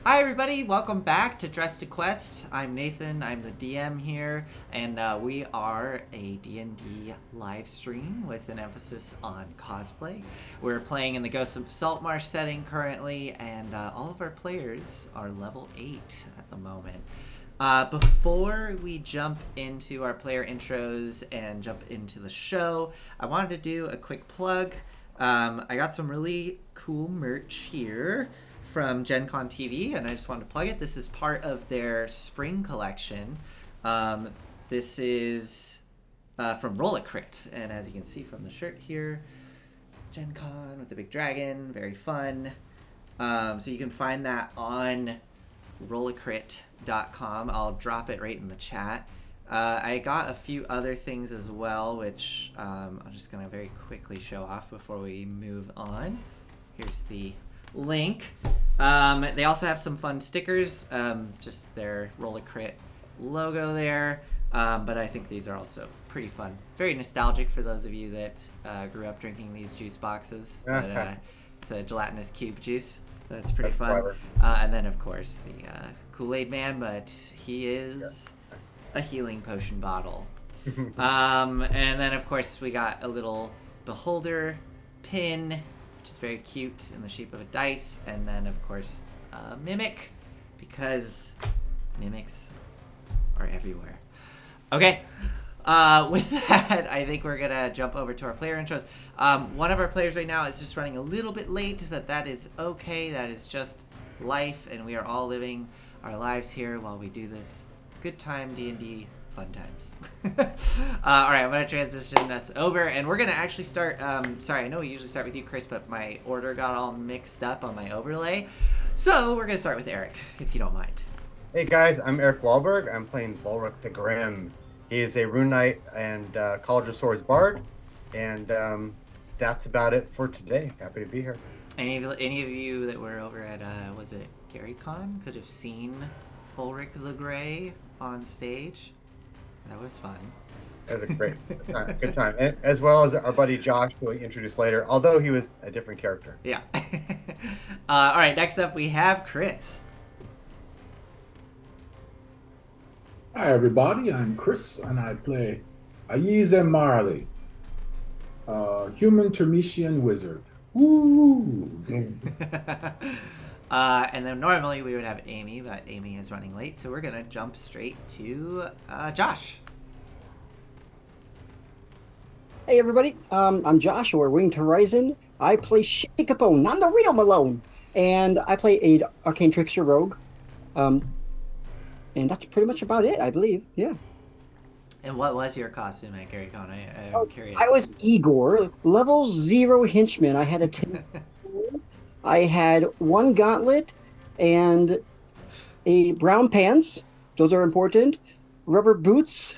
Hi everybody, welcome back to Dress to Quest. I'm Nathan, I'm the DM here, and we are a D&D live stream with an emphasis on cosplay. We're playing in the Ghost of Saltmarsh setting currently, and all of our players are level 8 at the moment. Before we jump into our player intros and jump into the show, I wanted to do a quick plug. I got some really cool merch here from Gen Con TV, and I just wanted to plug it. This is part of their spring collection. This is from Roll It Crit, and as you can see from the shirt here, Gen Con with the big dragon, very fun. So you can find that on rollicrit.com. I'll drop it right in the chat. I got a few other things as well, which I'm just going to very quickly show off before we move on. Here's the link. They also have some fun stickers, just their Roll It Crit logo there. But I think these are also pretty fun. Very nostalgic for those of you that grew up drinking these juice boxes. But, it's a gelatinous cube juice. That's pretty fun. And then, of course, the Kool-Aid Man, but he is a healing potion bottle. And then, of course, we got a little beholder pin, which is very cute in the shape of a dice. And then, of course, Mimic, because mimics are everywhere. Okay. With that, I think we're going to jump over to our player intros. One of our players right now is just running a little bit late, but that is okay. That is just life, and we are all living our lives here while we do this good time D&D fun times. All right, I'm going to transition us over, and we're going to actually start... sorry, I know we usually start with you, Chris, but my order got all mixed up on my overlay. So we're going to start with Eric, if you don't mind. Hey guys, I'm Eric Wahlberg. I'm playing Volric the Grim. He is a Rune Knight and College of Swords Bard, and that's about it for today. Happy to be here. Any of you that were over at was it Gary Con could have seen Volric the Grey on stage? That was fun. That was a great time, good time, and, as well as our buddy Josh, who we introduced later, although he was a different character. Yeah. All right, next up we have Chris. Hi everybody, I'm Chris and I play Ayiz M. Marley, human Termitian wizard. Woo! And then normally we would have Amy, but Amy is running late, so we're gonna jump straight to Josh. Hey everybody, I'm Josh, or Winged Horizon. I play Shady Capone. I'm the real Malone, and I play a arcane trickster rogue. And that's pretty much about it, I believe. Yeah. And what was your costume at Gary Con? I'm curious. I was Igor, level 0 henchman. I had a I had one gauntlet and a brown pants. Those are important. Rubber boots,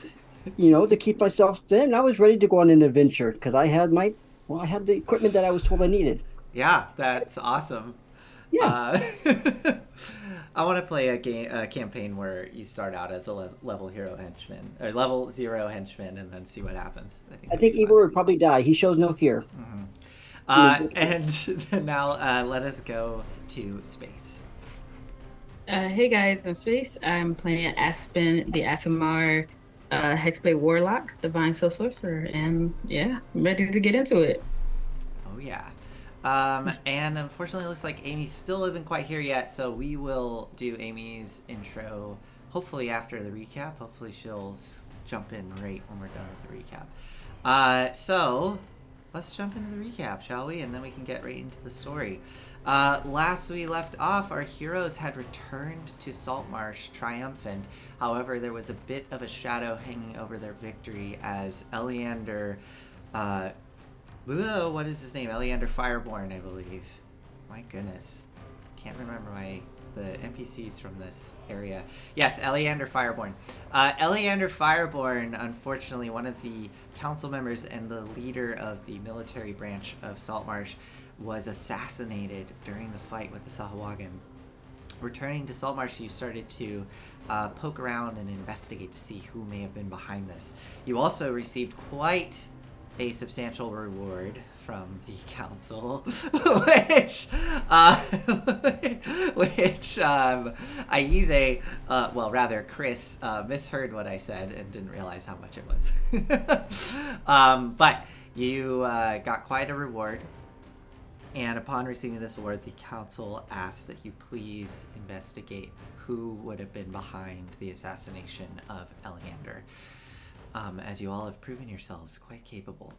to keep myself thin. I was ready to go on an adventure because I had the equipment that I was told I needed. Yeah, that's awesome. Yeah. I want to play a campaign where you start out as a level 0 henchman, or level 0 henchman, and then see what happens. I think Igor would probably die. He shows no fear. Mm-hmm. And now let us go to Space. Hey guys, I'm Space. I'm playing Aspen, the Asimar Hexblade Warlock, Divine Soul Sorcerer, and yeah, I'm ready to get into it. Oh yeah. And unfortunately it looks like Amy still isn't quite here yet, so we will do Amy's intro hopefully after the recap. Hopefully she'll jump in right when we're done with the recap. So let's jump into the recap, shall we? And then we can get right into the story. Last we left off, our heroes had returned to Saltmarsh triumphant. However, there was a bit of a shadow hanging over their victory as Eleander... what is his name? Eleander Fireborn, I believe. My goodness. Can't remember the NPCs from this area. Yes, Eleander Fireborn. Eleander Fireborn, unfortunately, one of the council members and the leader of the military branch of Saltmarsh, was assassinated during the fight with the Sahuagin. Returning to Saltmarsh, you started to poke around and investigate to see who may have been behind this. You also received quite a substantial reward from the council, which Aize, well, rather Chris, misheard what I said and didn't realize how much it was. But you got quite a reward, and upon receiving this award, the council asked that you please investigate who would have been behind the assassination of Eleander, as you all have proven yourselves quite capable.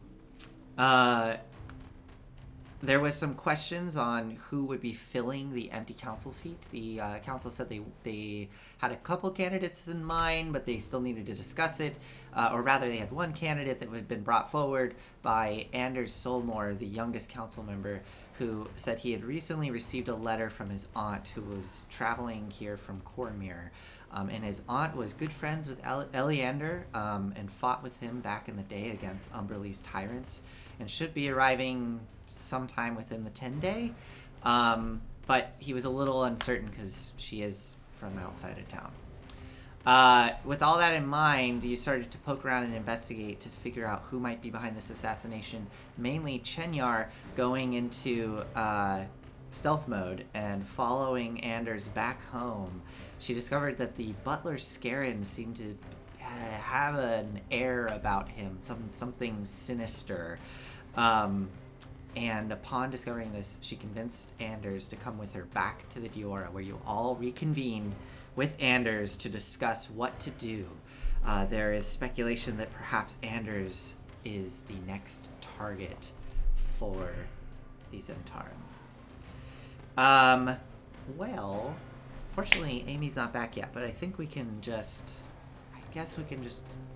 There was some questions on who would be filling the empty council seat. The council said they had a couple candidates in mind, but they still needed to discuss it. Or rather, they had one candidate that had been brought forward by Anders Solmore, the youngest council member, who said he had recently received a letter from his aunt who was traveling here from Cormyr. And his aunt was good friends with Eleander and fought with him back in the day against Umberlee's tyrants, and should be arriving sometime within the 10-day. But he was a little uncertain because she is from outside of town. With all that in mind, you started to poke around and investigate to figure out who might be behind this assassination, mainly Chenyar going into stealth mode and following Anders back home. She discovered that the butler Scarin seemed to have an air about him, something sinister. And upon discovering this, she convinced Anders to come with her back to the Diora, where you all reconvened with Anders to discuss what to do. There is speculation that perhaps Anders is the next target for the Zhentarim. Well, fortunately, Amy's not back yet, but I think we can just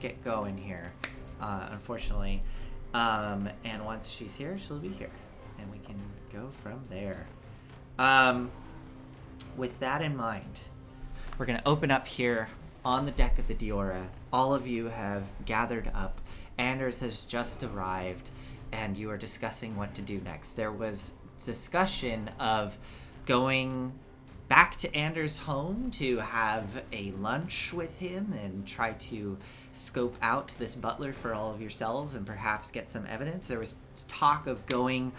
get going here, unfortunately. And once she's here, she'll be here, and we can go from there. With that in mind, we're going to open up here on the deck of the Diora. All of you have gathered up. Anders has just arrived, and you are discussing what to do next. There was discussion of going back to Anders' home to have a lunch with him and try to scope out this butler for all of yourselves and perhaps get some evidence. There was talk of going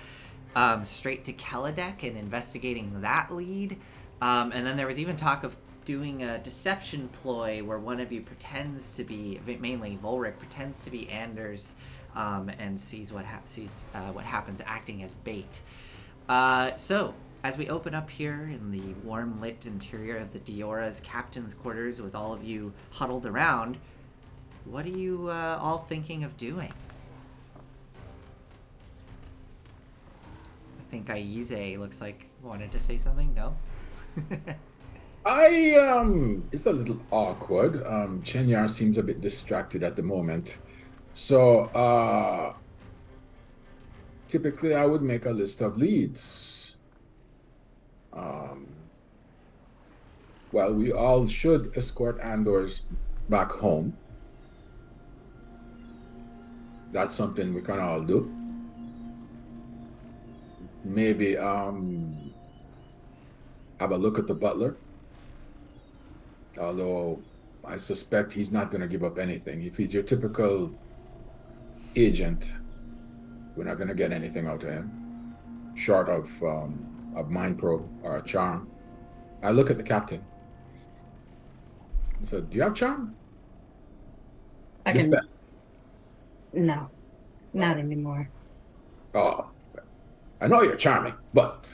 straight to Keladek and investigating that lead. And then there was even talk of doing a deception ploy where one of you pretends to be, mainly Volric, pretends to be Anders and sees what happens, acting as bait. So, as we open up here in the warm-lit interior of the Diora's captain's quarters with all of you huddled around, what are you all thinking of doing? I think Aize looks like wanted to say something. No? It's a little awkward. Chenyar seems a bit distracted at the moment. So, typically I would make a list of leads. Well, we all should escort Anders back home. That's something we can all do. Maybe have a look at the butler. Although I suspect he's not going to give up anything. If he's your typical agent, we're not going to get anything out of him, short of mind probe or a charm. I look at the captain. I said, "Do you have charm?" No, not anymore. Oh, I know you're charming, but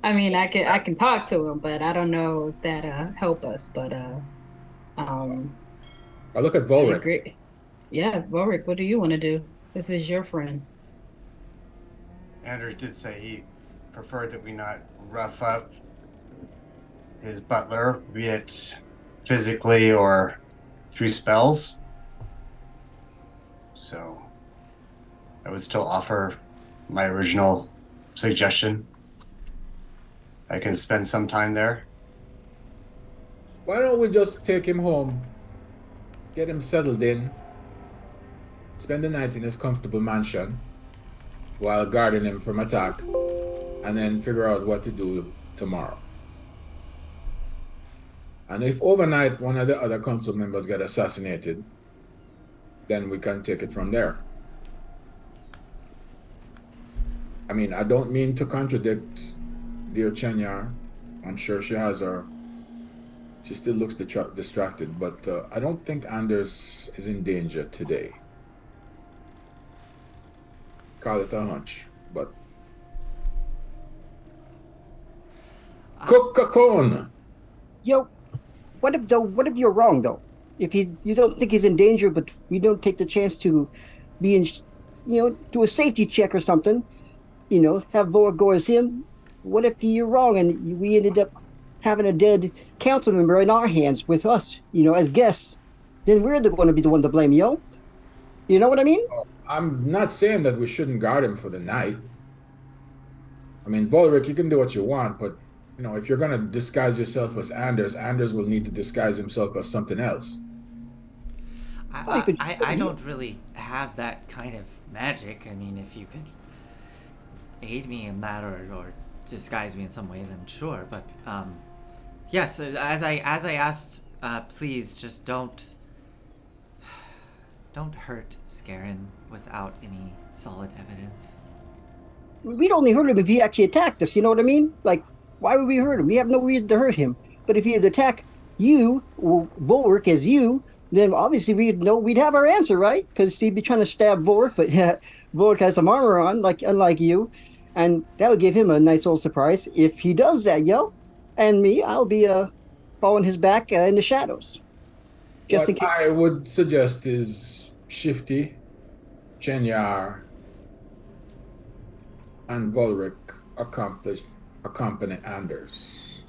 I mean, I can talk to him, but I don't know if that help us. But I look at Volric. Yeah, Volric, what do you want to do? This is your friend. Anders did say he preferred that we not rough up his butler, be it physically or through spells. So I would still offer my original suggestion. I can spend some time there. Why don't we just take him home, get him settled in, spend the night in his comfortable mansion while guarding him from attack, and then figure out what to do tomorrow. And if overnight one of the other council members get assassinated, then we can take it from there. I mean, I don't mean to contradict dear Chenyar. I'm sure she has her. She still looks distracted, but I don't think Anders is in danger today. Call it a hunch, but Coca-Cola. Yo, what if you're wrong though? If you don't think he's in danger, but we don't take the chance to be in, do a safety check or something, have Voa go as him. What if you're wrong and we ended up having a dead council member in our hands with us, as guests? Then we're going to be the one to blame, yo. You know what I mean? I'm not saying that we shouldn't guard him for the night. I mean, Volric, you can do what you want, but if you're going to disguise yourself as Anders, Anders will need to disguise himself as something else. I don't really have that kind of magic. I mean, if you could aid me in that or disguise me in some way, then sure. But yes, as I asked, please just don't hurt Scarron without any solid evidence. We'd only hurt him if he actually attacked us. You know what I mean? Like, why would we hurt him? We have no reason to hurt him. But if he had attacked you or Volric as you, then obviously we'd have our answer, right? Because he'd be trying to stab Volric, but Volric has some armor on, unlike you, and that would give him a nice little surprise if he does that, yo. And me, I'll be following his back in the shadows. Just in case. I would suggest is Shifty, Chenyar, and Volric accompany Anders.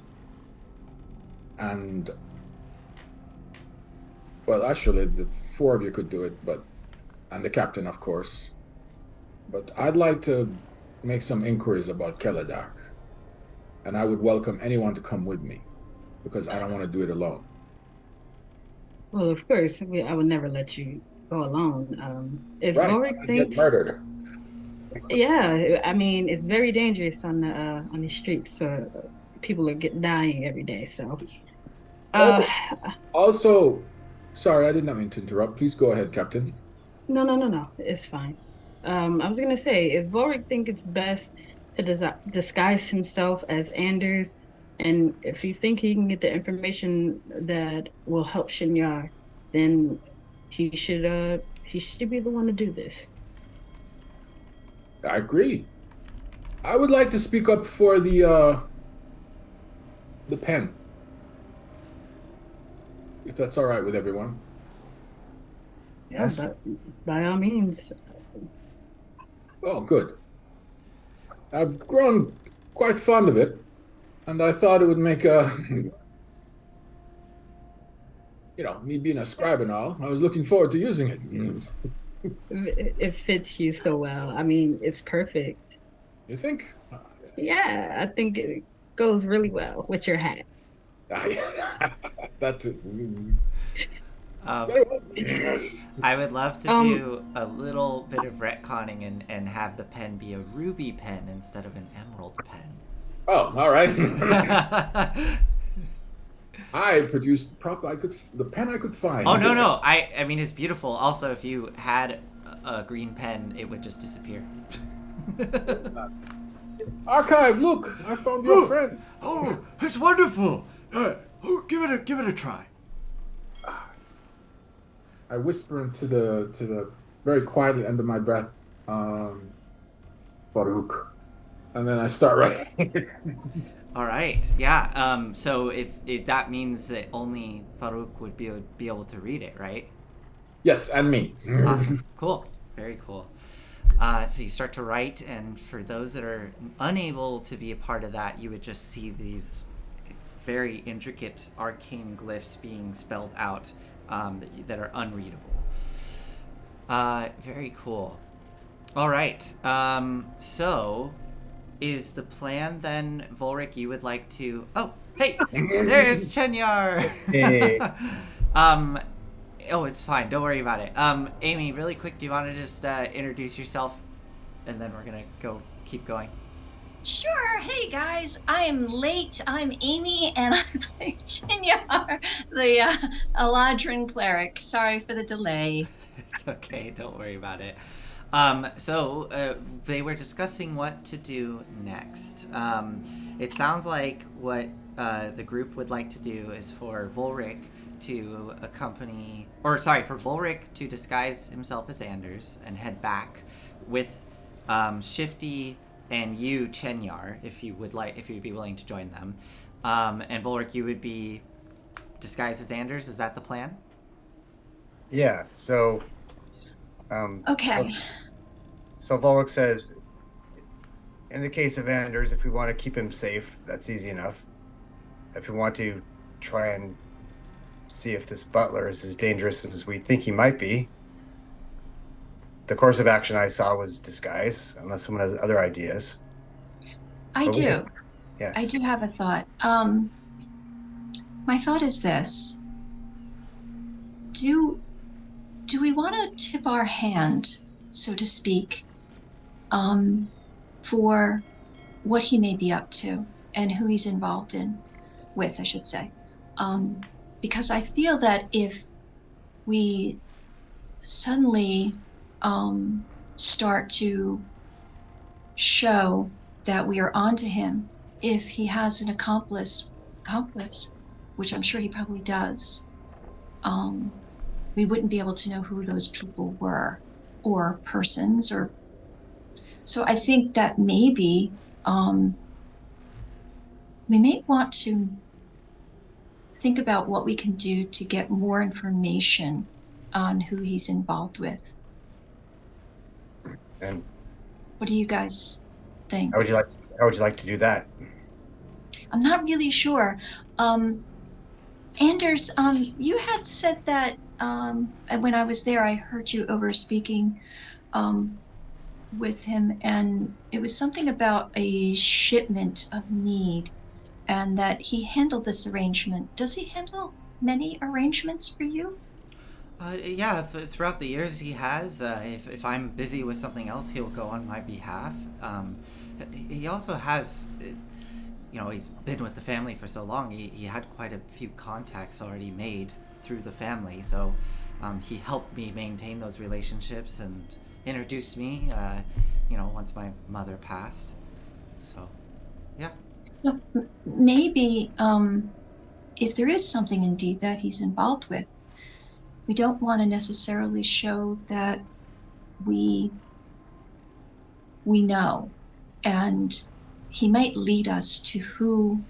And well, actually, the four of you could do it, and the captain, of course. But I'd like to make some inquiries about Keladark, and I would welcome anyone to come with me, because I don't want to do it alone. Well, of course, I would never let you go alone. If right, Volric thinks get murdered. Yeah, I mean, it's very dangerous on the streets. So people are dying every day. So. Also, sorry, I did not mean to interrupt. Please go ahead, Captain. No. It's fine. I was gonna say, if Volric thinks it's best to disguise himself as Anders, and if you think he can get the information that will help Chenyar, then he should be the one to do this. I agree. I would like to speak up for the pen, if that's all right with everyone. Yes. Yeah, by all means. Oh, good. I've grown quite fond of it, and I thought it would make me being a scribe and all, I was looking forward to using it. It fits you so well. I mean, it's perfect. You think? Yeah, I think it goes really well with your hat. That too. I would love to do a little bit of retconning and have the pen be a ruby pen instead of an emerald pen. Oh, all right. I produced the pen I could find. Oh no! I mean, it's beautiful. Also, if you had a green pen, it would just disappear. Archive, look! I found your friend. Oh, it's wonderful. Give it a try. I whisper into the very quietly under my breath, Farouk, and then I start writing. All right, yeah. So if that means that only Farouk would be able to read it, right? Yes, and me. Awesome, cool, very cool. So you start to write, and for those that are unable to be a part of that, you would just see these very intricate arcane glyphs being spelled out that are unreadable. Very cool. All right. So is the plan then, Volric, you would like to... Oh, hey, there's Chenyar. Hey. Oh, it's fine. Don't worry about it. Amy, really quick, do you want to just introduce yourself? And then we're going to keep going. Sure. Hey, guys. I am late. I'm Amy, and I play Chenyar, the Eladrin cleric. Sorry for the delay. It's okay. Don't worry about it. So they were discussing what to do next. It sounds like what the group would like to do is for Volric to for Volric to disguise himself as Anders and head back with Shifty and you, Chenyar, if you'd be willing to join them. And Volric, you would be disguised as Anders. Is that the plan? Yeah. So. Okay. So Volric says, in the case of Anders, if we want to keep him safe, that's easy enough. If we want to try and see if this butler is as dangerous as we think he might be, the course of action I saw was disguise, unless someone has other ideas. I do. Yes. I do have a thought. My thought is this. Do we want to tip our hand, so to speak, for what he may be up to and who he's involved with, I should say? Because I feel that if we suddenly start to show that we are onto him, if he has an accomplice, which I'm sure he probably does, we wouldn't be able to know who those people were or persons. So I think that maybe we may want to think about what we can do to get more information on who he's involved with. And what do you guys think? How would you like to do that? I'm not really sure. Anders, you had said that when I was there, I heard you over speaking with him, and it was something about a shipment of need, and that he handled this arrangement. Does he handle many arrangements for you? Yeah, throughout the years he has. If I'm busy with something else, he'll go on my behalf. He also has, he's been with the family for so long. He had quite a few contacts already made through the family, so he helped me maintain those relationships and introduced me, once my mother passed. So, yeah. So maybe if there is something indeed that he's involved with, we don't want to necessarily show that we know, and he might lead us to who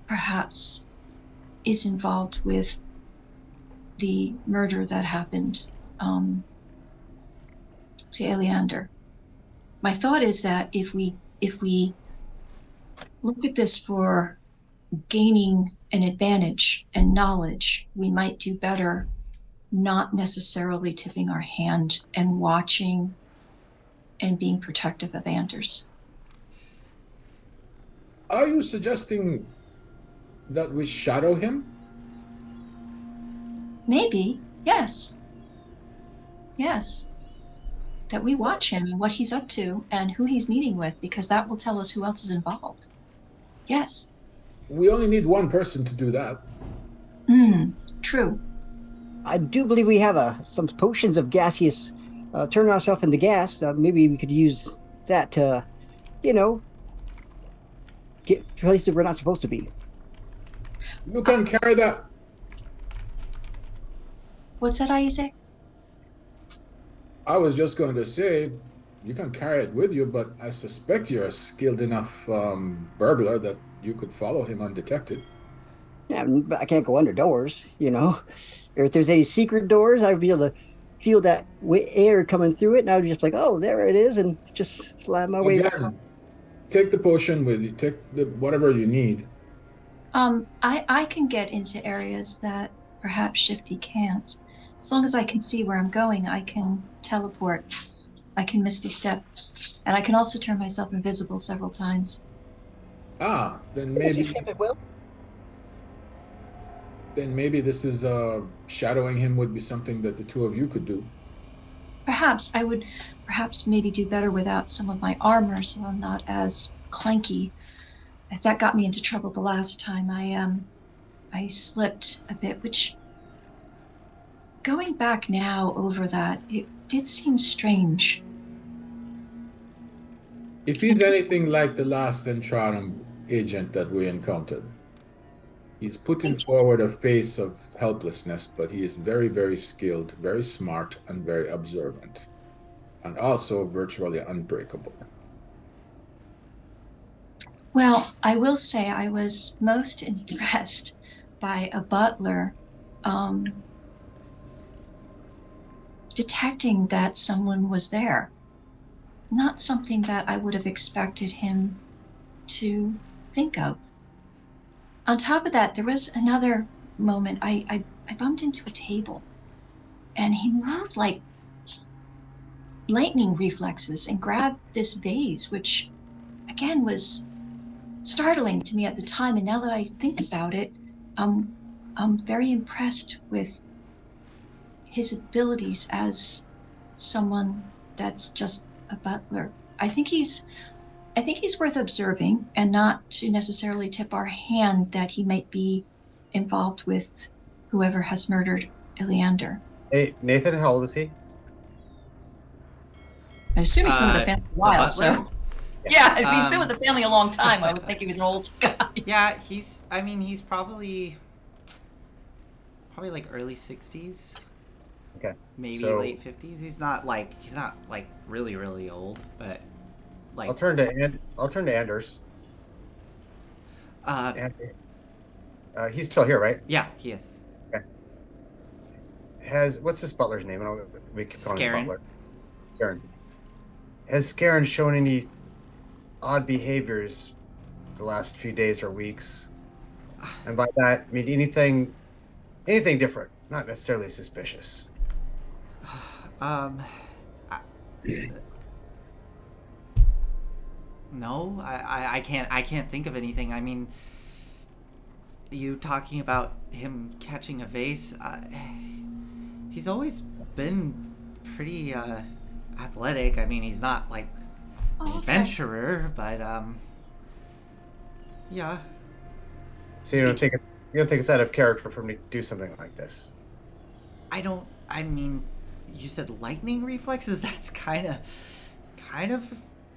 perhaps is involved with the murder that happened to Eleander. My thought is that if we look at this for gaining an advantage and knowledge, we might do better not necessarily tipping our hand and watching and being protective of Anders. Are you suggesting that we shadow him? Maybe, yes. Yes. That we watch him and what he's up to and who he's meeting with, because that will tell us who else is involved. Yes. We only need one person to do that. True. I do believe we have some potions of gaseous turn ourselves into gas. Maybe we could use that to, get places we're not supposed to be. You can carry that. What's that, Isaac? I was just going to say, you can carry it with you, but I suspect you're a skilled enough burglar that you could follow him undetected. Yeah, but I can't go under doors, Or if there's any secret doors, I'd be able to feel that air coming through it, and I'd be just like, oh, there it is, and just slide my way back. Take the potion with you. Take whatever you need. I can get into areas that perhaps Shifty can't. As long as I can see where I'm going, I can teleport. I can Misty Step. And I can also turn myself invisible several times. Then maybe this is shadowing him would be something that the two of you could do. Perhaps I would maybe do better without some of my armor, so I'm not as clanky. That got me into trouble the last time. I slipped a bit, which, going back now over that, it did seem strange. If he's anything like the last Entratum agent that we encountered, he's putting forward a face of helplessness, but he is very, very skilled, very smart, and very observant, and also virtually unbreakable. Well, I will say I was most impressed by a butler detecting that someone was there. Not something that I would have expected him to think of. On top of that, there was another moment. I bumped into a table, and he moved like lightning reflexes and grabbed this vase, which again was startling to me at the time. And now that I think about it, I'm very impressed with his abilities as someone that's just a butler. I think he's worth observing, and not to necessarily tip our hand that he might be involved with whoever has murdered Iliander. Hey, Nathan, how old is he? I assume he's been with the family a while, butler? so yeah, if he's been with the family a long time, I would think he was an old guy. Yeah, he's probably like early 60s. Okay. Maybe So- late 50s. He's not like really, really old, but like I'll turn to Anders. And, he's still here, right? yeah, he is. What's this butler's name? We keep calling him Scarin. Butler. Scarin. Has Scarin shown any odd behaviors the last few days or weeks? And by that, I mean anything different, not necessarily suspicious. No, I can't think of anything. I mean, you talking about him catching a vase, he's always been pretty athletic. I mean, he's not like an Oh, okay. adventurer, but yeah. So you don't think it's out of character for him to do something like this? I mean, you said lightning reflexes? That's kind of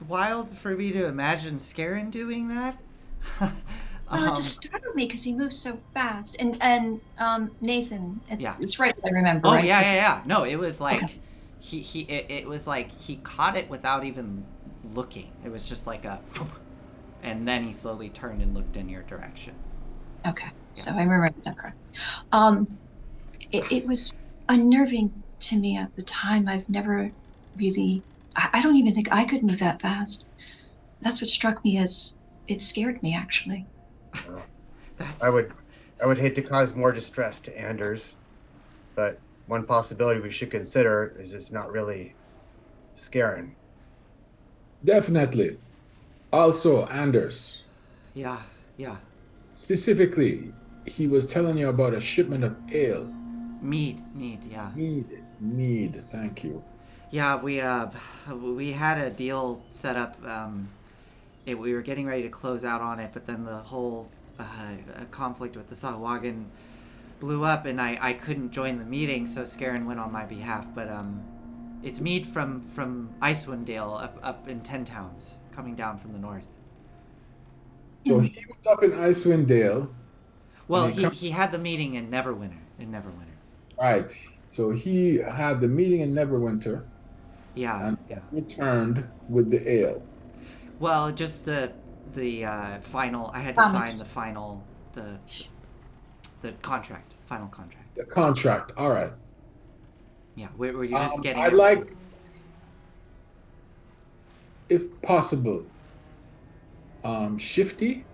wild for me to imagine Scarin doing that. Well, it just startled me because he moves so fast. And Nathan, Yeah. it's right that I remember. Oh right? yeah. No, it was like Okay. it was like he caught it without even looking. It was just like a, and then he slowly turned and looked in your direction. Okay, so I remember that correctly. It was unnerving to me at the time. I've never really. I don't even think I could move that fast. That's what struck me as it scared me, actually. That's I would hate to cause more distress to Anders, but one possibility we should consider is it's not really Scarin. Definitely. Also, Anders, yeah. specifically, he was telling you about a shipment of ale. Mead, yeah. Mead, thank you. Yeah, we had a deal set up. We were getting ready to close out on it, but then the whole conflict with the Sahuagin blew up, and I couldn't join the meeting, so Scarin went on my behalf. But it's mead from Icewind Dale up in 10 Towns, coming down from the north. So he was up in Icewind Dale. Well, And he had the meeting in Neverwinter. Right. So he had the meeting in Neverwinter Yeah. and returned with the ale. Well, just the final. I had to Promise. sign the final the contract. Final contract. The contract. All right. Yeah, were you just getting? I'd like, if possible, Shifty.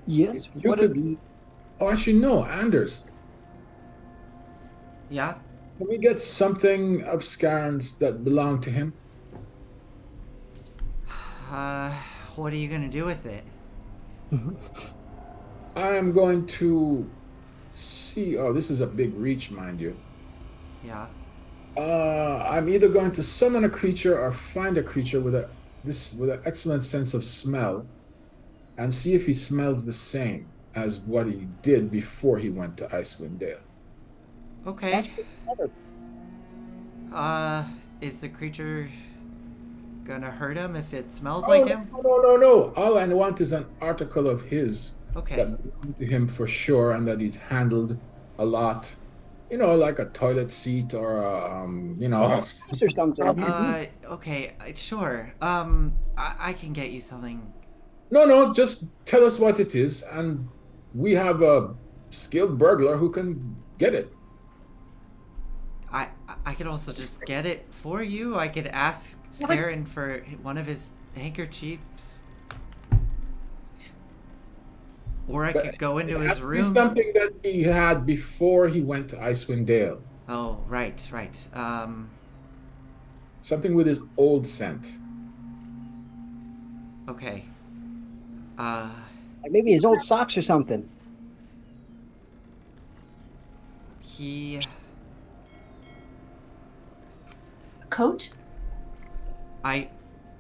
Yes. If you What could. Oh, actually, no, Anders. Yeah. Can we get something of Scarin's that belonged to him? What are you gonna do with it? I am going to see. Oh, this is a big reach, mind you. Yeah. I'm either going to summon a creature or find a creature with an excellent sense of smell, and see if he smells the same as what he did before he went to Icewind Dale. Okay. That's pretty clever. Is the creature gonna hurt him if it smells Oh, like him? no. All I want is an article of his Okay. that belonged to him for sure, and that he's handled a lot. Like a toilet seat or Or something. Okay, sure. I can get you something. No, just tell us what it is, and we have a skilled burglar who can get it. I could also just get it for you. I could ask Scarin for one of his handkerchiefs. Or I could go into It his has to be room. something that he had before he went to Icewind Dale. Oh, right. Something with his old scent. Okay. Maybe his old socks or something. A coat?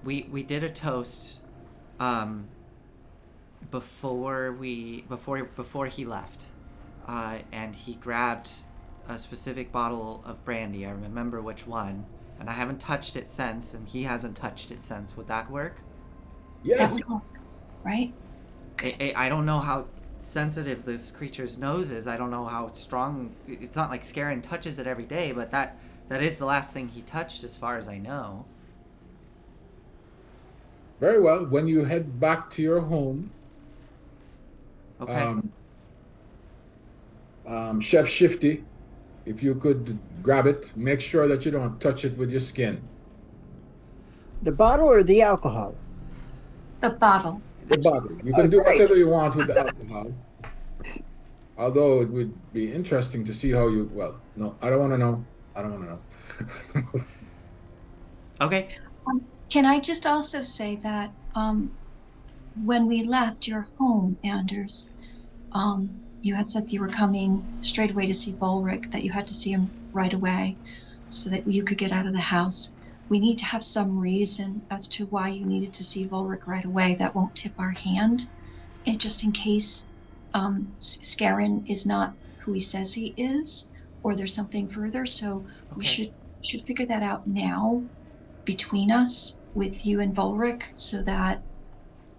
We did a toast, before he left, and he grabbed a specific bottle of brandy. I remember which one, and I haven't touched it since, and he hasn't touched it since. Would that work? That Yes. would help, right? I don't know how sensitive this creature's nose is. I don't know how strong. It's not like Scarin touches it every day, but that is the last thing he touched, as far as I know. Very well. When you head back to your home, Okay. Chef Shifty, if you could grab it, make sure that you don't touch it with your skin. The bottle or the alcohol? The bottle. The bottle. You can do Right. whatever you want with the alcohol. Although it would be interesting to see how you. Well, no, I don't want to know. Okay. Can I just also say that when we left your home, Anders, you had said that you were coming straight away to see Volric, that you had to see him right away so that you could get out of the house. We need to have some reason as to why you needed to see Volric right away that won't tip our hand. And just in case Scarin is not who he says he is, or there's something further. So we Okay. should figure that out now between us, with you and Volric, so that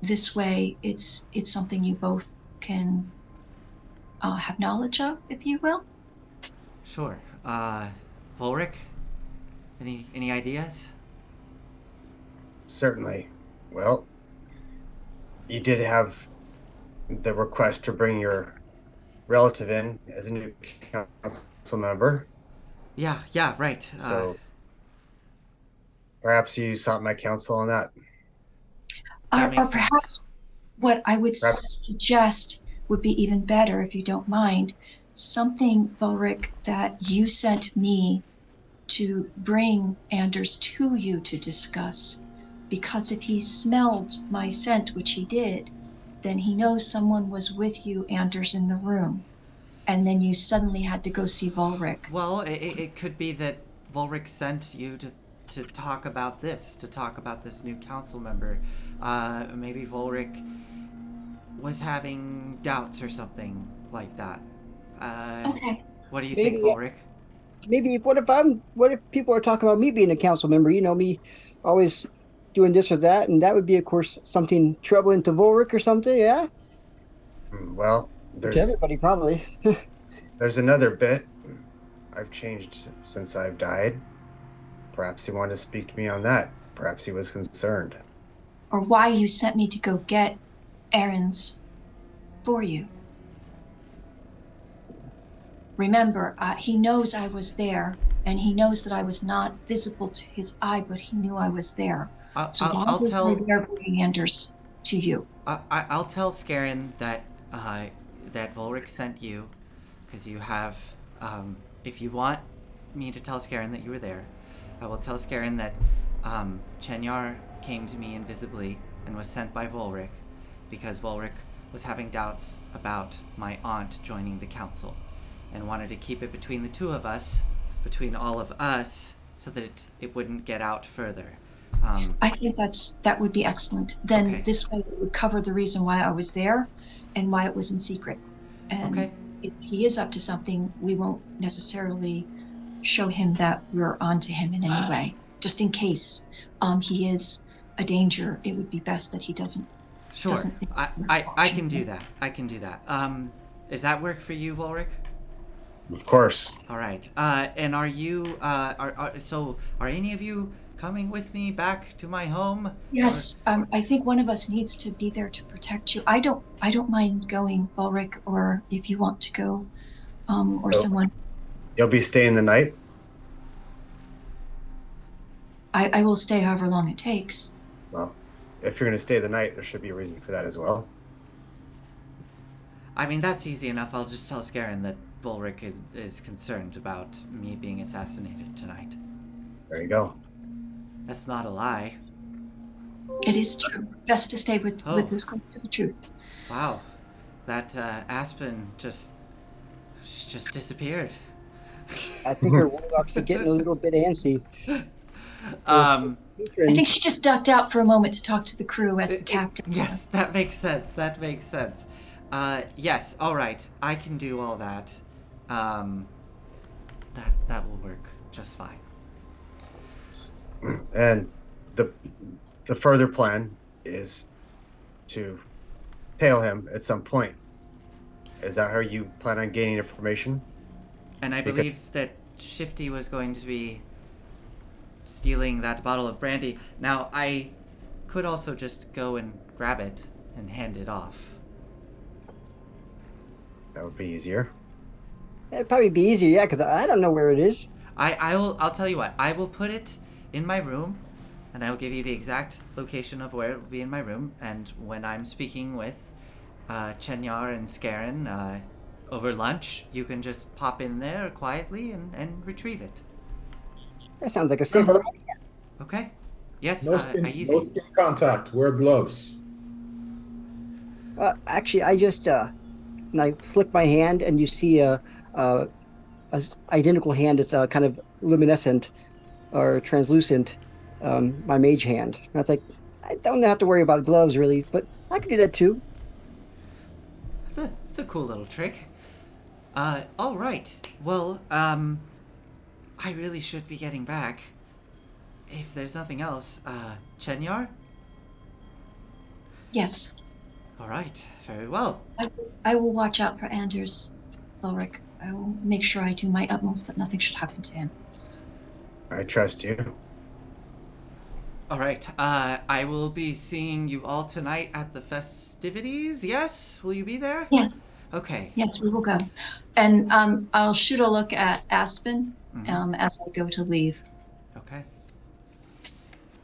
this way it's something you both can have knowledge of, if you will. Sure. Volric? Any ideas? Certainly. Well, you did have the request to bring your relative in as a new council member, Yeah, right. so perhaps you sought my counsel on that. That Or makes sense. perhaps what I would Perhaps- suggest would be even better, if you don't mind, something, Volric, that you sent me to bring Anders to you to discuss. Because if he smelled my scent, which he did, then he knows someone was with you, Anders, in the room. And then you suddenly had to go see Volric. Well, it could be that Volric sent you to talk about this new council member. Maybe Volric was having doubts or something like that. Okay. What do you Maybe, think, Volric? Maybe what if people are talking about me being a council member? Me always doing this or that, and that would be, of course, something troubling to Volric or something. Yeah, Well, to there's everybody probably. there's another bit. I've changed since I've died. Perhaps he wanted to speak to me on that. Perhaps he was concerned. Or why you sent me to go get errands for you. Remember, he knows I was there, and he knows that I was not visible to his eye, but he knew I was there. So why I'll was tell. I there bringing Anders to you? I'll tell Scarin that that Volric sent you, because you have. If you want me to tell Scarin that you were there, I will tell Scarin that Chenyar came to me invisibly and was sent by Volric, because Volric was having doubts about my aunt joining the council, and wanted to keep it between the two of us, between all of us, so that it wouldn't get out further. I think that would be excellent. Then Okay. this way it would cover the reason why I was there and why it was in secret. And Okay. if he is up to something, we won't necessarily show him that we're onto him in any way. just in case he is a danger. It would be best that he doesn't. Sure. Doesn't think I can do that. I can do that. Does that work for you, Volric? Of course. All right. And are you? Are any of you coming with me back to my home? Yes, I think one of us needs to be there to protect you. I don't mind going, Volric, or if you want to go, or So- someone. You'll be staying the night? I will stay however long it takes. Well, if you're going to stay the night, there should be a reason for that as well. I mean, that's easy enough. I'll just tell Scarin that Volric is concerned about me being assassinated tonight. There you go. That's not a lie. It is true. Best to stay with as close to the truth. Wow. That Aspen just disappeared. I think her warlocks are getting a little bit antsy. Um, I think she just ducked out for a moment to talk to the crew as the captain. so- yes, that makes sense. That makes sense. Yes, all right. I can do all that. That will work just fine. And the further plan is to tail him at some point. Is that how you plan on gaining information? And I Because- believe that Shifty was going to be stealing that bottle of brandy. Now, I could also just go and grab it and hand it off. That would be easier. It'd probably be easier, yeah, because I don't know where it is. I'll tell you what. I will put it in my room, and I will give you the exact location of where it will be in my room. And when I'm speaking with Chenyar and Scarin over lunch, you can just pop in there quietly and retrieve it. That sounds like a safer Remember, Okay? Yes, no skin Aize. contact. Wear gloves. Actually, I just and I flick my hand, and you see a identical hand that's kind of luminescent or translucent. My mage hand. And I was like, I don't have to worry about gloves really, but I could do that too. It's a cool little trick. All right. Well, I really should be getting back. If there's nothing else, Chenyar? Yes, All right. Very well. I will watch out for Anders, Volric. I will make sure I do my utmost that nothing should happen to him. I trust you. All right. I will be seeing you all tonight at the festivities. Yes? Will you be there? Yes, Okay. yes, we will go. And I'll shoot a look at Aspen Mhm. as I go to leave. Okay.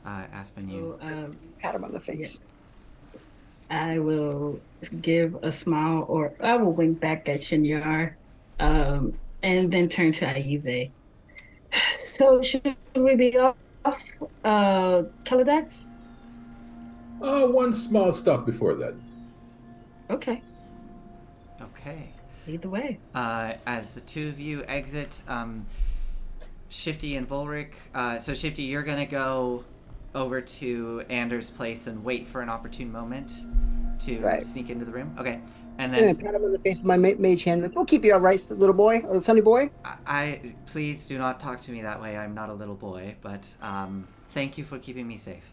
Aspen, you. So, Pat him on the face. I will give a smile, or I will wink back at Shinyar, and then turn to Aize. So should we be off, Kaladex? One small stop before that. Okay, Okay. either way. As the two of you exit, Shifty and Volric. So Shifty, you're gonna go over to Anders' place and wait for an opportune moment to Right. sneak into the room. Okay. And Yeah, then pat him on the face with my mage hand. Like, we'll keep you all right, little boy or sonny boy. I please do not talk to me that way. I'm not a little boy, but thank you for keeping me safe.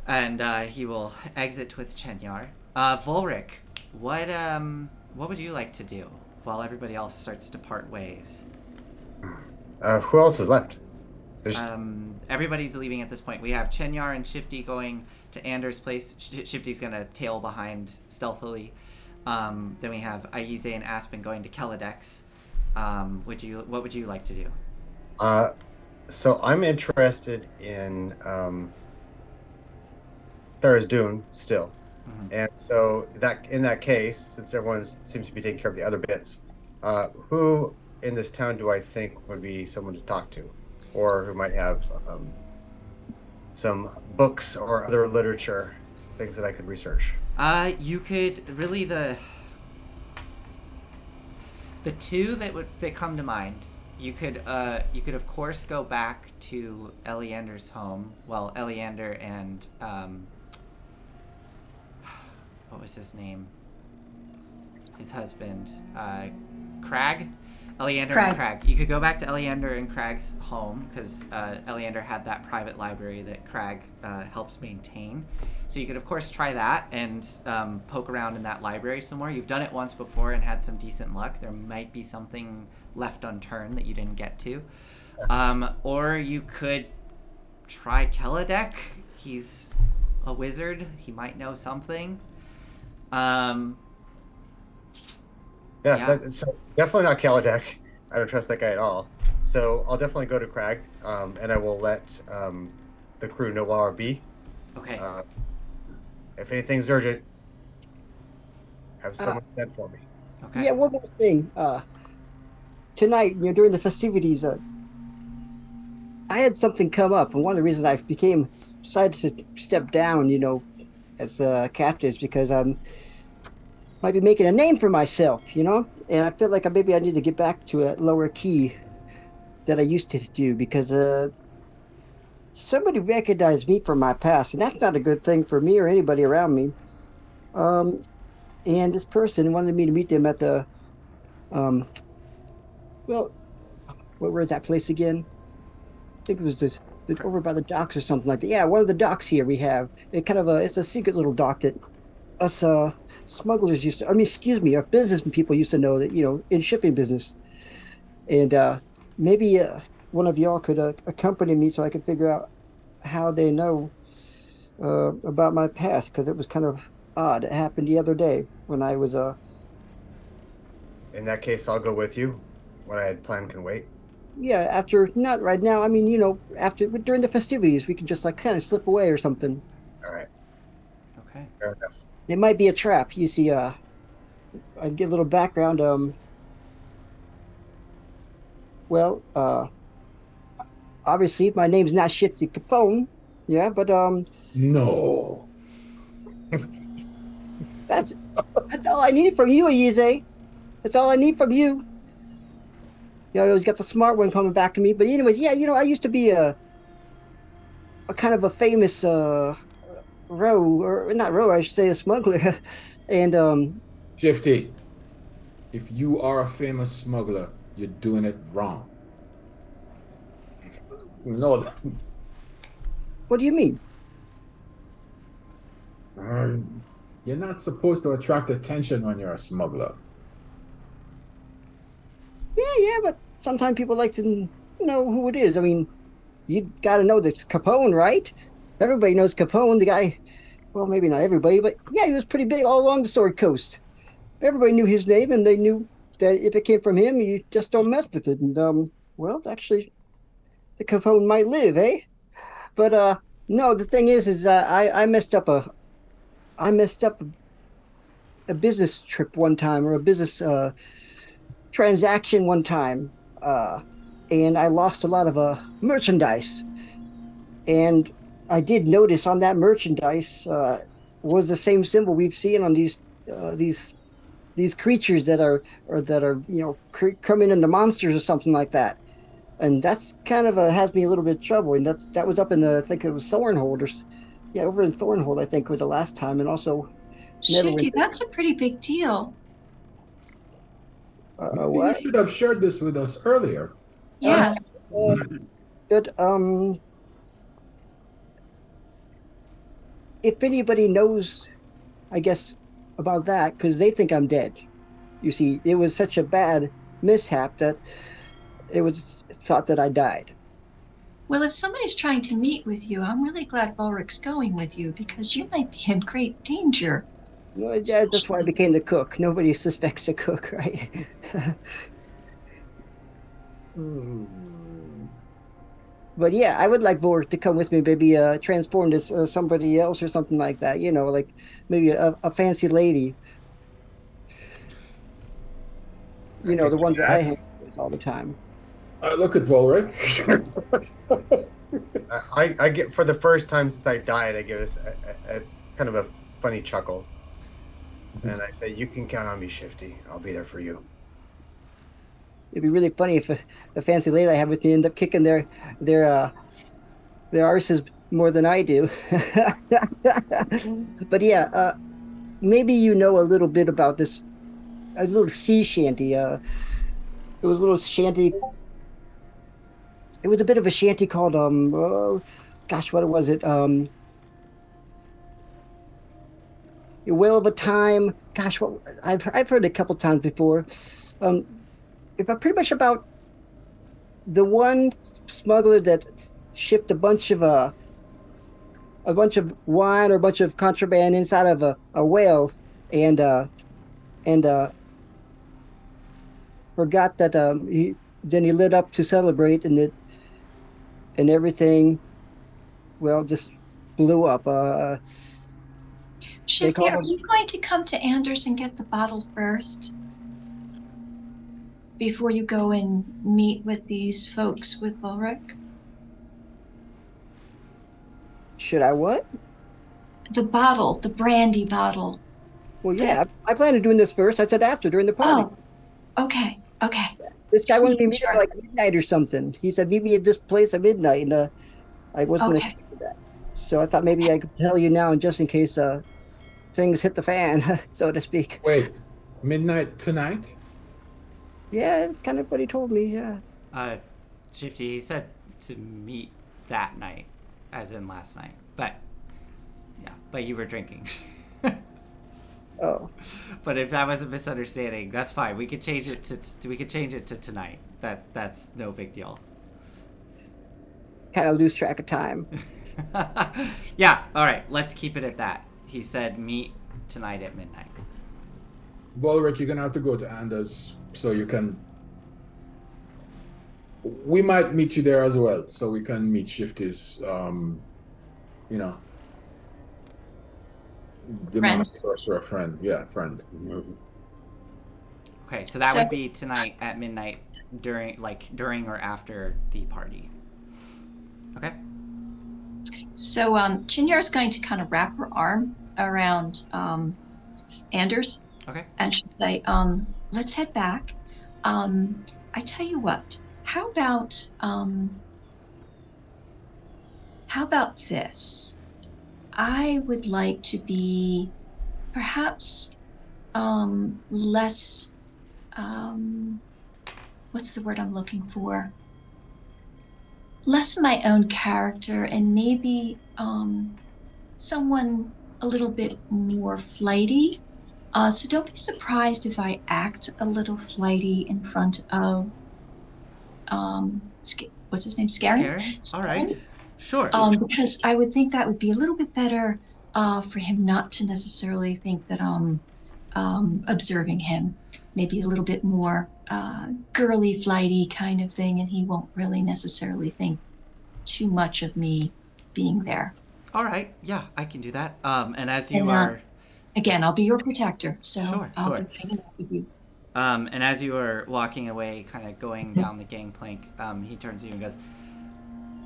And he will exit with Chenyar. Volric, what would you like to do while everybody else starts to part ways? Who else is left? There's, Everybody's leaving at this point. We have Chenyar and Shifty going to Anders' place. Shifty's gonna tail behind stealthily. Then we have Aize and Aspen going to Kaladex. What would you like to do? so I'm interested in Tharizdun still. Mhm. And so that in that case, since everyone seems to be taking care of the other bits, who in this town do I think would be someone to talk to, or who might have some books or other literature, things that I could research? You could really the two that come to mind. You could of course go back to Eliander's home. Well, Eliander and what was his name? His husband, Crag. Eleander Crag. and Crag. You could go back to Eleander and Crag's home because Eleander had that private library that Crag helps maintain. So you could, of course, try that and poke around in that library some more. You've done it once before and had some decent luck. There might be something left unturned that you didn't get to. Or you could try Keladek. He's a wizard. He might know something. Yeah. So definitely not Kaladek. I don't trust that guy at all. So I'll definitely go to Crag, and I will let the crew know where I'll be. Okay. If anything's urgent, have someone sent for me. Okay. Yeah, one more thing. Tonight, during the festivities, I had something come up, and one of the reasons I decided to step down, as captain is because might be making a name for myself, and I feel like maybe I need to get back to a lower key that I used to do because somebody recognized me from my past, and that's not a good thing for me or anybody around me. And this person wanted me to meet them at the, where was that place again? I think it was over by the docks or something like that. Yeah, one of the docks here we have. It's a secret little dock that us smugglers our business people used to know that, in shipping business. And maybe one of y'all could accompany me so I could figure out how they know about my past, because it was kind of odd. It happened the other day when I was In that case, I'll go with you. What I had planned can wait. yeah, after, not right now, after, during the festivities we could just kind of slip away or something. All right. Okay. Fair enough. It might be a trap. You see, I'd get a little background. Obviously my name's not Shifty Capone. Yeah, but No. that's all I need from you, Ayize. That's all I need from you. You always got the smart one coming back to me. But anyways, yeah, I used to be a kind of a famous I should say a smuggler. And Shifty, if you are a famous smuggler, you're doing it wrong. You know that. what do you mean? You're not supposed to attract attention when you're a smuggler. Yeah, but sometimes people like to know who it is. I mean, you got to know this Capone, right? Everybody knows Capone, the guy. Well, maybe not everybody, but yeah, he was pretty big all along the Sword Coast. Everybody knew his name, and they knew that if it came from him, you just don't mess with it. And actually, the Capone might live, eh? But no, the thing is I messed up a business trip one time, or a business transaction one time, and I lost a lot of merchandise. And I did notice on that merchandise was the same symbol we've seen on these creatures that are coming into monsters or something like that. And that's kind of has me a little bit of trouble. And that was up in I think it was Thornhold, over in Thornhold, I think, was the last time. And also Shifty, that's a pretty big deal. what? You should have shared this with us earlier. Yes. Good. If anybody knows, I guess, about that, because they think I'm dead. You see, it was such a bad mishap that it was thought that I died. Well, if somebody's trying to meet with you, I'm really glad Ulrich's going with you because you might be in great danger. Well, yeah, that's why I became the cook. Nobody suspects a cook, right? But yeah, I would like Ulrich to come with me, maybe transformed as somebody else or something like that. Like maybe a fancy lady. The ones that I hang with all the time. Look at Volric. I get, for the first time since I died, I give us a kind of a funny chuckle, and I say, "You can count on me, Shifty. I'll be there for you." It'd be really funny if the fancy lady I have with me end up kicking their arses more than I do. But yeah, maybe a little bit about this, a little sea shanty. It was a little shanty. It was a bit of a shanty called gosh, what was it? Whale of a Time. Gosh, what I've heard it a couple times before. Um, if I'm pretty much about the one smuggler that shipped a bunch of wine or a bunch of contraband inside of a whale and forgot that he lit up to celebrate and everything well just blew up. Shifty, call are them- you going to come to Anders and get the bottle first before you go and meet with these folks with Ulrich? Should I what? The bottle, the brandy bottle. Well, yeah, I plan on doing this first. I said after during the party. Oh, okay, okay. This guy Just wanted me to making meet sure. at like midnight or something. He said meet me at this place at midnight, and I wasn't going to Okay. do that. So I thought maybe I could tell you now, just in case things hit the fan, so to speak. Wait, midnight tonight? Yeah, it's kind of what he told me. Yeah. Shifty, he said to meet that night, as in last night. But yeah, but you were drinking. Oh, But if that was a misunderstanding, that's fine. We could change it to tonight. That's no big deal. kind of lose track of time. Yeah, all right. Let's keep it at that. He said meet tonight at midnight. Volric, you're gonna have to go to Anders so you can. We might meet you there as well, so we can meet Shifty's, you know, demonic Friends. sorcerer friend. Yeah, friend. Okay, so that So- would be tonight at midnight during or after the party. Okay. So Chinyar's going to kind of wrap her arm around Anders, Okay. and she'll say, let's head back. I tell you what, how about this? I would like to be perhaps less, what's the word I'm looking for? Less my own character and maybe someone a little bit more flighty. So don't be surprised if I act a little flighty in front of what's his name? Scarin? Scary? All right. Sure. Because I would think that would be a little bit better for him not to necessarily think that I'm observing him. Maybe a little bit more girly, flighty kind of thing, and he won't really necessarily think too much of me being there. All right. Yeah, I can do that. And as you And, are, Again, I'll be your protector, so Sure, I'll sure. be hanging out with you. and as you are walking away, kind of going down the gangplank, he turns to you and goes,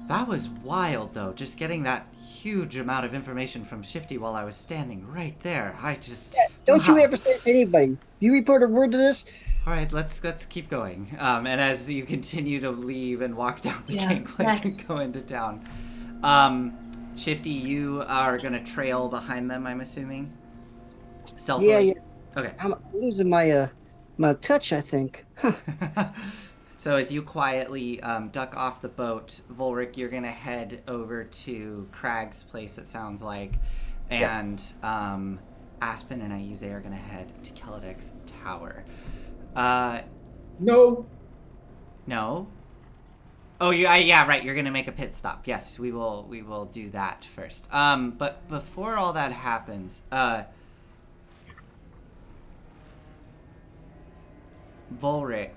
"That was wild, though. Just getting that huge amount of information from Shifty while I was standing right there. I just Don't you wow. ever say to anybody, you report a word to this? All right, let's keep going. And as you continue to leave and walk down the Yeah, gangplank that's- and go into town, Shifty, you are gonna trail behind them, I'm assuming. Stealthily. Yeah, yeah. Okay. I'm losing my my touch, I think. Huh. So as you quietly duck off the boat, Volric, you're gonna head over to Crag's place. It sounds like, and Aspen and Aize are gonna head to Keladek's tower. No, No. Oh, yeah, right. You're gonna make a pit stop. Yes, we will do that first. But before all that happens, Volric,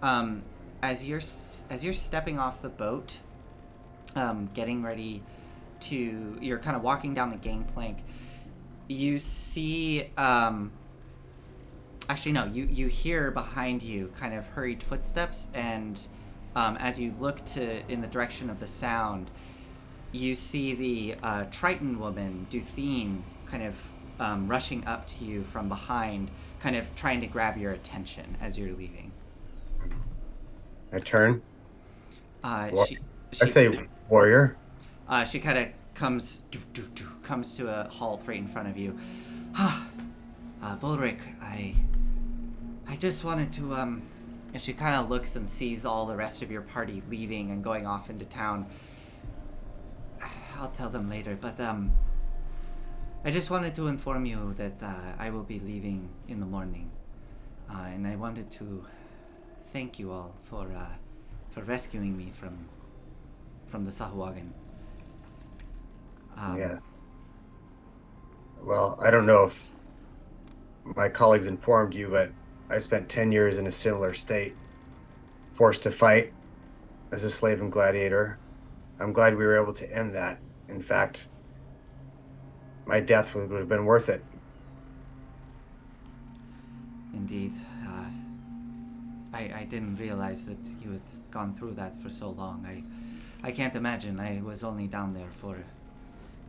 as you're stepping off the boat, getting ready to, you're kind of walking down the gangplank. You see, actually no, you hear behind you kind of hurried footsteps, and as you look in the direction of the sound, you see the Triton woman, Duthene, kind of rushing up to you from behind, kind of trying to grab your attention as you're leaving. I turn. Uh, Wa- she, I say, warrior. She kind of comes to a halt right in front of you. Volric, I just wanted to And she kind of looks and sees all the rest of your party leaving and going off into town. I'll tell them later, but I just wanted to inform you that I will be leaving in the morning. And I wanted to thank you all for rescuing me from the Sahuagin. Yes. Well, I don't know if my colleagues informed you, but I spent 10 years in a similar state, forced to fight as a slave and gladiator. I'm glad we were able to end that. In fact, my death would have been worth it. Indeed. I didn't realize that you had gone through that for so long. I can't imagine. I was only down there for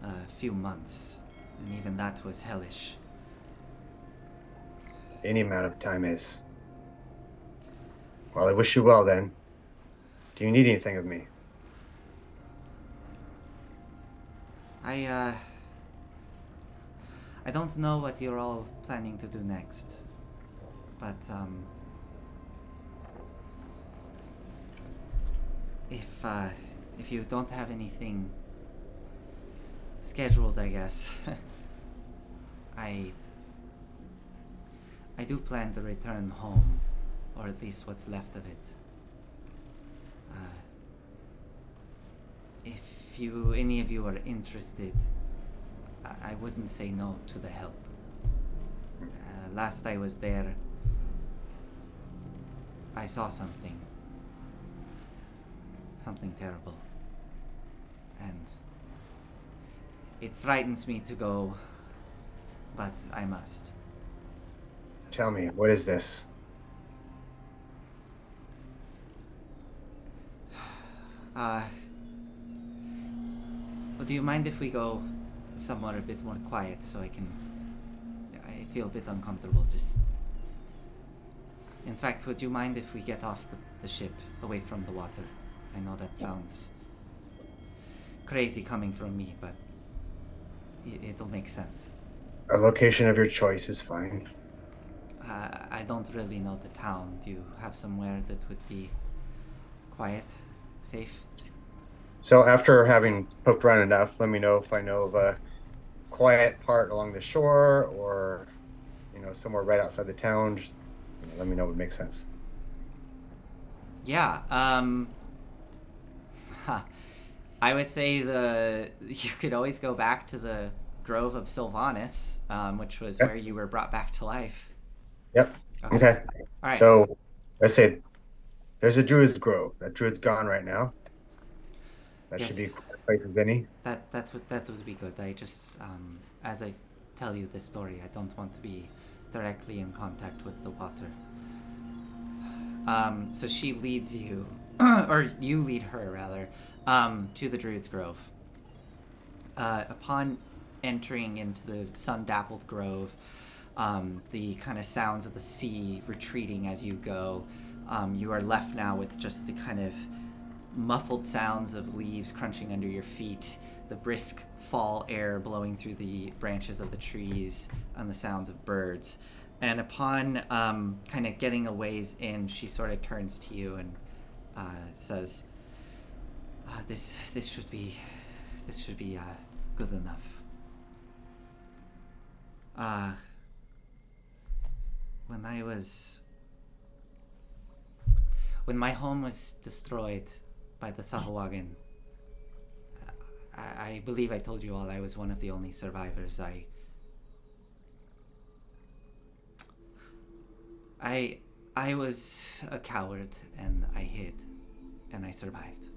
a few months, and even that was hellish. Any amount of time is. Well, I wish you well then. Do you need anything of me? I don't know what you're all planning to do next, but if you don't have anything scheduled, I guess, I do plan to return home, or at least what's left of it. If any of you are interested, I wouldn't say no to the help. Last I was there, I saw something terrible, and it frightens me to go, but I must. Tell me, what is this? Well, do you mind if we go somewhere a bit more quiet so I feel a bit uncomfortable just... In fact, would you mind if we get off the ship, away from the water? I know that sounds crazy coming from me, but it'll make sense. A location of your choice is fine. I don't really know the town. Do you have somewhere that would be quiet, safe? So after having poked around enough, let me know if I know of a quiet part along the shore or, somewhere right outside the town. Just let me know what makes sense. Yeah, I would say you could always go back to the Grove of Sylvanas, which was where you were brought back to life. Yep. Okay. All right. So let's say there's a Druid's Grove. That Druid's gone right now. That should be a quiet place of any. That would be good. I just, as I tell you this story, I don't want to be directly in contact with the water. So she leads you, or you lead her rather, to the Druid's Grove. Upon entering into the sun-dappled grove, the kind of sounds of the sea retreating as you go, you are left now with just the kind of muffled sounds of leaves crunching under your feet, the brisk fall air blowing through the branches of the trees, and the sounds of birds. And upon kind of getting a ways in, she sort of turns to you and says, "This should be good enough." When my home was destroyed by the Sahuagin, I believe I told you all I was one of the only survivors. I was a coward, and I hid, and I survived.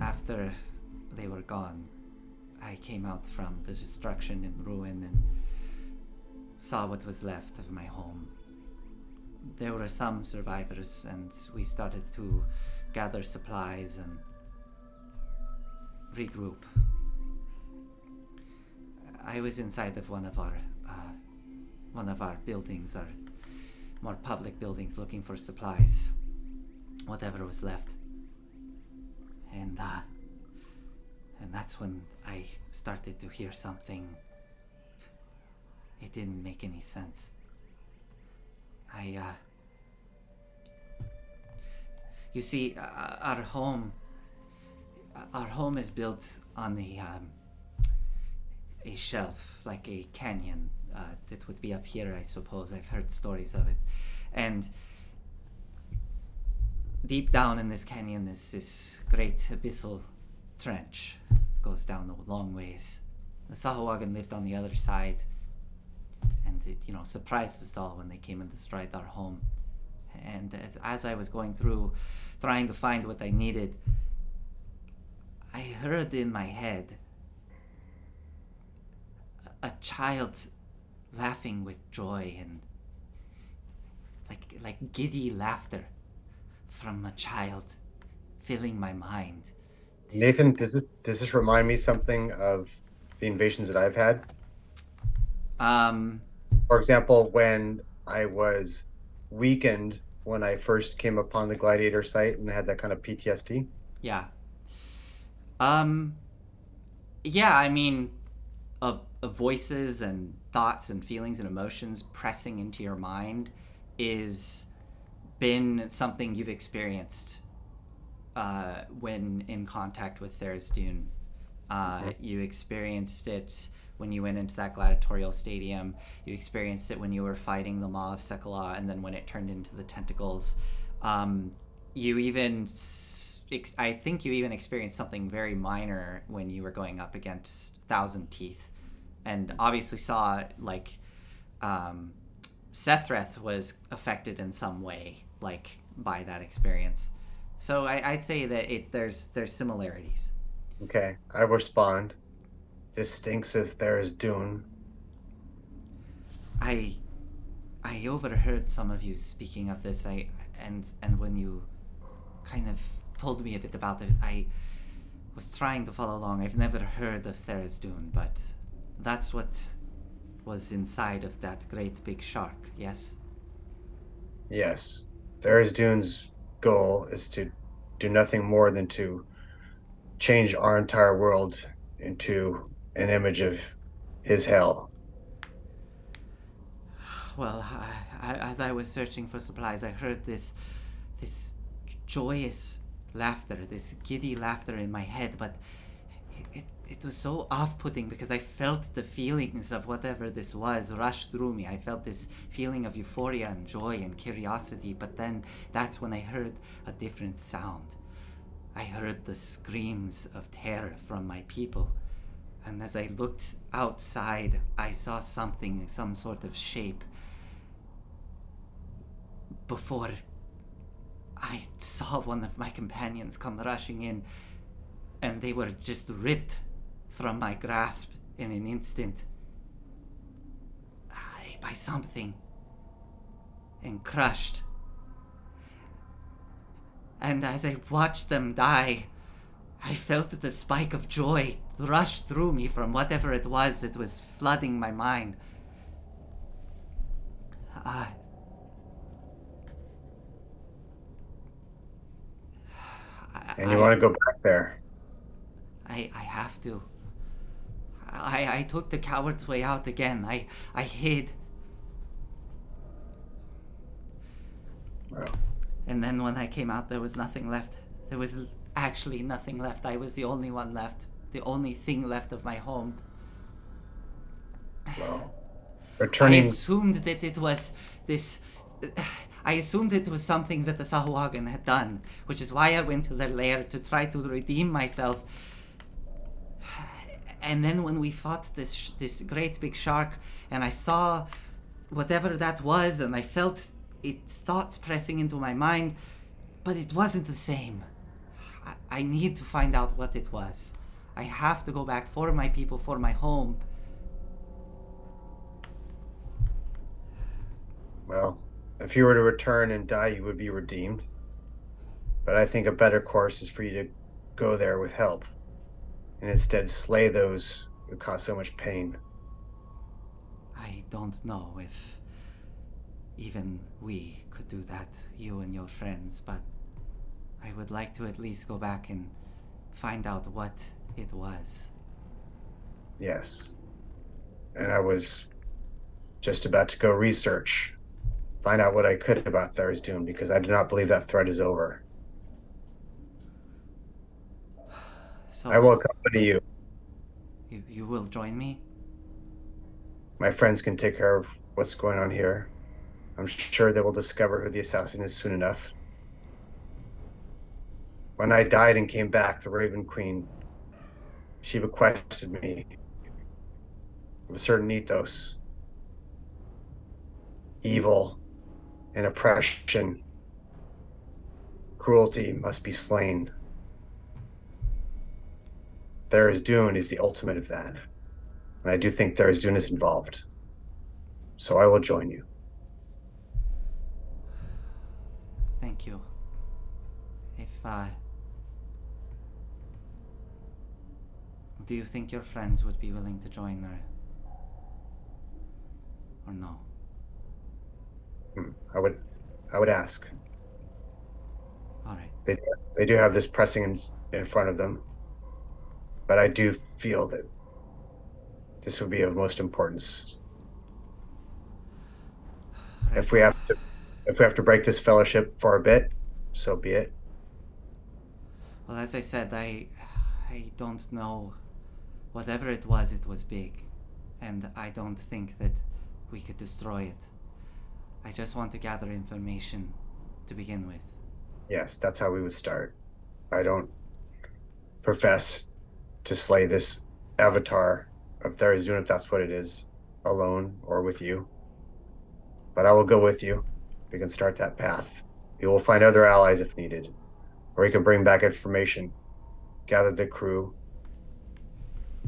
After they were gone, I came out from the destruction and ruin and saw what was left of my home. There were some survivors, and we started to gather supplies and regroup. I was inside of one of our buildings, our more public buildings, looking for supplies, whatever was left. And that's when I started to hear something. It didn't make any sense. You see, our home is built on a shelf, like a canyon. That would be up here, I suppose. I've heard stories of it. And deep down in this canyon is this great abyssal trench. It goes down a long ways. The Sahuagin lived on the other side, and it, surprised us all when they came and destroyed our home. And as I was going through, trying to find what I needed, I heard in my head a child laughing with joy and like giddy laughter from a child filling my mind. Nathan, does this remind me something of the invasions that I've had? For example, when I was weakened when I first came upon the Gladiator site and had that kind of PTSD. Yeah. Yeah, I mean, of voices and thoughts and feelings and emotions pressing into your mind is been something you've experienced when in contact with Tharizdun. You experienced it when you went into that gladiatorial stadium. You experienced it when you were fighting the Maw of Sekala, and then when it turned into the tentacles. You even, I think you even experienced something very minor when you were going up against Thousand Teeth, and obviously saw like Sethreth was affected in some way, like by that experience. So I'd say that there's similarities. Okay, I respond. This stinks of Tharizdun. I overheard some of you speaking of this. And when you kind of told me a bit about it, I was trying to follow along. I've never heard of Tharizdun, but that's what was inside of that great big shark, yes? Yes. Tharizdun's goal is to do nothing more than to change our entire world into an image of his hell. Well, as I was searching for supplies, I heard this joyous laughter, this giddy laughter in my head, but it was so off-putting because I felt the feelings of whatever this was rush through me. I felt this feeling of euphoria and joy and curiosity, but then that's when I heard a different sound. I heard the screams of terror from my people. And as I looked outside, I saw something, some sort of shape. Before I saw one of my companions come rushing in, and they were just ripped from my grasp in an instant by something and crushed. And as I watched them die, I felt the spike of joy rush through me from whatever it was that was flooding my mind. And you want to go back there? I have to. I took the coward's way out again. I hid. Well, And then when I came out, there was nothing left. There was actually nothing left. I was the only one left. The only thing left of my home. well, I returning. assumed that it was this... I assumed it was something that the Sahuagin had done, which is why I went to their lair to try to redeem myself. And then when we fought this great big shark, and I saw whatever that was, and I felt its thoughts pressing into my mind, but it wasn't the same. I need to find out what it was. I have to go back for my people, for my home. Well, if you were to return and die, you would be redeemed. But I think a better course is for you to go there with help and instead slay those who cause so much pain. I don't know if even we could do that, you and your friends, but I would like to at least go back and find out what it was. Yes. And I was just about to go research find out what I could about Tharizdun, because I do not believe that threat is over. So I will accompany you. you will join me? My friends can take care of what's going on here. I'm sure they will discover who the assassin is soon enough. When I died and came back, the Raven Queen, she bequested me of a certain ethos. Evil and oppression, cruelty must be slain. Tharizdun is the ultimate of that. And I do think Tharizdun is involved. So I will join you. Thank you. If, do you think your friends would be willing to join or no? I would ask. All right. They do have this pressing in front of them. But I do feel that this would be of most importance. Right. If we have to break this fellowship for a bit, so be it. Well, as I said, I don't know. Whatever it was big. And I don't think that we could destroy it. I just want to gather information to begin with. Yes, that's how we would start. I don't profess to slay this avatar of Tharizdun, if that's what it is, alone or with you. But I will go with you. We can start that path. You will find other allies if needed. Or you can bring back information, gather the crew,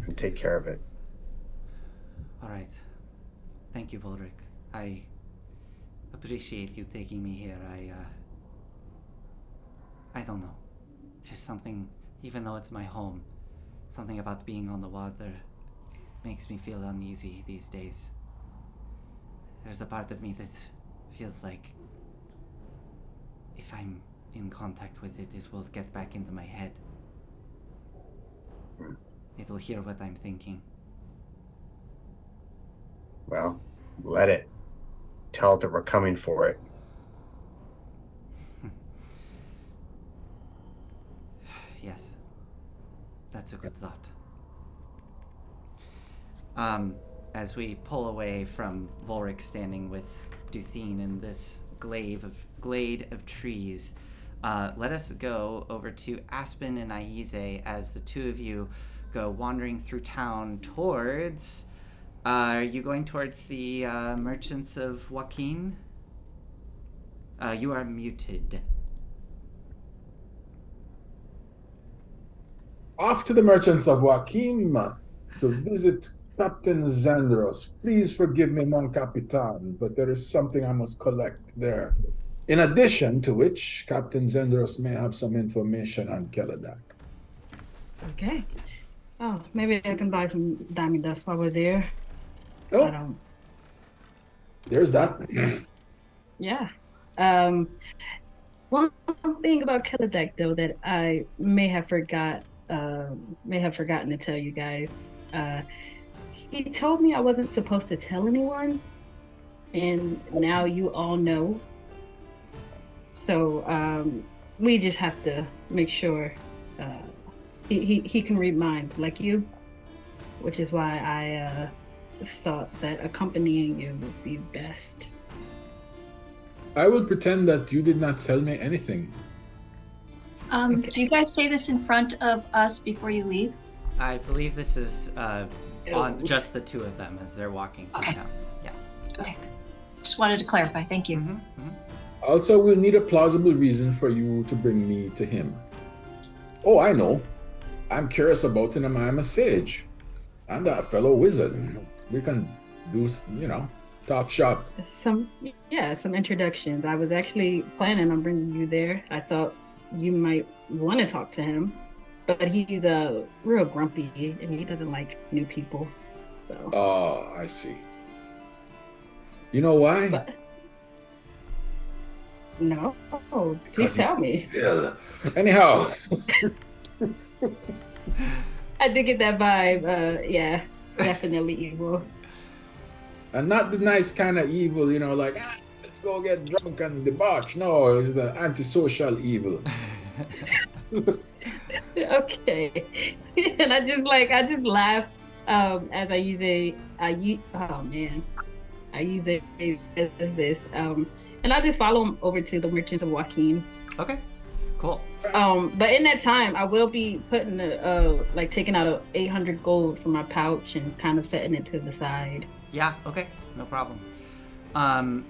and take care of it. All right. Thank you, Volric. I appreciate you taking me here. I don't know. There's something, even though it's my home, something about being on the water. It makes me feel uneasy these days. There's a part of me that feels like if I'm in contact with it, it will get back into my head. It will hear what I'm thinking. Well, let it. Tell it that we're coming for it. Yes. That's a good thought. As we pull away from Volric standing with Duthine in this glade of trees, let us go over to Aspen and Aize as the two of you go wandering through town towards... are you going towards the Merchants of Joaquin? You are muted. Off to the Merchants of Joaquin to visit Captain Zandros. Please forgive me, Mon Capitan, but there is something I must collect there. In addition to which, Captain Zandros may have some information on Keladak. Okay. Oh, maybe I can buy some diamond dust while we're there. Oh, there's that. Yeah. One thing about Keladak, though, that I may have forgotten to tell you guys. He told me I wasn't supposed to tell anyone, and now you all know. So we just have to make sure he can read minds like you, which is why I thought that accompanying you would be best. I will pretend that you did not tell me anything. Okay. Do you guys say this in front of us before you leave? I believe this is on just the two of them as they're walking through Okay. town. Yeah. Okay. Just wanted to clarify. Thank you. Mm-hmm, mm-hmm. Also, we'll need a plausible reason for you to bring me to him. Oh, I know. I'm curious about him. I'm a sage and a fellow wizard. We can do, talk shop. Some introductions. I was actually planning on bringing you there. I thought you might want to talk to him, but he's real grumpy and he doesn't like new people. So. Oh, I see. You know why? But, no. Oh, please tell me. Yeah. Anyhow. I did get that vibe. Yeah, definitely evil. And not the nice kind of evil, like, let's go get drunk and debauch. No, it's the antisocial evil. Okay. And I just laugh as I use oh man. I use it as this. And I just follow him over to the Merchants of Joaquin. Okay, cool. But in that time, I will be putting taking out 800 gold from my pouch and kind of setting it to the side. Yeah, okay, no problem.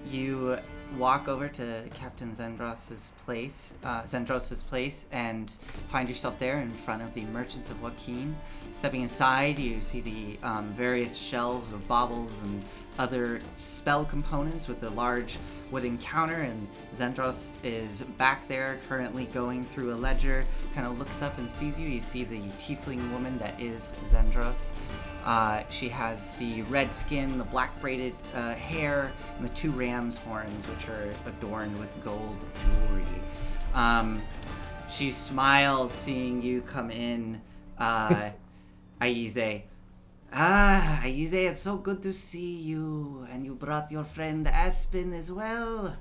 You walk over to Captain Zendros's place, and find yourself there in front of the Merchants of Joaquin. Stepping inside, you see the various shelves of baubles and other spell components with the large wooden counter, and Zendros is back there currently going through a ledger, kind of looks up and sees you. You see the tiefling woman that is Zendros. She has the red skin, the black braided hair, and the 2 ram's horns, which are adorned with gold jewelry. She smiles seeing you come in, Aize. Aize, it's so good to see you. And you brought your friend Aspen as well.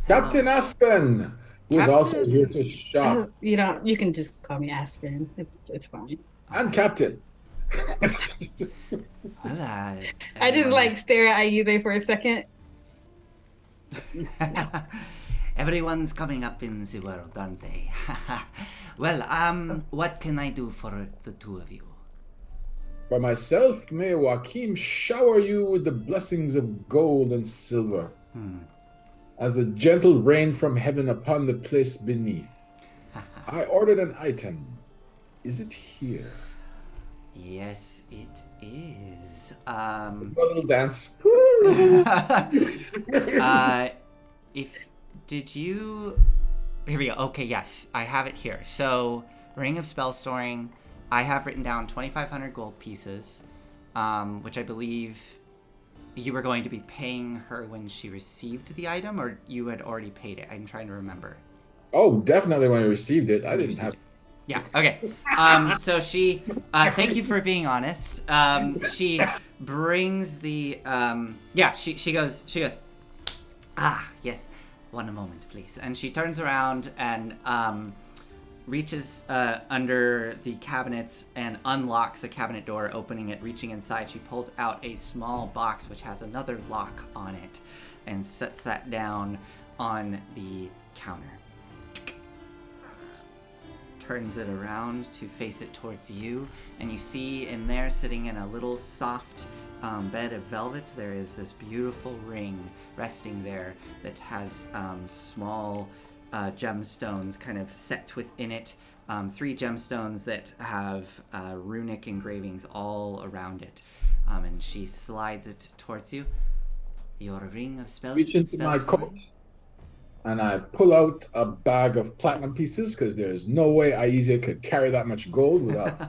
Captain Aspen, who's also here to shop. You can just call me Aspen. It's fine. And Captain. Well, I just stare at Aize for a second. Everyone's coming up in the world, aren't they? Well, what can I do for the 2 of you? For myself, may Joachim shower you with the blessings of gold and silver, as a gentle rain from heaven upon the place beneath. I ordered an item. Is it here? Yes, it is. A little dance. Here we go. Okay, yes, I have it here. So, Ring of Spell Storing, I have written down 2,500 gold pieces, which I believe you were going to be paying her when she received the item, or you had already paid it. I'm trying to remember. Oh, definitely when I received it. I didn't have. Yeah, okay. So she, thank you for being honest. She brings the, she goes, yes, one moment, please. And she turns around and reaches under the cabinets and unlocks a cabinet door, opening it, reaching inside. She pulls out a small box which has another lock on it and sets that down on the counter. Turns it around to face it towards you, and you see in there, sitting in a little soft bed of velvet, there is this beautiful ring resting there that has small gemstones kind of set within it. 3 gemstones that have runic engravings all around it. And she slides it towards you. Your ring of spells. Reach into my coat, and I pull out a bag of platinum pieces, because there's no way Aize could carry that much gold without.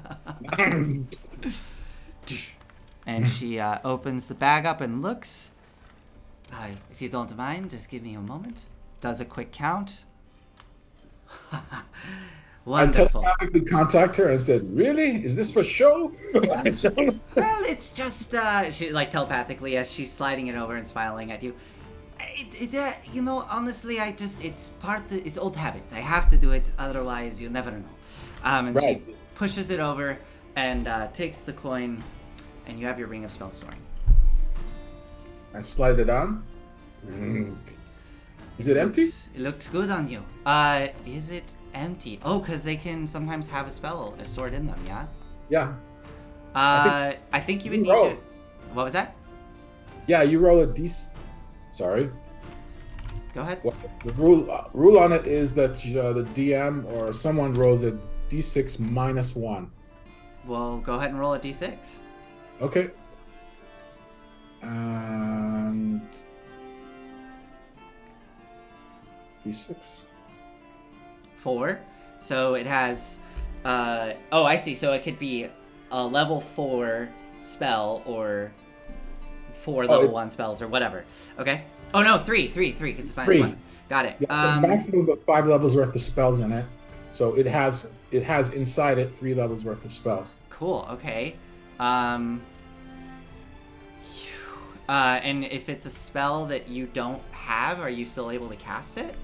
And she opens the bag up and looks. If you don't mind, just give me a moment. Does a quick count. Wonderful. I telepathically contact her and said, "Really? Is this for show?" Well, it's just she telepathically, as she's sliding it over and smiling at you. Honestly, it's old habits. I have to do it, otherwise you never know. And right. She pushes it over and takes the coin, and you have your Ring of Spell Storing. I slide it on. Is it empty? It looks good on you. Is it empty? Oh, because they can sometimes have a spell stored in them, yeah? Yeah. I think you would need to... What was that? Yeah, you roll a d6. Sorry. Go ahead. Well, the rule on it is that the DM or someone rolls a d6 minus 1. Well, go ahead and roll a d6. Okay. And d6. 4. So it has... I see. So it could be a level 4 spell or 4 level 1 spells or whatever. Okay. Oh no, 3, because it's minus 1. Got it. Yeah, so maximum of 5 levels worth of spells in it. So it has inside it 3 levels worth of spells. Cool. Okay. And if it's a spell that you don't have, are you still able to cast it?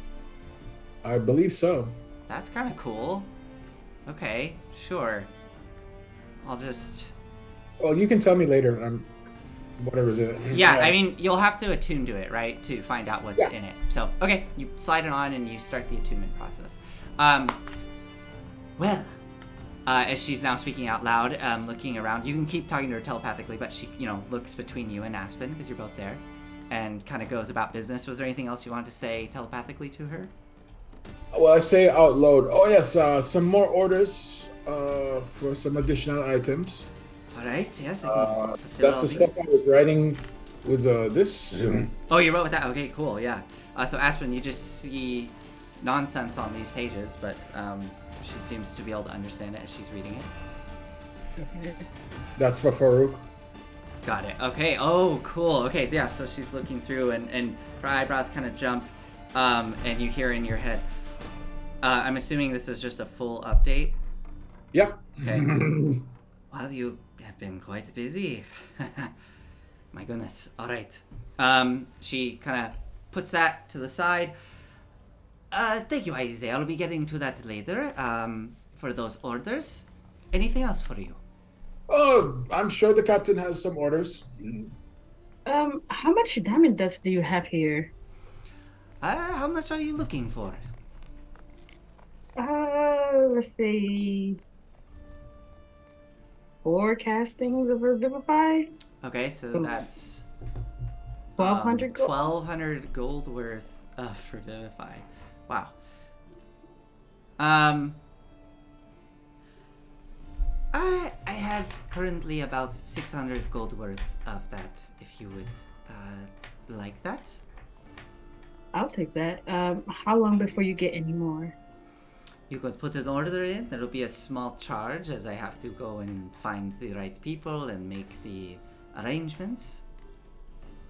I believe so. That's kind of cool. Okay, sure. I'll just... Well, you can tell me later. Whatever it is. Yeah, I mean, you'll have to attune to it, right? To find out what's Yeah. in it. So, okay, you slide it on and you start the attunement process. Well, as she's now speaking out loud, looking around, you can keep talking to her telepathically, but she, looks between you and Aspen, because you're both there, and kind of goes about business. Was there anything else you wanted to say telepathically to her? Well, I say out loud. Oh yes, some more orders for some additional items. All right, yes, I can fulfill That's all the these. stuff I was writing with this. Oh, you wrote with that? Okay, cool, yeah. So Aspen, you just see nonsense on these pages, but she seems to be able to understand it as she's reading it. Okay. That's for Farouk. Got it. Okay. Oh, cool. Okay. So yeah. So she's looking through, and her eyebrows kind of jump, and you hear in your head. I'm assuming this is just a full update. Yep. Okay. Well, you have been quite busy. My goodness. All right. She kind of puts that to the side. Thank you, Isaiah. I'll be getting to that later. For those orders. Anything else for you? Oh, I'm sure the captain has some orders. How much diamond dust do you have here? How much are you looking for? Let's say 4 castings of Revivify. Okay, so that's 1,200 gold. 1,200 gold worth of Revivify. Wow. I have currently about 600 gold worth of that. If you would like that. I'll take that. How long before you get any more? You could put an order in. There'll be a small charge as I have to go and find the right people and make the arrangements.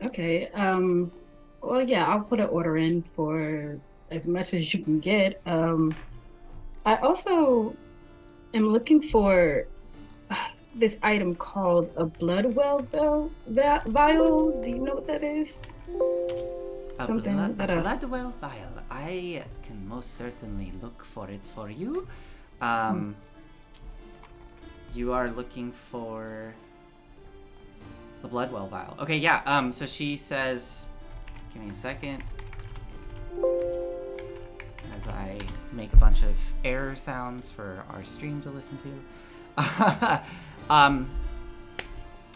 Okay. Well, yeah, I'll put an order in for as much as you can get. I also am looking for this item called a blood well vial. Do you know what that is? A Something blood, that a blood well vial. I can most certainly look for it for you. You are looking for the blood well vial. Okay, yeah. So she says, give me a second. As I make a bunch of error sounds for our stream to listen to.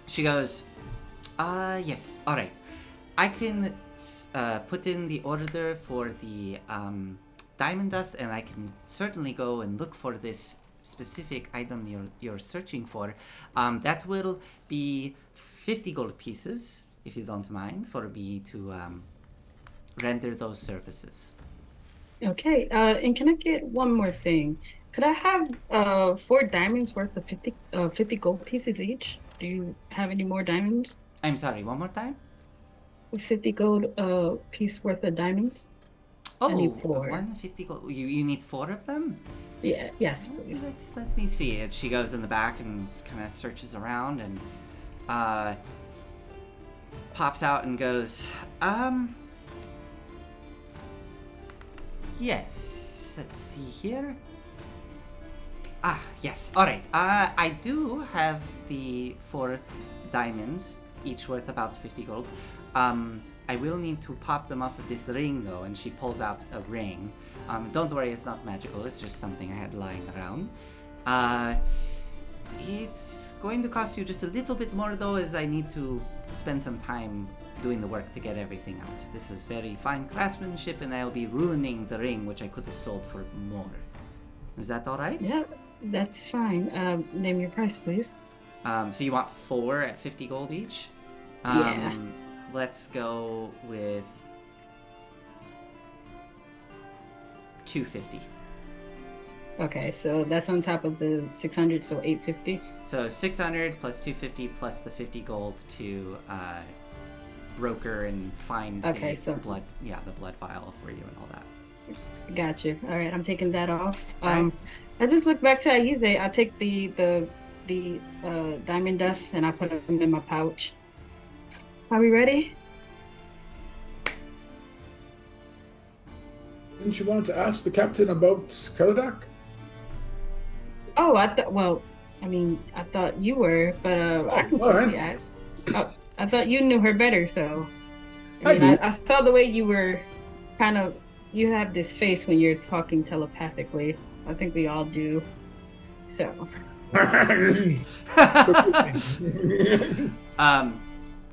She goes, yes, alright. I can put in the order for the diamond dust, and I can certainly go and look for this specific item you're searching for. That will be 50 gold pieces, if you don't mind, for me to render those services. Okay. And can I get one more thing? Could I have 4 diamonds worth of 50 gold pieces each? Do you have any more diamonds? I'm sorry, one more time? 50 gold piece worth of diamonds? I need 4. 150 gold. You need 4 of them? Yeah, yes, please. Let me see it. She goes in the back and kind of searches around and pops out and goes, yes, let's see here. Yes, alright. I do have the 4 diamonds, each worth about 50 gold. I will need to pop them off of this ring though, and she pulls out a ring. Don't worry, it's not magical, it's just something I had lying around. It's going to cost you just a little bit more though, as I need to spend some time doing the work to get everything out. This is very fine craftsmanship, and I'll be ruining the ring, which I could have sold for more. Is that alright? Yeah, that's fine. Name your price, please. So you want 4 at 50 gold each? Yeah. Let's go with 250. Okay, so that's on top of the 600, so 850. So 600 plus 250 plus the 50 gold to broker and find Okay, the so- blood vial for you and all that. Got you. All right, I'm taking that off. Alright. I just look back to Aize. I take the diamond dust and I put them in my pouch. Are we ready? Didn't you want to ask the captain about Keladak? Oh, I thought. Well, I mean, I thought you were, but I can all quickly right. ask. Oh, I thought you knew her better, so. I I mean, do. I saw the way you were kind of. You have this face when you're talking telepathically. I think we all do. So.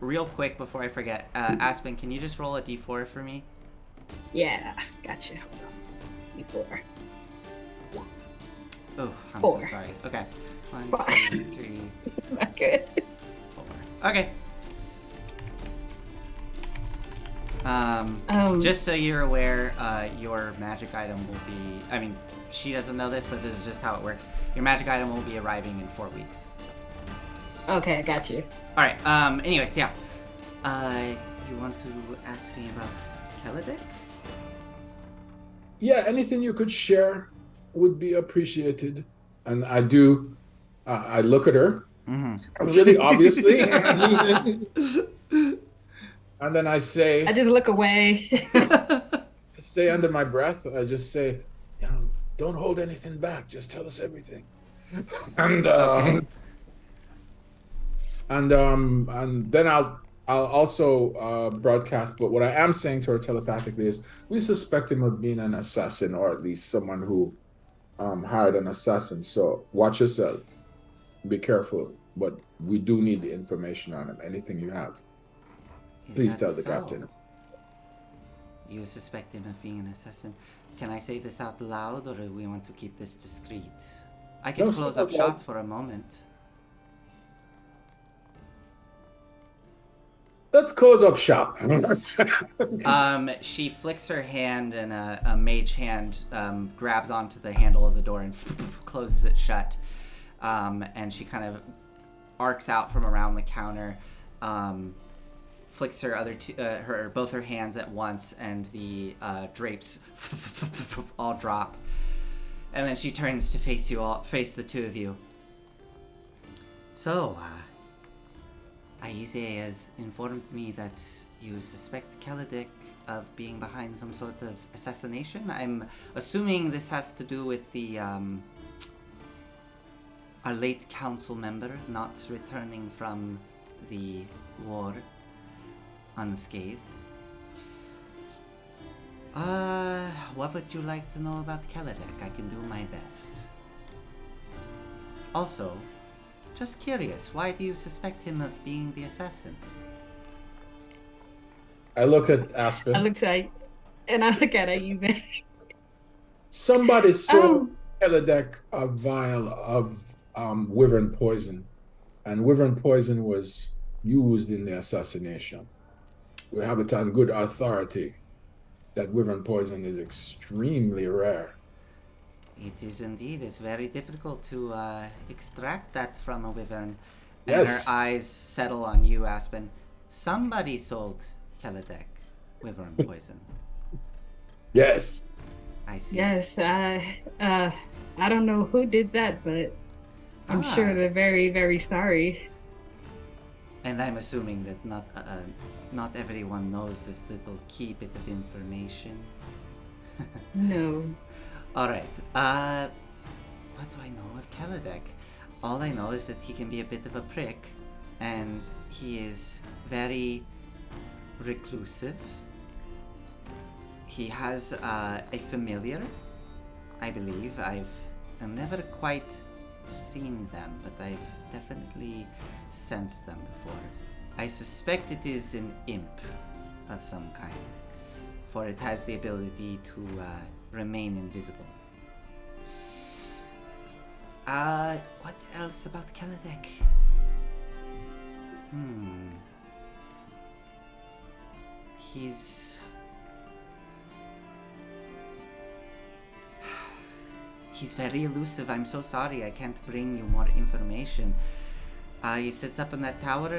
Real quick before I forget, Aspen, can you just roll a d4 for me? Yeah, gotcha. Hold on. Before. Oh, I'm Four. so sorry. Okay. 1, Four. 2, 3, Not good. 4. Okay. Just so you're aware, your magic item will be. I mean, she doesn't know this, but this is just how it works. Your magic item will be arriving in 4 weeks. So. Okay, I got you. All right. Anyways, yeah. You want to ask me about Keladik? Yeah, anything you could share would be appreciated. And I do. I look at her, really obviously, and then I say, I just look away. say under my breath, I just say, don't hold anything back. Just tell us everything. And Okay. and then I'll also broadcast. But what I am saying to her telepathically is, we suspect him of being an assassin, or at least someone who hired an assassin. So watch yourself. Be careful. But we do need the information on him. Anything you have, please tell the captain. You suspect him of being an assassin. Can I say this out loud, or do we want to keep this discreet? I can No, close say up out loud. shop for a moment. Let's close up shop. She flicks her hand, and a mage hand grabs onto the handle of the door and closes it shut. And she kind of arcs out from around the counter, flicks her both her hands at once, and the drapes all drop. And then she turns to face the two of you. So, Aize has informed me that you suspect Keladik of being behind some sort of assassination. I'm assuming this has to do with the our late council member not returning from the war unscathed. What would you like to know about Keladik? I can do my best. Also, just curious, why do you suspect him of being the assassin? I look at Aspen. I look at Ayuba. Somebody sold Keladak a vial of wyvern poison, and wyvern poison was used in the assassination. We have it on good authority that wyvern poison is extremely rare. It is indeed. It's very difficult to extract that from a wyvern. And Yes. her eyes settle on you, Aspen. Somebody sold Keladak wyvern poison. Yes. I see. Yes, I don't know who did that, but I'm sure they're very, very sorry. And I'm assuming that not everyone knows this little key bit of information. No. All right. What do I know of Keladak? All I know is that he can be a bit of a prick, and he is very reclusive. He has a familiar, I believe. I've never quite seen them, but I've definitely sensed them before. I suspect it is an imp of some kind, for it has the ability to remain invisible. What else about Keladak? He's very elusive. I'm so sorry I can't bring you more information. He sits up in that tower.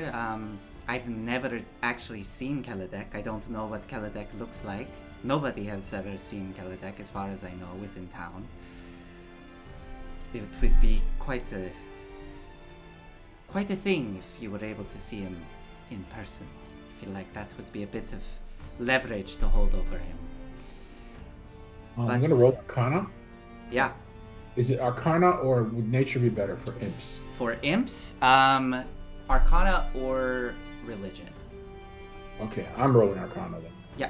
I've never actually seen Keladak. I don't know what Keladak looks like. Nobody has ever seen Keladak, as far as I know, within town. It would be quite a thing if you were able to see him in person. feel like that would be a bit of leverage to hold over him. I'm But- gonna roll Arcana. Yeah. Is it Arcana or would Nature be better for imps? For imps, Arcana or religion. Okay, I'm rolling Arcana then. Yeah.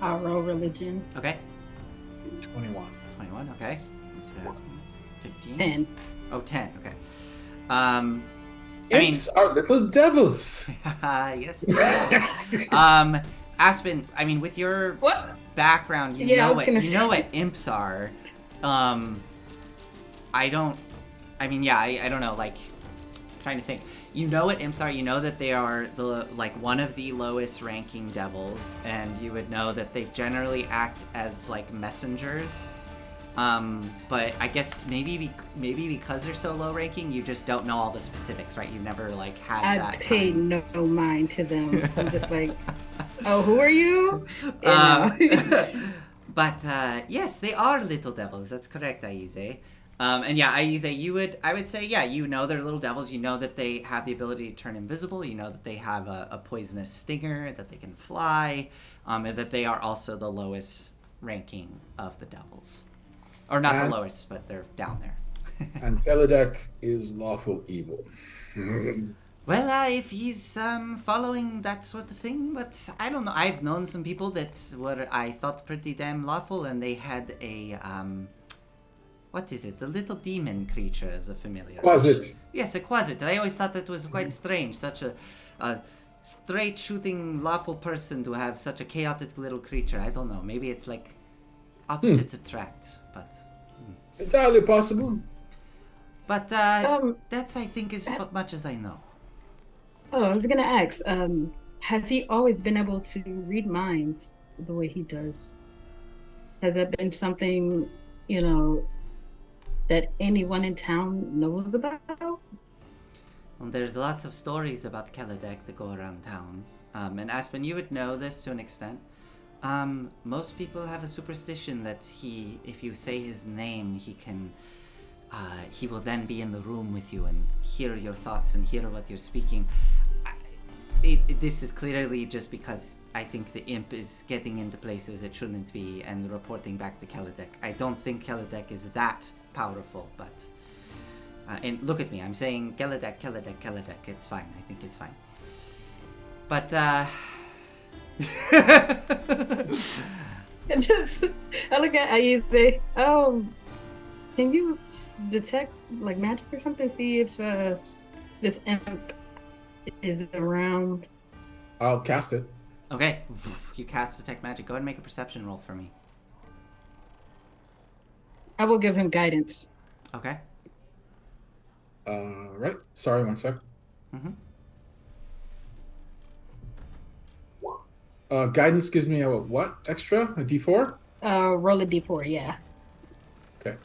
I'll roll religion. Okay. 21. 21. Okay. Let's see. That's 15. 10. Oh, 10. Okay. I mean, Imps are little devils. yes. Aspen. I mean, with your What? background, you Yeah, I know was what gonna you know say. what imps are. I don't. I mean, yeah, I don't know. Like, trying to think. You know what imps are. You know that they are the one of the lowest ranking devils, and you would know that they generally act as like messengers. But I guess maybe because they're so low ranking, you just don't know all the specifics, right? You've never like had I that. paid time. no mind to them. I'm just like, oh, who are you? But yes, they are little devils. That's correct, Aize. And yeah, Aize, I would say, yeah, you know they're little devils. You know that they have the ability to turn invisible. You know that they have a poisonous stinger, that they can fly, and that they are also the lowest ranking of the devils. Or not And- the lowest, but they're down there. And Keledek is lawful evil. Well, if he's following that sort of thing, but I don't know. I've known some people that were, I thought, pretty damn lawful, and they had a, what is it? The little demon creature as a familiar. Quasit. Yes, a quasit. I always thought that was quite strange. Such a straight-shooting, lawful person to have such a chaotic little creature. I don't know. Maybe it's like opposites attract, but... Entirely possible. But that's, I think, as much as I know. Oh, I was gonna ask, has he always been able to read minds the way he does? Has that been something, that anyone in town knows about? Well, there's lots of stories about Keledek that go around town. And Aspen, you would know this to an extent. Most people have a superstition that if you say his name, he will then be in the room with you and hear your thoughts and hear what you're speaking. This is clearly just because I think the imp is getting into places it shouldn't be and reporting back to Keledek. I don't think Keledek is that powerful, but... and look at me, I'm saying Keledek. It's fine. I think it's fine. But, I look at Aize. Oh, can you detect like magic or something? See if this imp is around. I'll cast it. okay, you cast Detect Magic. Go ahead and make a perception roll for me. I will give him guidance. Okay. Right. Sorry, one sec. Mm-hmm. Guidance gives me a what extra? A D4? Roll a d4, yeah. Okay.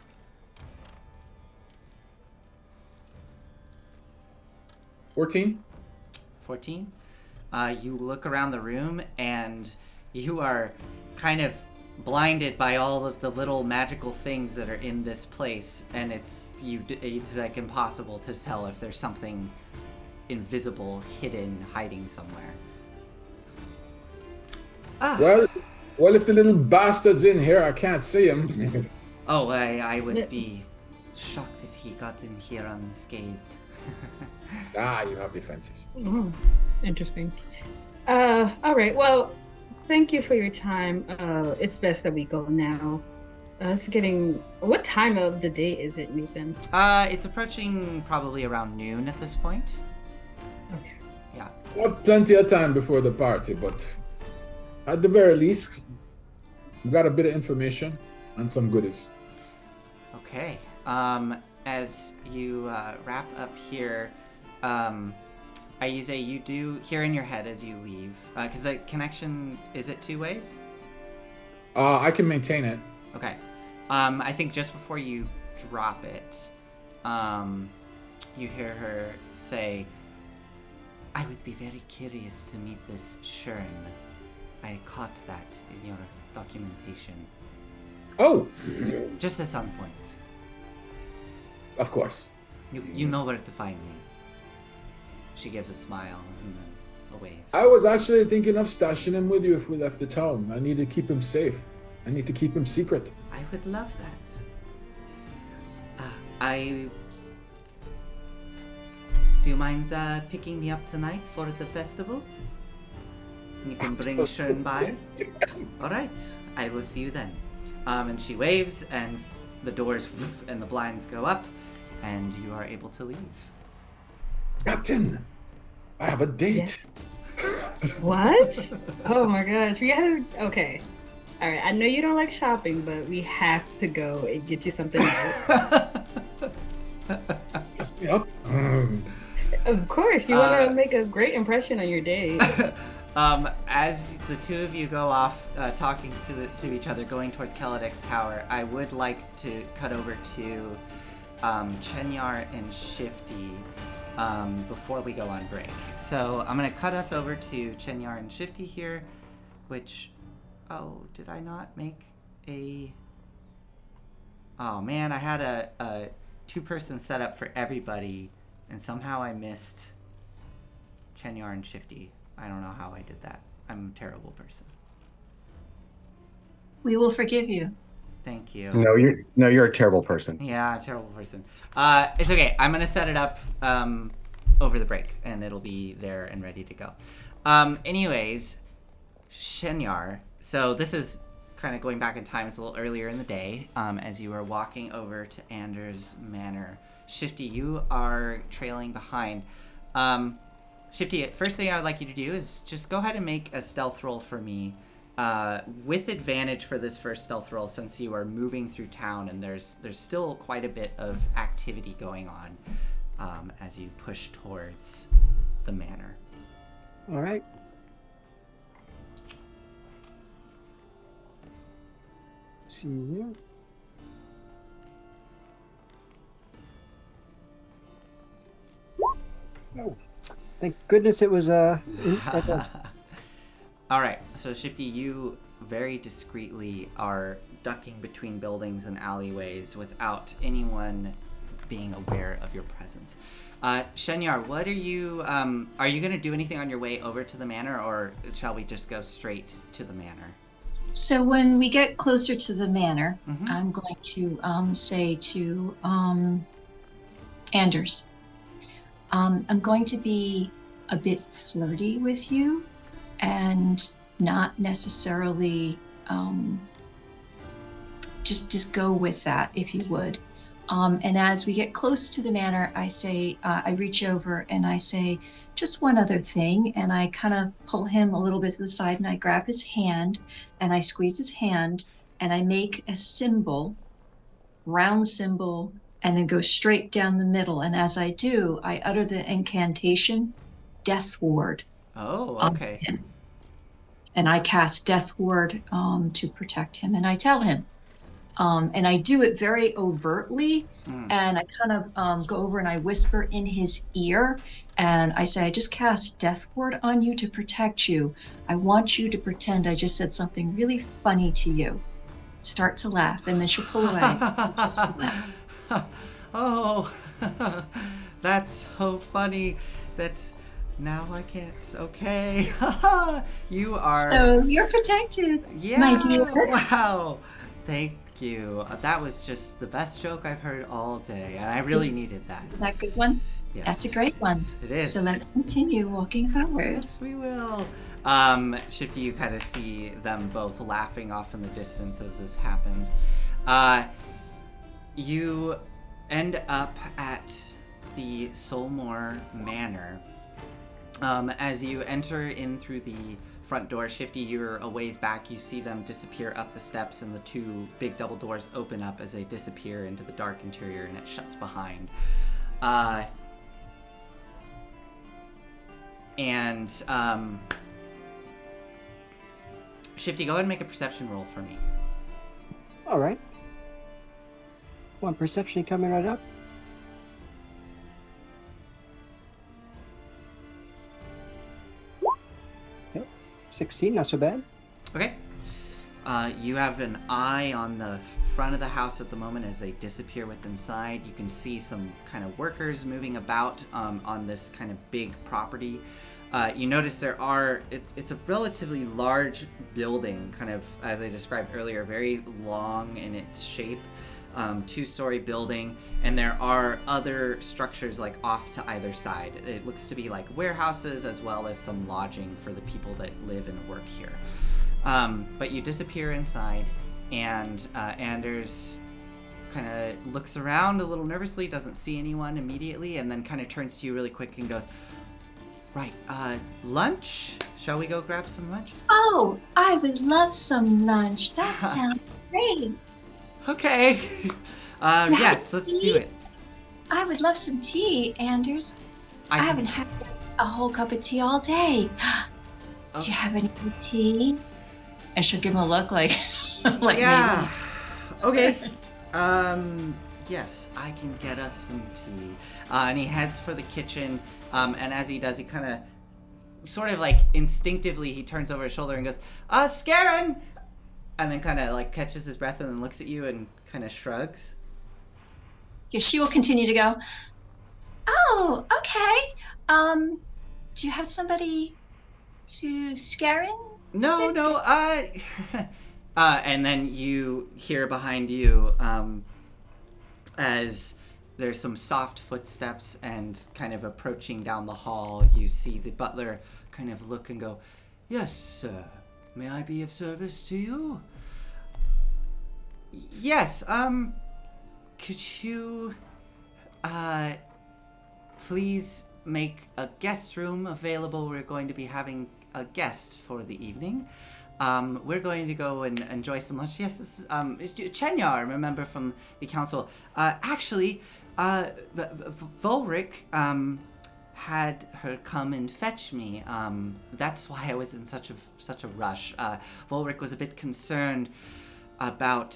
$14. 14. You look around the room and you are kind of blinded by all of the little magical things that are in this place, and it's like impossible to tell if there's something invisible, hidden, hiding somewhere. Well, if the little bastard's in here, I can't see him. Oh, I would be shocked if he got in here unscathed. You have defenses. Oh, interesting. All right. Well, thank you for your time. It's best that we go now. It's getting. What time of the day is it, Nathan? It's approaching probably around noon at this point. Okay. Yeah. Got plenty of time before the party, but at the very least, we got a bit of information and some goodies. Okay. As you wrap up here, Aize, you do hear in your head as you leave, because the connection, is it two ways? I can maintain it. Okay. I think just before you drop it, you hear her say, I would be very curious to meet this Shern. I caught that in your documentation. Oh, Just at some point. of course. You know where to find me. She gives a smile and then a wave. I was actually thinking of stashing him with you if we left the town. I need to keep him safe. I need to keep him secret. I would love that. I. Do you mind picking me up tonight for the festival? You can bring Shern by. All right, I will see you then. And she waves, and the doors and the blinds go up, and you are able to leave. Captain, I have a date. Yes. What? Oh my gosh. We gotta. Okay. All right. I know you don't like shopping, but we have to go and get you something else. Dress me up. Of course. You want to make a great impression on your date. As the two of you go off talking to each other, going towards Kaladek's tower, I would like to cut over to Chenyar and Shifty before we go on break. So I'm going to cut us over to Chenyar and Shifty here, which... Oh, did I not make a... Oh man, I had a two-person setup for everybody, and somehow I missed Chenyar and Shifty. I don't know how I did that. I'm a terrible person. We will forgive you. Thank you. No, you're a terrible person. Yeah, terrible person. It's okay. I'm gonna set it up over the break, and it'll be there and ready to go. Anyways, Shenyar. So this is kind of going back in time. It's a little earlier in the day. As you are walking over to Anders Manor, Shifty, you are trailing behind. Shifty, first thing I would like you to do is just go ahead and make a stealth roll for me. With advantage for this first stealth roll, since you are moving through town and there's still quite a bit of activity going on as you push towards the manor. All right. See here. Oh, thank goodness it was All right, so Shifty, you very discreetly are ducking between buildings and alleyways without anyone being aware of your presence. Shenyar, what are you going to do anything on your way over to the manor, or shall we just go straight to the manor? So when we get closer to the manor, Mhm. I'm going to say to Anders, I'm going to be a bit flirty with you and not necessarily just go with that, if you would. And as we get close to the manor, I say, I reach over and I say, just one other thing. And I kind of pull him a little bit to the side and I grab his hand and I squeeze his hand and I make a symbol, round symbol, and then go straight down the middle. And as I do, I utter the incantation, Death Ward. Oh, okay. Him. And I cast Death Ward to protect him. And I tell him, and I do it very overtly, and I kind of go over and I whisper in his ear, and I say, I just cast Death Ward on you to protect you. I want you to pretend I just said something really funny to you. Start to laugh, and then she'll pull away. Oh, that's so funny. That's... Now I can't. Okay. You are... So you're protected, yeah, my dear. Wow. Thank you. That was just the best joke I've heard all day, and I really needed that. Isn't that a good one? Yes. That's a great one. Yes, it is. So let's continue walking forward. Yes, we will. Shifty, you kind of see them both laughing off in the distance as this happens. You end up at the Solmore Manor. As you enter in through the front door, Shifty, you're a ways back. You see them disappear up the steps, and the two big double doors open up as they disappear into the dark interior, and it shuts behind. Shifty, go ahead and make a perception roll for me. All right. One perception coming right up. Yep. 16, not so bad. Okay. You have an eye on the front of the house at the moment as they disappear with inside. You can see some kind of workers moving about on this kind of big property. You notice it's a relatively large building, kind of, as I described earlier, very long in its shape, 2-story building, and there are other structures like off to either side. It looks to be like warehouses as well as some lodging for the people that live and work here. But you disappear inside, and Anders kind of looks around a little nervously, doesn't see anyone immediately, and then kind of turns to you really quick and goes, "Right, lunch? Shall we go grab some lunch?" Oh, I would love some lunch. That sounds great. Okay. Yes, let's do it. I would love some tea, Anders. I haven't had a whole cup of tea all day. Do you have any good tea? And she'll give him a look like, Yeah. maybe. Okay. Yes, I can get us some tea. And he heads for the kitchen. And as he does, he kind of, sort of like instinctively, he turns over his shoulder and goes, Scarin! And then kind of like catches his breath and then looks at you and kind of shrugs. Yeah, she will continue to go, oh, okay. Do you have somebody to scare in? No. And then you hear behind you, as there's some soft footsteps and kind of approaching down the hall, you see the butler kind of look and go, "Yes, sir. May I be of service to you?" Yes, could you, please make a guest room available? We're going to be having a guest for the evening. We're going to go and enjoy some lunch. Yes, this is Chenyar, remember, from the council. Actually, Volric had her come and fetch me. That's why I was in such a rush. Volric was a bit concerned about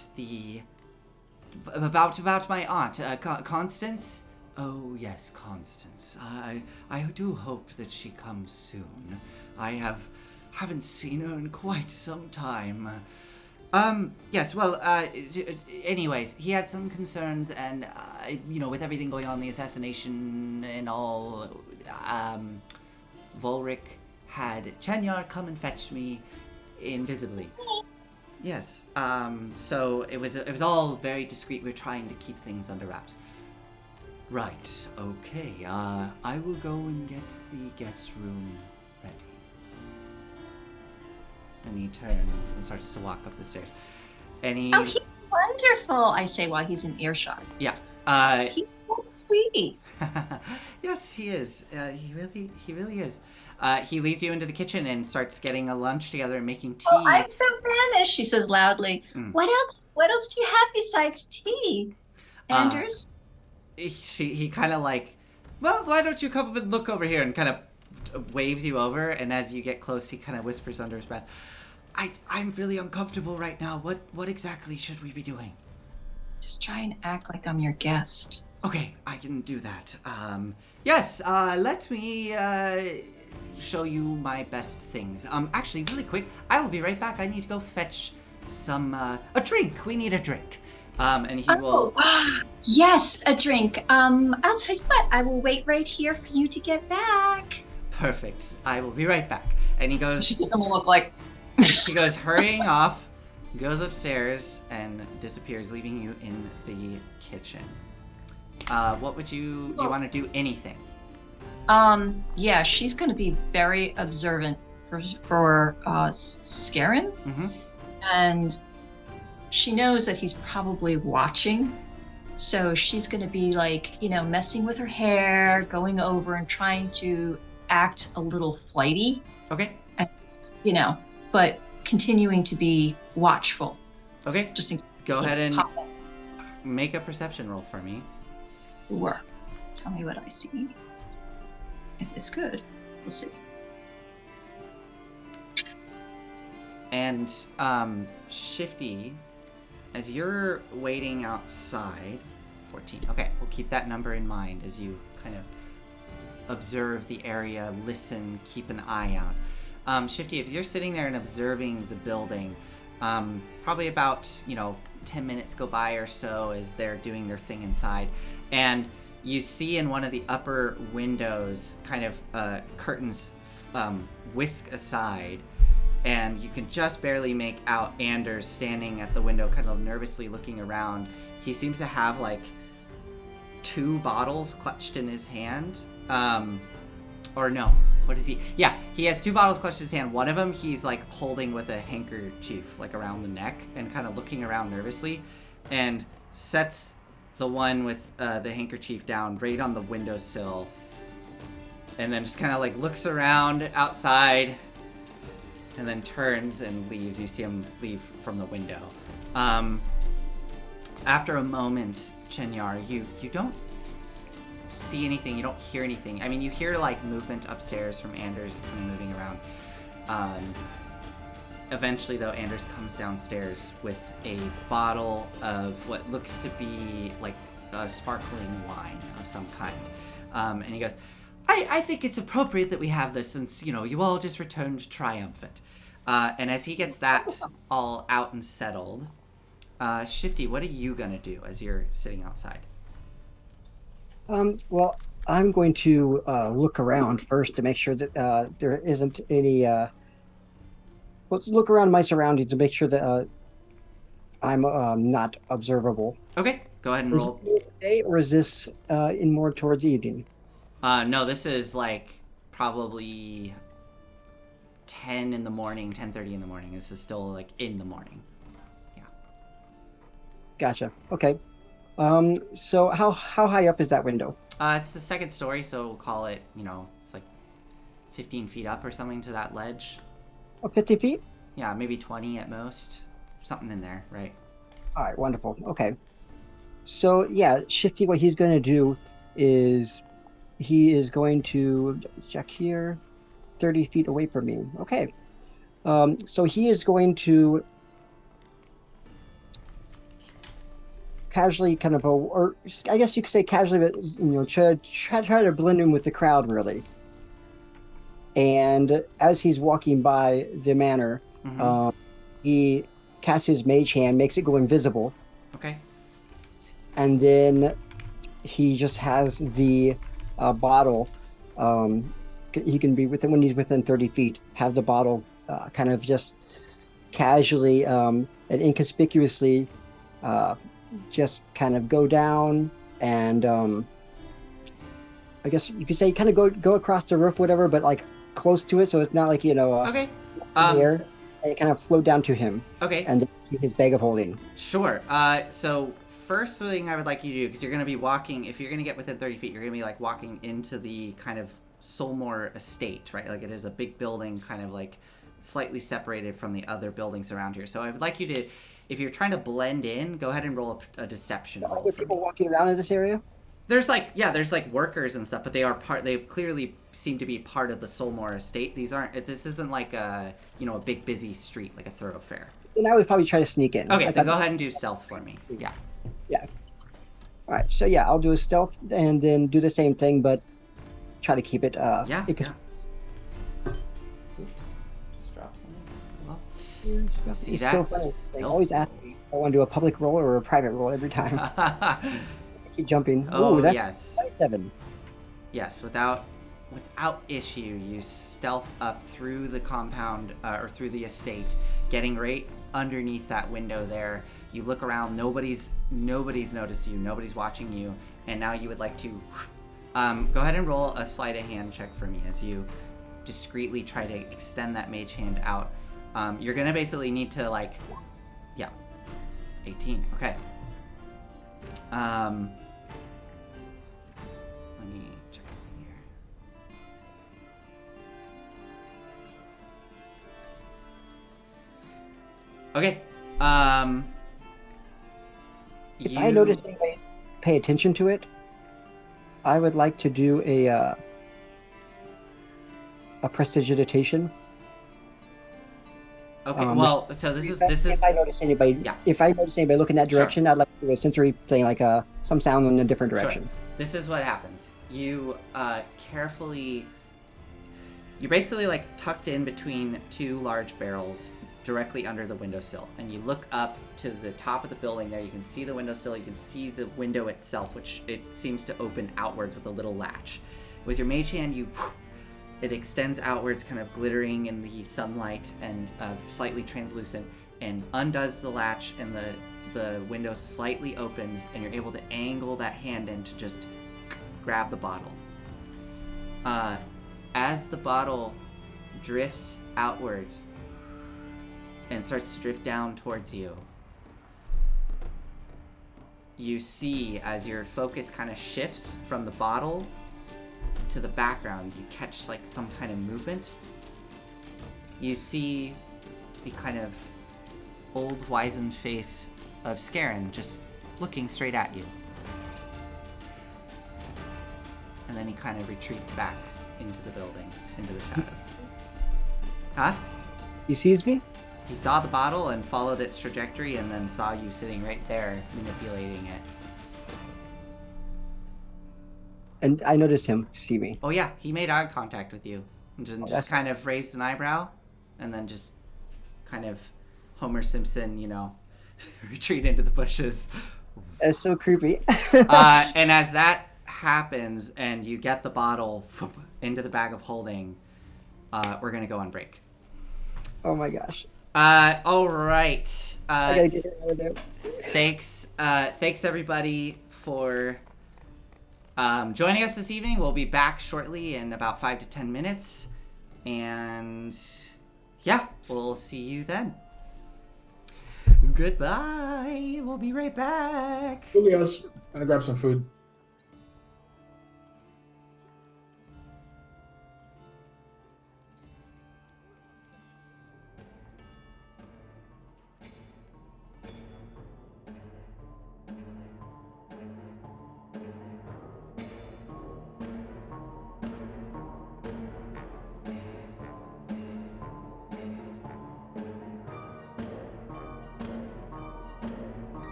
my aunt, Constance. Oh yes, Constance. I do hope that she comes soon. I haven't seen her in quite some time. Yes, well, anyways, he had some concerns, and, with everything going on, the assassination and all, Volric had Chenyar come and fetch me invisibly. Yes, so it was all very discreet. We're trying to keep things under wraps. Right, okay, I will go and get the guest room ready. And he turns and starts to walk up the stairs. And he... Oh, he's wonderful, I say while he's in earshot. Yeah. He's so sweet. Yes, he is. He really is. He leads you into the kitchen and starts getting a lunch together and making tea. Oh, I'm so famished, she says loudly. What else do you have besides tea, Anders? He kind of like, well, why don't you come and look over here, and kind of waves you over, and as you get close, he kind of whispers under his breath, I'm really uncomfortable right now. What exactly should we be doing? Just try and act like I'm your guest. Okay, I can do that. Yes, let me show you my best things. Actually, really quick, I will be right back. I need to go fetch some, a drink. We need a drink. And he will... Yes, a drink. I'll tell you what, I will wait right here for you to get back. Perfect. I will be right back. And he goes... She doesn't look like... He goes hurrying off, goes upstairs, and disappears, leaving you in the kitchen. What would you... Do you want to do anything? Yeah, she's going to be very observant for Scarin. Mm-hmm. And she knows that he's probably watching. So she's going to be like, messing with her hair, going over and trying to act a little flighty. Okay. And just, but continuing to be watchful. Okay. Just in Go ahead and make a perception roll for me. Sure. Tell me what I see. If it's good, we'll see. And Shifty, as you're waiting outside, 14. Okay, we'll keep that number in mind as you kind of observe the area, listen, keep an eye out. Shifty, if you're sitting there and observing the building, Probably about 10 minutes go by or so as they're doing their thing inside, and you see in one of the upper windows kind of curtains whisk aside, and you can just barely make out Anders standing at the window, kind of nervously looking around. He seems to have like 2 bottles clutched in his hand. Or no, what is he? Yeah, he has 2 bottles clutched in his hand. One of them he's like holding with a handkerchief like around the neck and kind of looking around nervously, and sets the one with the handkerchief down right on the windowsill, and then just kind of like looks around outside and then turns and leaves. You see him leave from the window. After a moment, Chenyar, you don't see anything, you don't hear anything. I mean, you hear like movement upstairs from Anders kind of moving around. Eventually, though, Anders comes downstairs with a bottle of what looks to be like a sparkling wine of some kind. And he goes, I think it's appropriate that we have this since, you all just returned triumphant. And as he gets that all out and settled, Shifty, what are you going to do as you're sitting outside? Well, I'm going to look around first to make sure that there isn't any. Let's look around my surroundings to make sure that I'm not observable. Okay, go ahead and Is roll. it day or is this in more towards evening? No, this is like probably 10 in the morning, 10:30 in the morning. This is still like in the morning. Yeah. Gotcha. Okay. So how high up is that window? It's the second story, so we'll call it, it's like 15 feet up or something to that ledge. Oh, 50 feet? Yeah, maybe 20 at most. Something in there, right? All right, wonderful. Okay. So, yeah, Shifty, what he's going to do is he is going to check here, 30 feet away from me. Okay. So he is going to casually kind of, or I guess you could say casually, but, try to blend in with the crowd, really. And as he's walking by the manor, Mm-hmm. He casts his mage hand, makes it go invisible, Okay. and then he just has the bottle. He can be within when he's within 30 feet. Have the bottle kind of just casually and inconspicuously just kind of go down, and I guess you could say kind of go across the roof, whatever, but like close to it, so it's not like Okay. in the air, and kind of float down to him, Okay. and his bag of holding. Sure. So first thing I would like you to do, because you're going to be walking, if you're going to get within 30 feet, you're going to be like walking into the kind of Solmore estate, right? Like it is a big building, kind of like slightly separated from the other buildings around here. So I would like you to, if you're trying to blend in, go ahead and roll a deception Are roll there for people me. walking around in this area? There's like workers and stuff, but they clearly seem to be part of the Solmore estate. This isn't like a big busy street, like a thoroughfare. Then I would probably try to sneak in. Okay, I then thought- go ahead and do stealth for me. Yeah. Yeah. All right. So yeah, I'll do a stealth and then do the same thing, but try to keep it. Yeah. Because Oops. Just drop something. Well, See, it's so that's funny. They stealth. always ask me if I want to do a public roll or a private roll every time. I keep jumping. Oh, Ooh, that's yes. 27. Yes, without issue, you stealth up through the compound or through the estate, getting right underneath that window there. You look around, nobody's noticed you, nobody's watching you, and now you would like to go ahead and roll a sleight of hand check for me as you discreetly try to extend that mage hand out. You're gonna basically need to 18. Okay. Let me check something here. Okay. If I notice anybody pay attention to it, I would like to do a prestidigitation. Okay. um, So this is If I notice anybody, Yeah. if I notice anybody looking that Sure. direction, I'd like to do a sensory thing, like some sound in a different direction. This is what happens. You you're basically like tucked in between 2 large barrels, directly under the windowsill. And you look up to the top of the building there. You can see the windowsill. You can see the window itself, which it seems to open outwards with a little latch. With your mage hand, it extends outwards, kind of glittering in the sunlight and slightly translucent, and undoes the latch, and the window slightly opens, and you're able to angle that hand in to just grab the bottle. As the bottle drifts outwards and starts to drift down towards you, you see as your focus kind of shifts from the bottle to the background, you catch like some kind of movement. You see the kind of old wizened face of Scarin just looking straight at you. And then he kind of retreats back into the building, into the shadows. Huh? He sees me? He saw the bottle and followed its trajectory and then saw you sitting right there manipulating it. And I notice him see me. Oh yeah, he made eye contact with you. And just that's- kind of raised an eyebrow and then just kind of Homer Simpson, retreat into the bushes. That's so creepy. And as that happens and you get the bottle into the bag of holding, we're gonna go on break. Oh my gosh. All right. I gotta get it out of there. Thanks everybody for joining us this evening. We'll be back shortly in about 5 to 10 minutes, and yeah, we'll see you then. Goodbye. We'll be right back. Julius, gonna grab some food.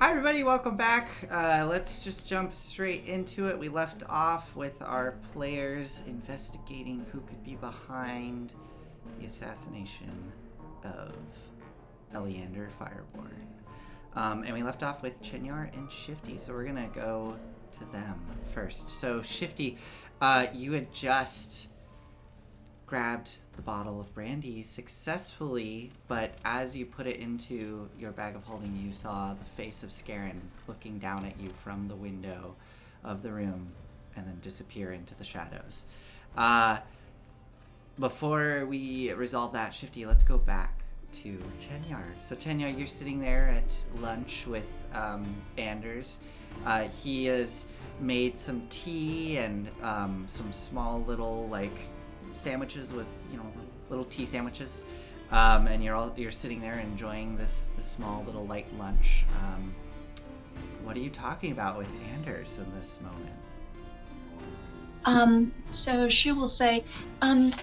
Hi everybody, welcome back. Let's just jump straight into it. We left off with our players investigating who could be behind the assassination of Eleander Fireborn. And we left off with Chenyar and Shifty, so we're gonna go to them first. So Shifty, you had just grabbed the bottle of brandy successfully, but as you put it into your bag of holding, you saw the face of Scarin looking down at you from the window of the room and then disappear into the shadows. Before we resolve that, Shifty, let's go back to Chenyar. So Chenyar, you're sitting there at lunch with Anders. He has made some tea and some small little sandwiches with little tea sandwiches, and you're sitting there enjoying this small little light lunch. What are you talking about with Anders in this moment? So she will say,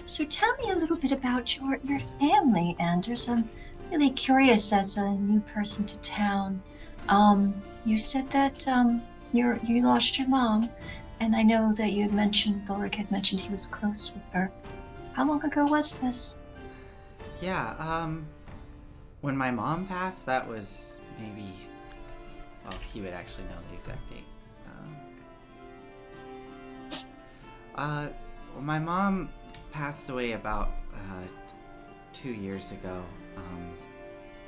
so tell me a little bit about your family, Anders. I'm really curious as a new person to town. You said that you lost your mom, and I know that you had mentioned, Thoric had mentioned he was close with her. How long ago was this? Yeah, when my mom passed, that was maybe, well, he would actually know the exact date. Well, my mom passed away about 2 years ago.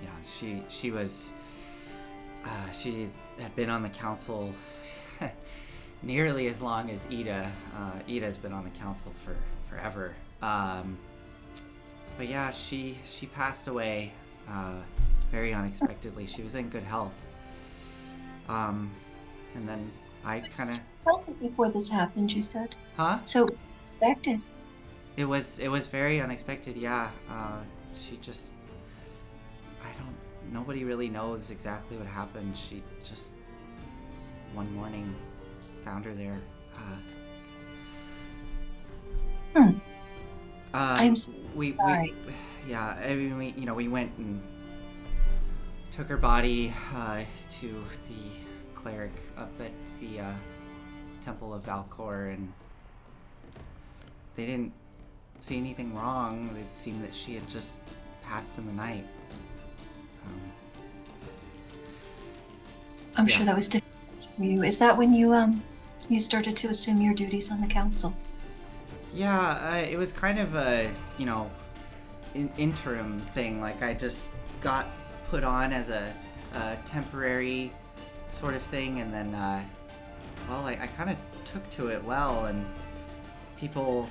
Yeah, she was, she had been on the council nearly as long as Ida. Ida's been on the council for forever. But yeah, she passed away very unexpectedly. She was in good health. And then I kind of Healthy before this happened, you said. Huh? So expected. It was very unexpected. Yeah. She just nobody really knows exactly what happened. She just one morning found her there. I'm we sorry. yeah, I mean, we went and took her body to the cleric up at the Temple of Valcor, and they didn't see anything wrong. It seemed that she had just passed in the night. I'm yeah. sure that was difficult for you. Is that when you started to assume your duties on the council? Yeah, it was kind of a, interim thing. Like, I just got put on as a temporary sort of thing, and then, well, I kind of took to it well, and people,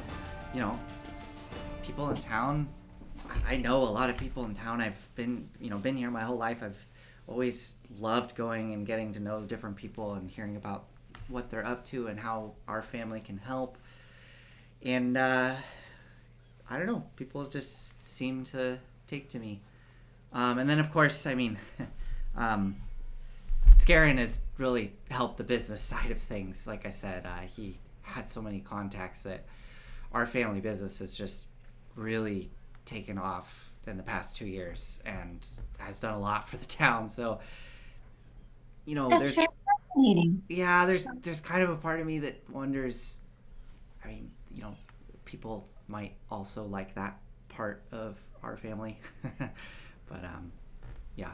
people in town, I know a lot of people in town. I've been here my whole life. I've always loved going and getting to know different people and hearing about what they're up to and how our family can help. And I don't know, people just seem to take to me. And then, of course, I mean, Scarin has really helped the business side of things. Like I said, he had so many contacts that our family business has just really taken off in the past 2 years and has done a lot for the town. So, That's very fascinating. Yeah, there's kind of a part of me that wonders, I mean, people might also like that part of our family. But yeah.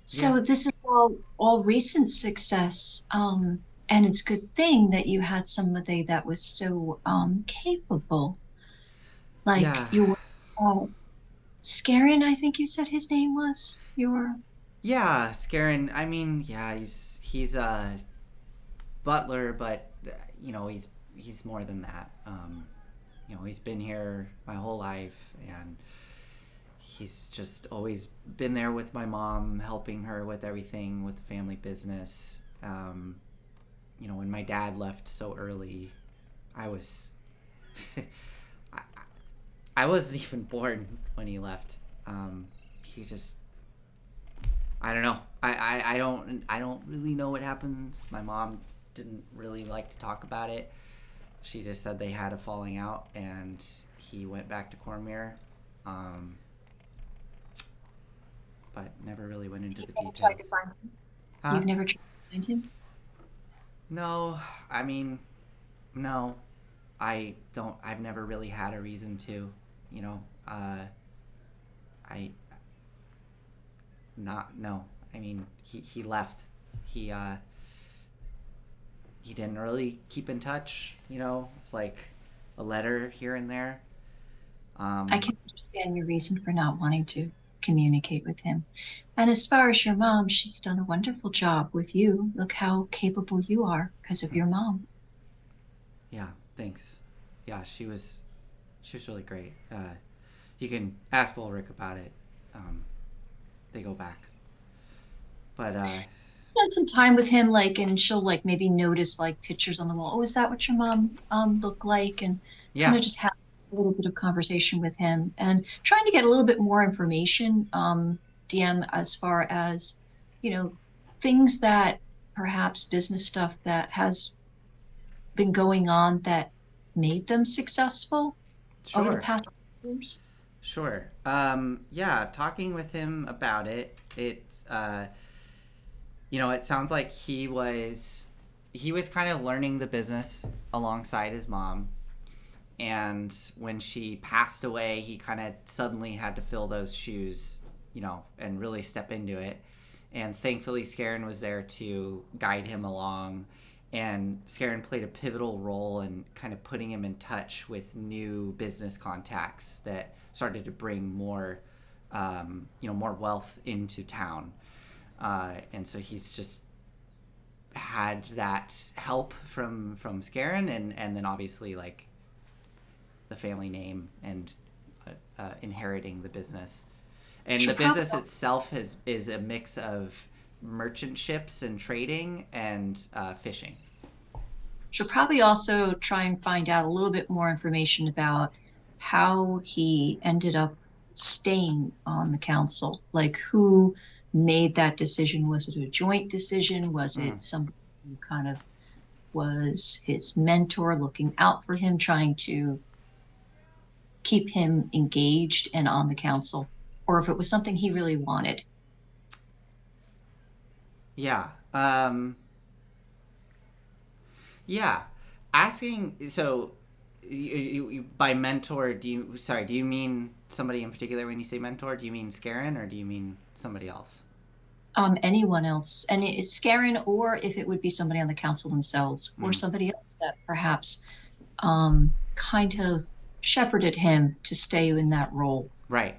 So this is all recent success, and it's a good thing that you had somebody that was so capable. Like Yeah. your Scarin, I think you said his name was. Yeah, Scarin, I mean, yeah, he's a butler, but he's more than that. He's been here my whole life, and he's just always been there with my mom, helping her with everything with the family business. When my dad left so early, I was I wasn't even born when he left. He just, I don't know. I don't really know what happened. My mom didn't really like to talk about it. She just said they had a falling out, and he went back to Cormyr. but never really went into the You've never details. tried to find him? Huh? You've never tried to find him? No, I mean, no, I don't. I've never really had a reason to, you know. I not no. I mean, he left. He didn't really keep in touch. You know, it's like a letter here and there. I can understand your reason for not wanting to communicate with him. And as far as your mom, she's done a wonderful job with you. Look how capable you are because of your mom. Yeah, thanks. Yeah, she was really great. You can ask Ulrich about it. They go back. But Spend some time with him, like, and she'll like maybe notice like pictures on the wall. Oh, is that what your mom looked like? And yeah, kind of just have a little bit of conversation with him and trying to get a little bit more information, DM, as far as, you know, things that perhaps business stuff that has been going on that made them successful over the sure. past years. Sure. Yeah, talking with him about it, it's you know, it sounds like he was kind of learning the business alongside his mom. And when she passed away, he kind of suddenly had to fill those shoes, you know, and really step into it. And thankfully, Scarron was there to guide him along. And Scarron played a pivotal role in kind of putting him in touch with new business contacts that started to bring more, you know, more wealth into town. And so he's just had that help from Scarron, and then obviously like the family name and inheriting the business. And the business itself is a mix of merchant ships and trading and fishing. She'll probably also try and find out a little bit more information about how he ended up staying on the council. Like, who made that decision? Was it a joint decision? Was it somebody who kind of was his mentor, looking out for him, trying to keep him engaged and on the council? Or if it was something he really wanted. Yeah. Yeah. Asking, so you, by mentor, do you mean somebody in particular when you say mentor? Do you mean Scarron or do you mean somebody else? Anyone else, and it's Scarron, or if it would be somebody on the council themselves, or somebody else that perhaps kind of shepherded him to stay in that role. Right.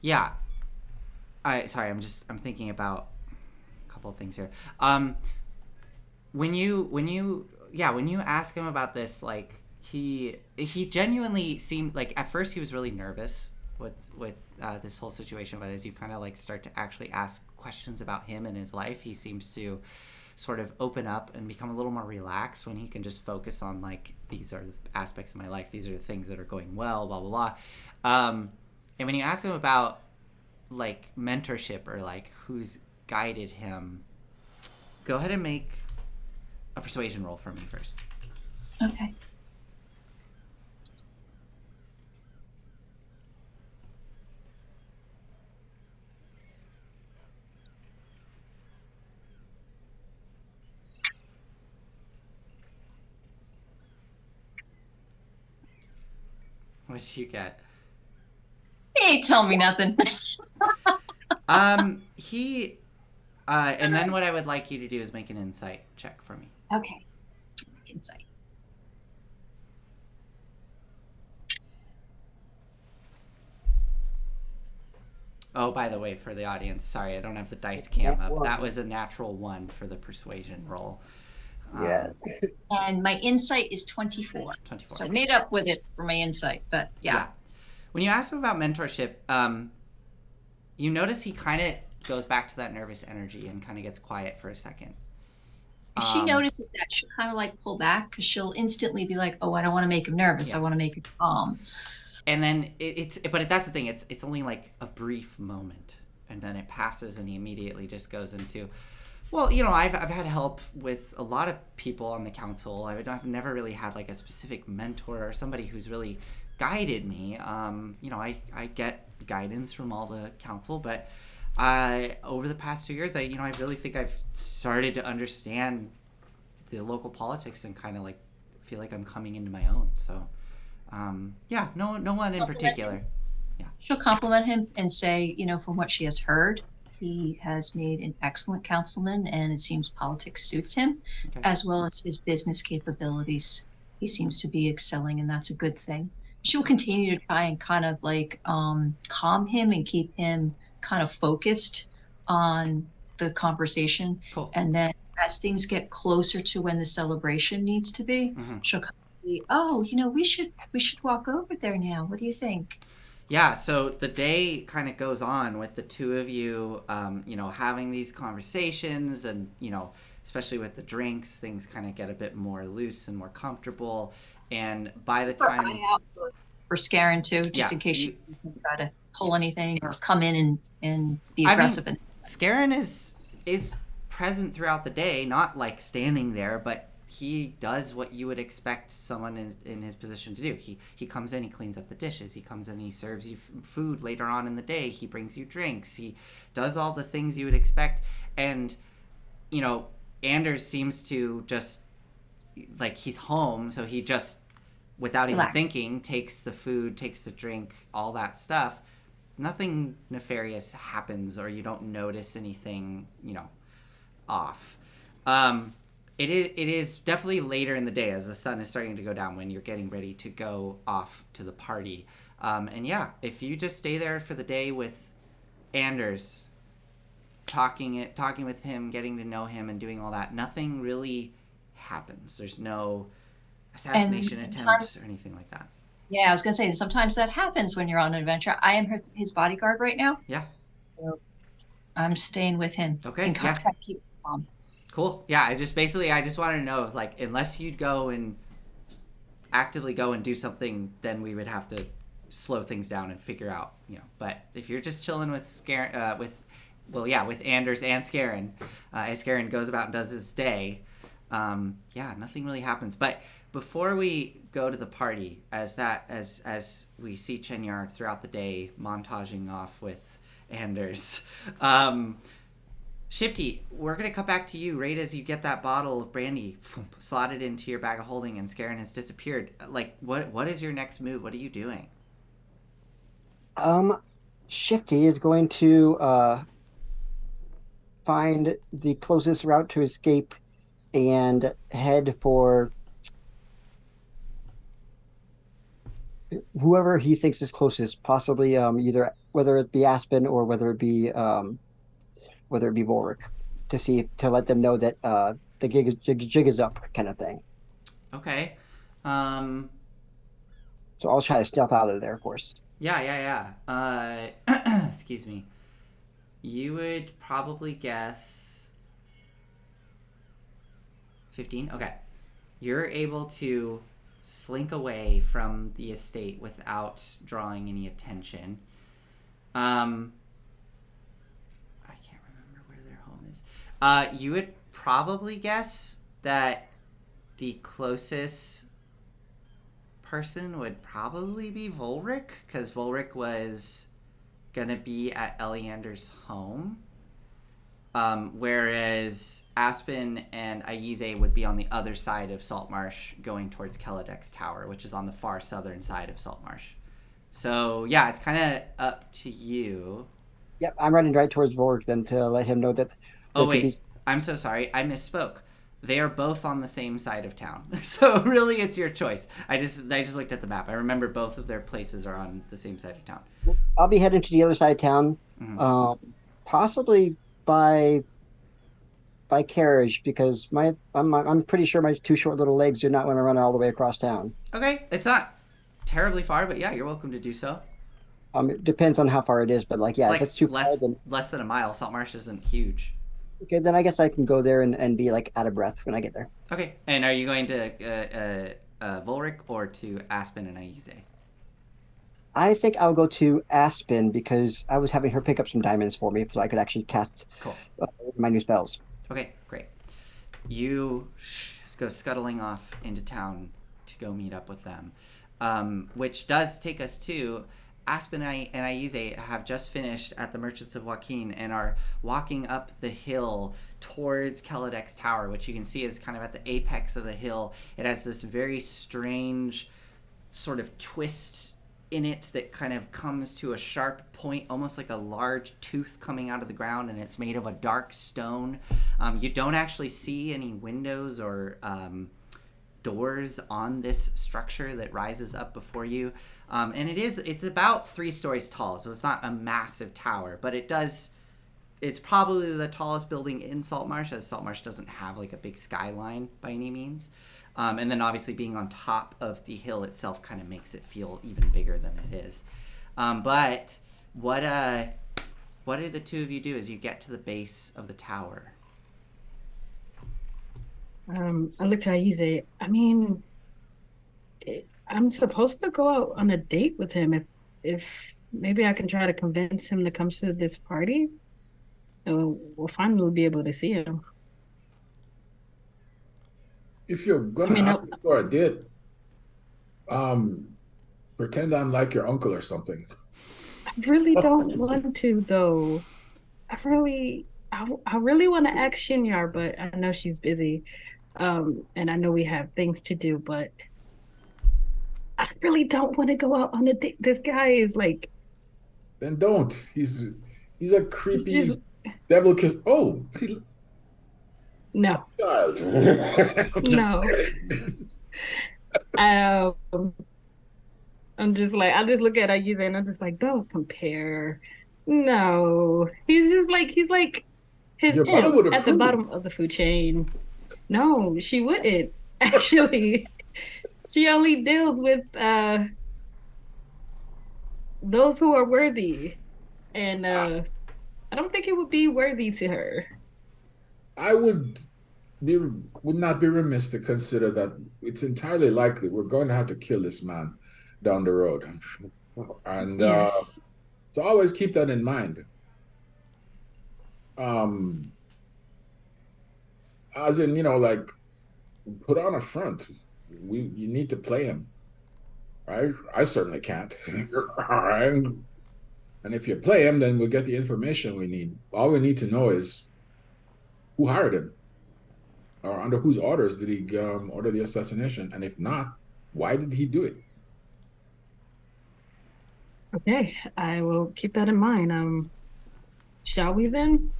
Yeah. I'm thinking about a couple of things here. When you ask him about this, like he genuinely seemed like at first he was really nervous with this whole situation, but as you kind of like start to actually ask questions about him and his life, he seems to sort of open up and become a little more relaxed when he can just focus on like, these are the aspects of my life, these are the things that are going well, blah blah blah. And when you ask him about like mentorship or like who's guided him, go ahead and make a persuasion roll for me first. Okay. What did you get? He ain't tell me nothing. And then what I would like you to do is make an insight check for me. Okay. Insight. Oh, by the way, for the audience, sorry, I don't have the dice cam up. That was a natural 1 for the persuasion roll. Yeah. And my insight is 24. 24. So I made up with it for my insight, but yeah. When you ask him about mentorship, you notice he kind of goes back to that nervous energy and kind of gets quiet for a second. If she notices that, she'll kind of like pull back because she'll instantly be like, oh, I don't want to make him nervous. Yeah. I want to make him calm. And then but that's the thing. It's only like a brief moment, and then it passes, and he immediately just goes into, Well, you know, I've had help with a lot of people on the council. I've never really had like a specific mentor or somebody who's really guided me. You know, I get guidance from all the council, but over the past 2 years, I really think I've started to understand the local politics and kind of like feel like I'm coming into my own. So, yeah, no one in particular. She'll compliment him and say, from what she has heard, he has made an excellent councilman, and it seems politics suits him, Okay. as well as his business capabilities. He seems to be excelling, and that's a good thing. She will continue to try and kind of like calm him and keep him kind of focused on the conversation. Cool. And then as things get closer to when the celebration needs to be, she'll kind of be, oh, we should walk over there now. What do you think? Yeah, so the day kind of goes on with the two of you, having these conversations, and, especially with the drinks, things kind of get a bit more loose and more comfortable. And by the time... For Scarin, too, just in case you can try to pull anything or come in and be aggressive. Scarin is present throughout the day, not like standing there, but he does what you would expect someone in his position to do. He comes in, he cleans up the dishes, he comes in, he serves you food later on in the day, he brings you drinks, he does all the things you would expect. And, Anders seems to just, like, he's home, so he just, without even thinking, takes the food, takes the drink, all that stuff. Nothing nefarious happens, or you don't notice anything, off. It is definitely later in the day as the sun is starting to go down when you're getting ready to go off to the party. And yeah, if you just stay there for the day with Anders, talking with him, getting to know him, and doing all that, nothing really happens. There's no assassination attempts or anything like that. Yeah, I was going to say, sometimes that happens when you're on an adventure. I am his bodyguard right now. Yeah. So I'm staying with him. Okay, in contact, keep him calm. Cool. Yeah, I just wanted to know if, like, unless you'd go and actively go and do something, then we would have to slow things down and figure out, But if you're just chilling with with Anders and Scarin, as Scarin goes about and does his day, nothing really happens. But before we go to the party, as we see Chenyar throughout the day montaging off with Anders, Shifty, we're going to come back to you right as you get that bottle of brandy slotted into your bag of holding and Scarin has disappeared. Like, what is your next move? What are you doing? Shifty is going to find the closest route to escape and head for whoever he thinks is closest, possibly either whether it be Aspen or whether it be Volric, to let them know that the jig is up, kind of thing. Okay. So I'll try to stealth out of there, of course. Yeah. Excuse me. You would probably guess 15. Okay. You're able to slink away from the estate without drawing any attention. You would probably guess that the closest person would probably be Volric, because Volric was gonna be at Eleander's home, whereas Aspen and Aize would be on the other side of Saltmarsh going towards Keladek's Tower, which is on the far southern side of Saltmarsh. So yeah, it's kind of up to you. Yep, I'm running right towards Volric then to let him know that. Oh wait, I'm so sorry, I misspoke. They are both on the same side of town, so really it's your choice. I just looked at the map. I remember both of their places are on the same side of town. I'll be heading to the other side of town, possibly by carriage, because I'm pretty sure my two short little legs do not want to run all the way across town. Okay, it's not terribly far, but yeah, you're welcome to do so. It depends on how far it is, but if it's too far, then less than a mile. Saltmarsh isn't huge. Okay, then I guess I can go there and be like out of breath when I get there. Okay, and are you going to Volric or to Aspen and Aize? I think I'll go to Aspen because I was having her pick up some diamonds for me so I could actually cast my new spells. Okay, great. You go scuttling off into town to go meet up with them, which does take us to Aspen and Aize have just finished at the Merchants of Joaquin and are walking up the hill towards Keladek's tower, which you can see is kind of at the apex of the hill. It has this very strange sort of twist in it that kind of comes to a sharp point, almost like a large tooth coming out of the ground, and it's made of a dark stone. You don't actually see any windows or doors on this structure that rises up before you. And it's about 3 stories tall, so it's not a massive tower, but it's probably the tallest building in Saltmarsh, as Saltmarsh doesn't have like a big skyline by any means. And then obviously being on top of the hill itself kind of makes it feel even bigger than it is. But what do the two of you do as you get to the base of the tower? I looked at Aize. I mean, I'm supposed to go out on a date with him. If maybe I can try to convince him to come to this party, we'll finally be able to see him. If you're gonna ask me for a date, pretend I'm like your uncle or something. I really don't want to, though. I really want to ask Shinyar, but I know she's busy. And I know we have things to do, but I really don't want to go out on a date. This guy is like. Then don't. He's a creepy devil kiss. Oh, no. Child. No. I'm just like, I just look at Aize and I'm just like, don't compare. No. He's like his imp at the bottom of the food chain. No, she wouldn't. Actually, she only deals with those who are worthy. And I don't think it would be worthy to her. I would not be remiss to consider that it's entirely likely we're going to have to kill this man down the road. And yes. So always keep that in mind. As in, like, put on a front. You need to play him. Right? I certainly can't. And if you play him, then we'll get the information we need. All we need to know is who hired him, or under whose orders did he order the assassination? And if not, why did he do it? Okay, I will keep that in mind. Shall we then?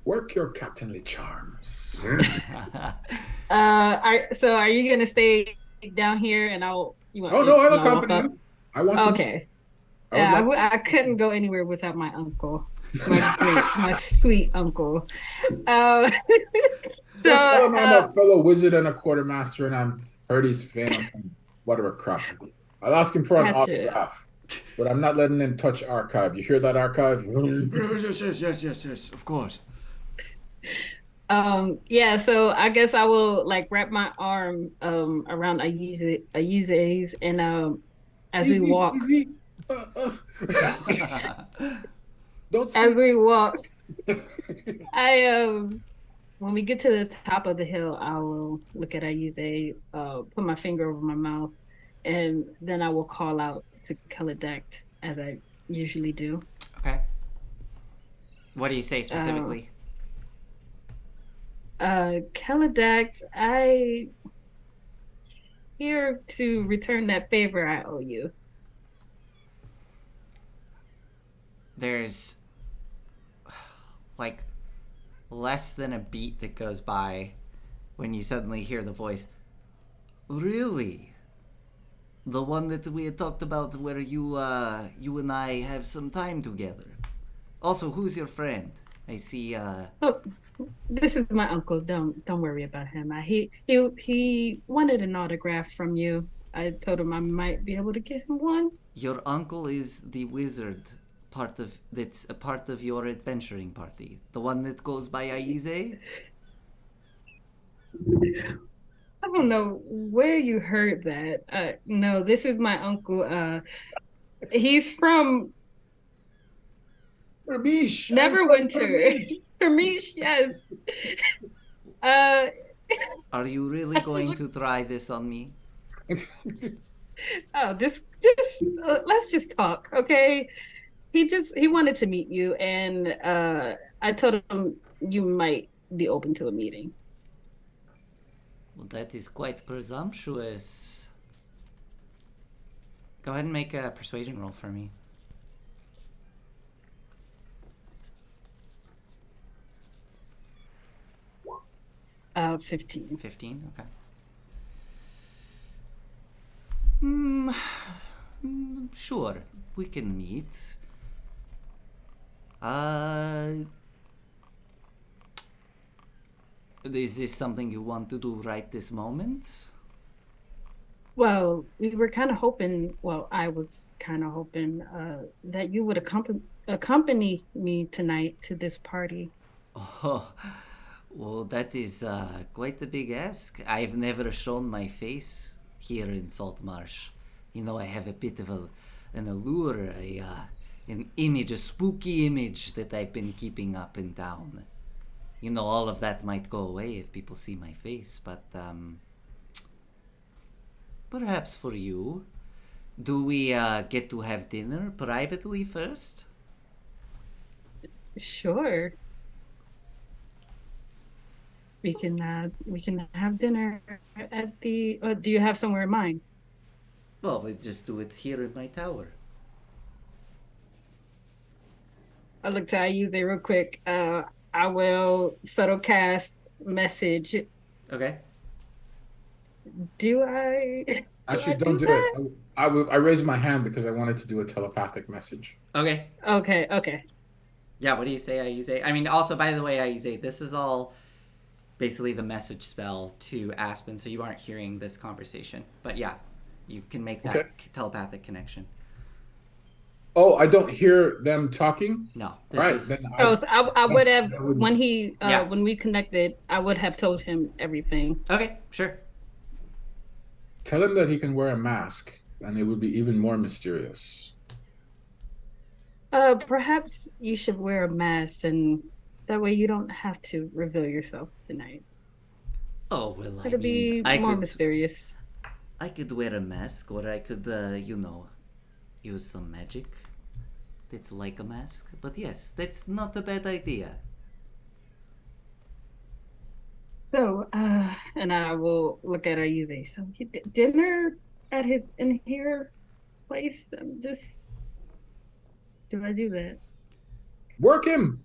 Work your captainly charms. So are you gonna stay down here and I'll? I'll accompany you. I want to. Okay. I couldn't go anywhere without my uncle, my sweet uncle. So tell him I'm a fellow wizard and a quartermaster, and I'm Herdy's famous and whatever crap. I'll ask him for an autograph, but I'm not letting him touch archive. You hear that, archive? Yes, of course. Yeah, so I guess I will like wrap my arm around Aize's and as we walk. Don't as we walk. When we get to the top of the hill, I will look at Aize, put my finger over my mouth, and then I will call out to Keladek as I usually do. Okay. What do you say specifically? Keladek, I here to return that favor I owe you. There's like less than a beat that goes by when you suddenly hear the voice. Really? The one that we had talked about where you and I have some time together. Also, who's your friend? I see Oh, this is my uncle. Don't worry about him. He wanted an autograph from you. I told him I might be able to get him one. Your uncle is the wizard that's a part of your adventuring party. The one that goes by Aize? I don't know where you heard that. No, this is my uncle. He's from Ramesh. Neverwinter. Ramesh, yes. Uh, Are you really Actually, going look- to try this on me? oh, just let's just talk, okay? He wanted to meet you, and I told him you might be open to a meeting. Well, that is quite presumptuous. Go ahead and make a persuasion roll for me. 15. 15? Okay. Sure. We can meet. Is this something you want to do right this moment? Well, we were kind of hoping. Well, I was kind of hoping that you would accompany me tonight to this party. Oh, well, that is quite a big ask. I've never shown my face here in Saltmarsh. You know, I have a bit of an allure, an image, a spooky image that I've been keeping up in town. You know, all of that might go away if people see my face, but perhaps for you, do we get to have dinner privately first? Sure. We can have dinner at the. Do you have somewhere in mind? Well, we just do it here in my tower. I looked at you there real quick. I will subtle cast message. Okay. Do I? Actually, I don't do that? it. I raised my hand because I wanted to do a telepathic message. Okay. Okay. Yeah, what do you say, Aize? I mean, also, by the way, Aize, this is all basically the message spell to Aspen, so you aren't hearing this conversation. But yeah, you can make that Okay. telepathic connection. Oh, I don't hear them talking? No, All this right, is... then Oh, so I would have I wouldn't- when we connected, I would have told him everything. Okay, sure. Tell him that he can wear a mask, and it would be even more mysterious. Perhaps you should wear a mask, and that way you don't have to reveal yourself tonight. Oh, well, I It'll be mean, more mysterious. I could wear a mask, or I could, use some magic that's like a mask. But yes, that's not a bad idea. So, and I will look at Ayuze. So, dinner at his place. I'm just. Do I do that? Work him!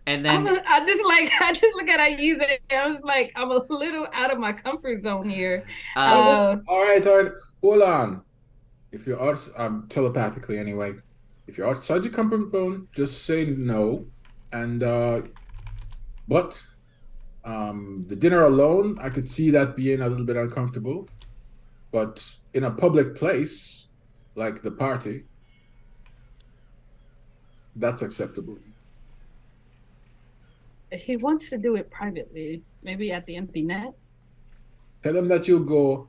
And then... I just look at Ayuze. I was like, I'm a little out of my comfort zone here. All right. Hold on. If you're out, telepathically anyway, if you're outside your comfort zone, just say no. And but the dinner alone, I could see that being a little bit uncomfortable. But in a public place, like the party, that's acceptable. He wants to do it privately, maybe at the empty net. Tell him that you'll go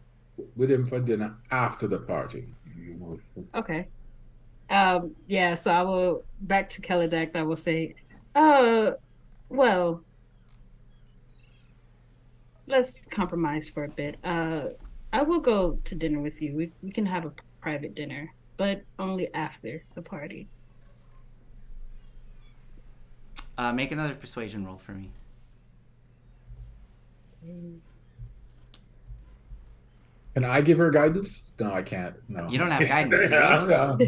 with him for dinner after the party. Okay. Yeah, so I will back to Keladak. I will say, well, let's compromise for a bit. I will go to dinner with you. We can have a private dinner, but only after the party. Make another persuasion roll for me. Can I give her guidance? No, I can't. No. You don't have guidance, do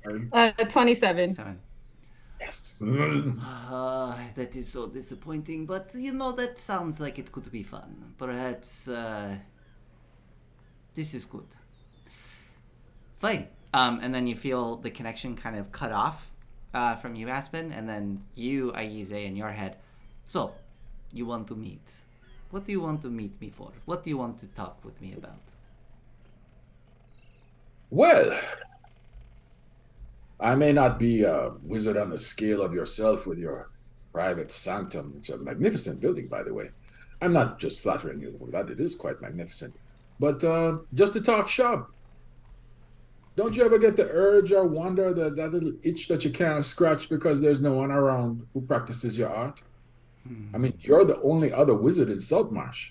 you? 27. 7. Yes. That is so disappointing, but that sounds like it could be fun. Perhaps this is good. Fine. And then you feel the connection kind of cut off from you, Aspen, and then you, Aize, in your head. So, you want to meet. What do you want to meet me for? What do you want to talk with me about? Well, I may not be a wizard on the scale of yourself with your private sanctum. It's a magnificent building, by the way. I'm not just flattering you with that. It is quite magnificent. But just to talk shop. Don't you ever get the urge or wonder that little itch that you can't scratch because there's no one around who practices your art? I mean, you're the only other wizard in Saltmarsh.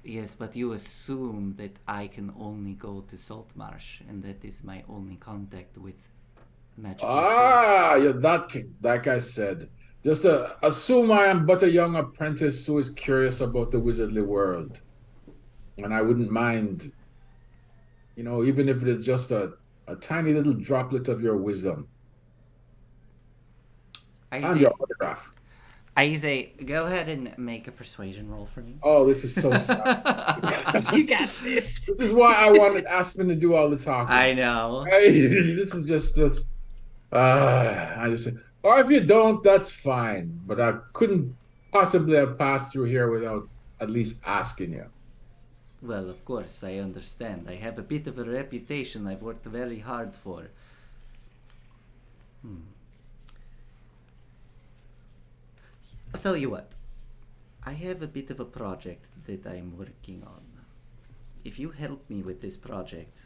Yes, but you assume that I can only go to Saltmarsh, and that is my only contact with magical Ah, you're that king. Like I said, just assume I am but a young apprentice who is curious about the wizardly world. And I wouldn't mind, even if it is just a tiny little droplet of your wisdom and your autograph. Aize, go ahead and make a persuasion roll for me. Oh, this is so sad. You got this. This is why I wanted Aspen to do all the talking. I know. This is just I just said, or if you don't, that's fine. But I couldn't possibly have passed through here without at least asking you. Well, of course, I understand. I have a bit of a reputation I've worked very hard for. I'll tell you what. I have a bit of a project that I'm working on. If you help me with this project,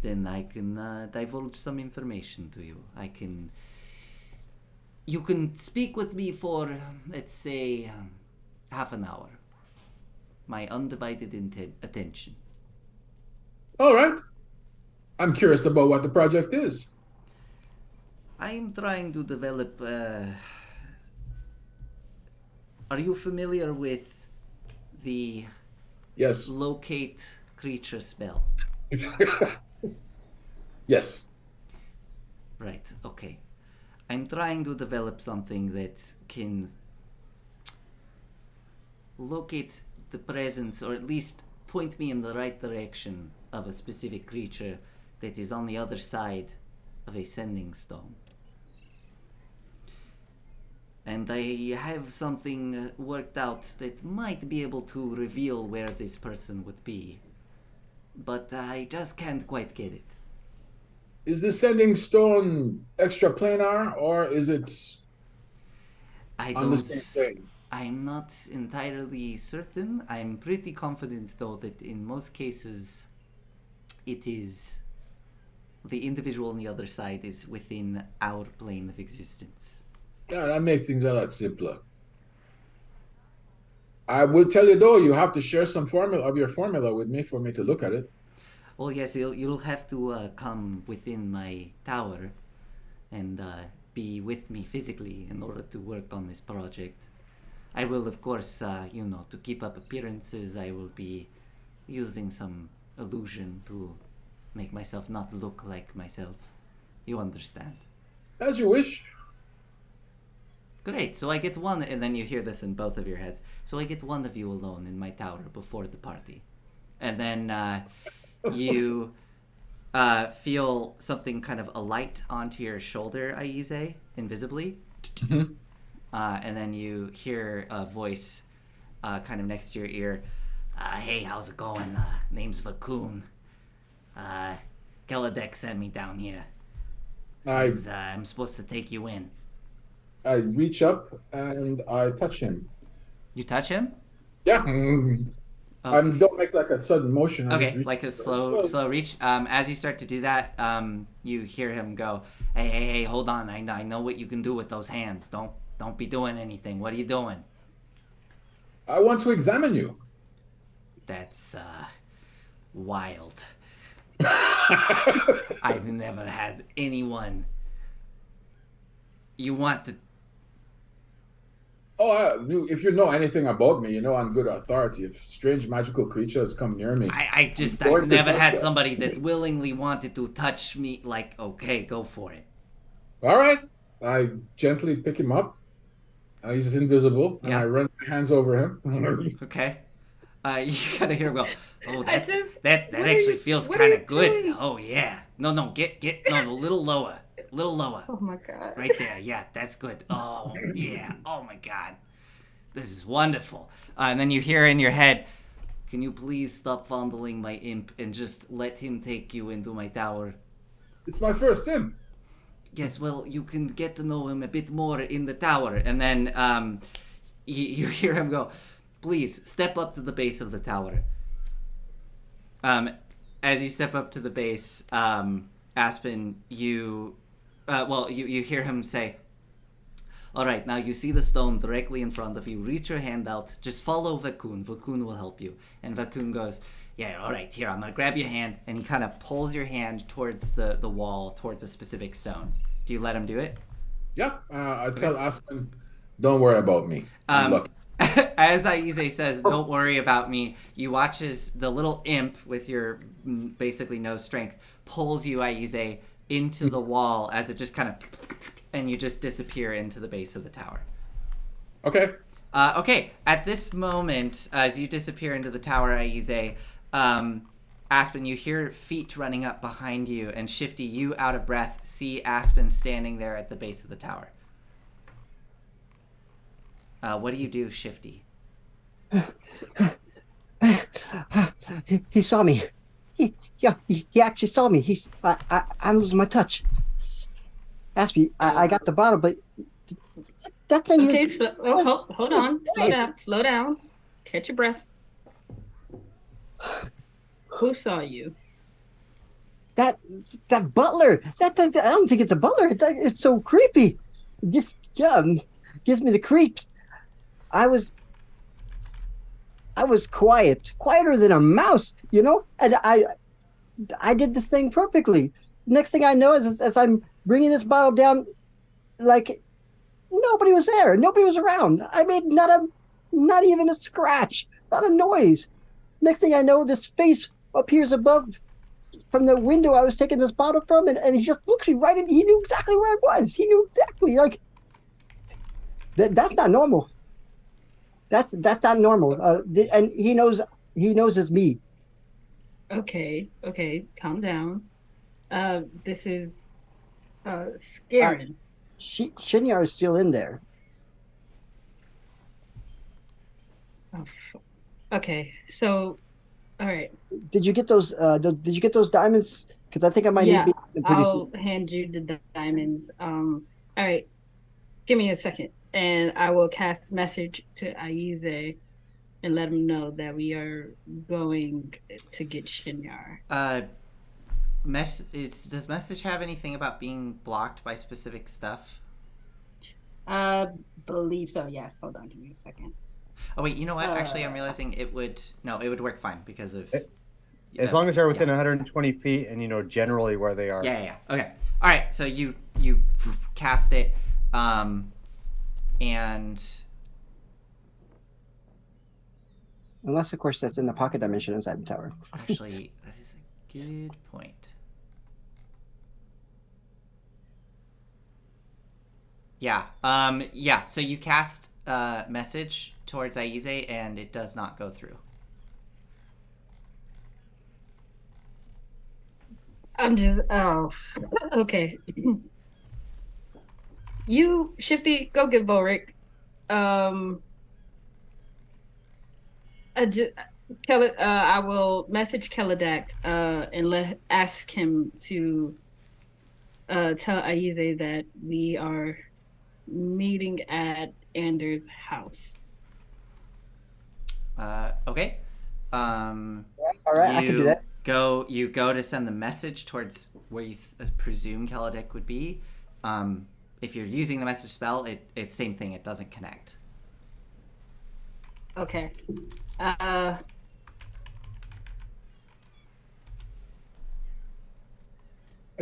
then I can divulge some information to you. You can speak with me for, let's say, half an hour. My undivided attention. All right. I'm curious about what the project is. I'm trying to develop. Are you familiar with the Yes. locate creature spell? Yes. Right, okay. I'm trying to develop something that can locate the presence, or at least point me in the right direction of a specific creature that is on the other side of a sending stone. And I have something worked out that might be able to reveal where this person would be. But I just can't quite get it. Is the sending stone extra planar, or is it on the same thing? I'm not entirely certain. I'm pretty confident, though, that in most cases, it is the individual on the other side is within our plane of existence. Yeah, that makes things a lot simpler. I will tell you though, you have to share some of your formula with me for me to look at it. Well, yes, you'll have to come within my tower and be with me physically in order to work on this project. I will, of course, to keep up appearances, I will be using some illusion to make myself not look like myself. You understand? As you wish. Great, so I get one, and then you hear this in both of your heads. So I get one of you alone in my tower before the party. And then you feel something kind of alight onto your shoulder, Aize, invisibly. Mm-hmm. And then you hear a voice kind of next to your ear. Hey, how's it going? Name's Vakun. Keladek sent me down here. Says I'm supposed to take you in. I reach up and I touch him. You touch him? Yeah. Okay. I don't make like a sudden motion. Okay, like a slow reach. As you start to do that, you hear him go, Hey, hold on. I know what you can do with those hands. Don't be doing anything. What are you doing? I want to examine you. That's wild. I've never had anyone. You want to... if you know anything about me, you know I'm good authority. If strange magical creatures come near me, I've never had somebody that willingly wanted to touch me. Like, okay, go for it. All right. I gently pick him up. He's invisible, and I run my hands over him. Okay. You gotta hear him go, oh, that what actually feels what kind are of you good. doing? Oh, yeah. No, a little lower. Oh my god. Right there. Yeah, that's good. Oh, yeah. Oh, my God. This is wonderful. And then you hear in your head, can you please stop fondling my imp and just let him take you into my tower? It's my first imp. Yes, well, you can get to know him a bit more in the tower. And then you hear him go, please, step up to the base of the tower. as you step up to the base, Aspen, you hear him say, "All right, now you see the stone directly in front of you. Reach your hand out. Just follow Vakun. Vakun will help you." And Vakun goes, "Yeah, all right, here, I'm going to grab your hand." And he kind of pulls your hand towards the wall, towards a specific stone. Do you let him do it? Yeah, I tell Aspen, don't worry about me. I'm lucky. As Aize says, "Don't worry about me," you watch as the little imp with your basically no strength pulls you, Aize, into the wall as it just kind of... and you just disappear into the base of the tower. Okay. Okay, at this moment, as you disappear into the tower, Aize, Aspen, you hear feet running up behind you, and Shifty, you out of breath, see Aspen standing there at the base of the tower. What do you do, Shifty? He saw me. He actually saw me. I'm losing my touch. Aspie, I got the bottle, but that thing Okay, is... hold on. Slow down. Catch your breath. Who saw you? That butler. I don't think it's a butler. It's so creepy. It just gives me the creeps. I was quieter than a mouse, and I did the thing perfectly. Next thing I know is as I'm bringing this bottle down, like nobody was there, nobody was around. I made not even a scratch, not a noise. Next thing I know, this face appears above from the window I was taking this bottle from, and he just looks me right in. He knew exactly where I was. He knew exactly, like that's not normal. That's not normal. And he knows it's me. Okay, calm down. This is scary. Shinyar is still in there. Oh, okay, so, all right. Did you get those? Did you get those diamonds? Because I think I might need them pretty soon. I'll hand you the diamonds. All right, give me a second, and I will cast message to Aize and let him know that we are going to get Shinyar. Does message have anything about being blocked by specific stuff? Believe so. Yes. Hold on. Give me a second. Oh wait, you know what? Actually, I'm realizing it would work fine because of as long as they're within 120 feet and generally where they are. Yeah. Okay. All right. So you cast it, and unless of course that's in the pocket dimension inside the tower. Actually, that is a good point. Yeah. Yeah. So you cast message towards Aize, and it does not go through. I'm just okay. You, Shifty, go get Volric. I will message Keladact and ask him to tell Aize that we are meeting at Anders' house. Okay. All right, I can do that. You go to send the message towards where you presume Keladact would be. If you're using the message spell, it's same thing. It doesn't connect. Okay. I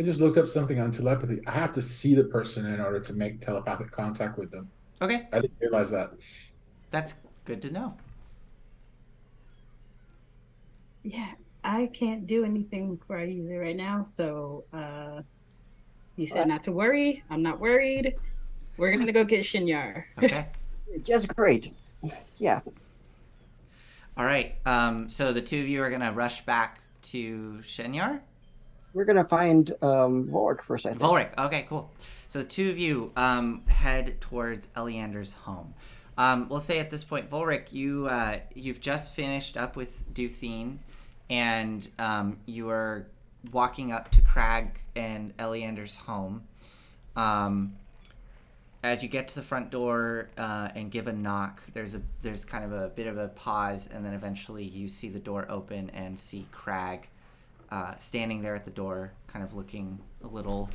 just looked up something on telepathy. I have to see the person in order to make telepathic contact with them. Okay. I didn't realize that. That's good to know. Yeah, I can't do anything for Aize right now, so he said not to worry. I'm not worried. We're gonna go get Shinyar. Okay. Just great. Yeah. All right. So the two of you are gonna rush back to Shinyar? We're gonna find Volric first, I think. Volric. Okay, cool. So the two of you head towards Eleander's home. We'll say at this point, Volric, you've just finished up with Duthine, and you are walking up to Crag and Eleander's home. As you get to the front door and give a knock, there's kind of a bit of a pause, and then eventually you see the door open and see Crag standing there at the door, kind of looking a little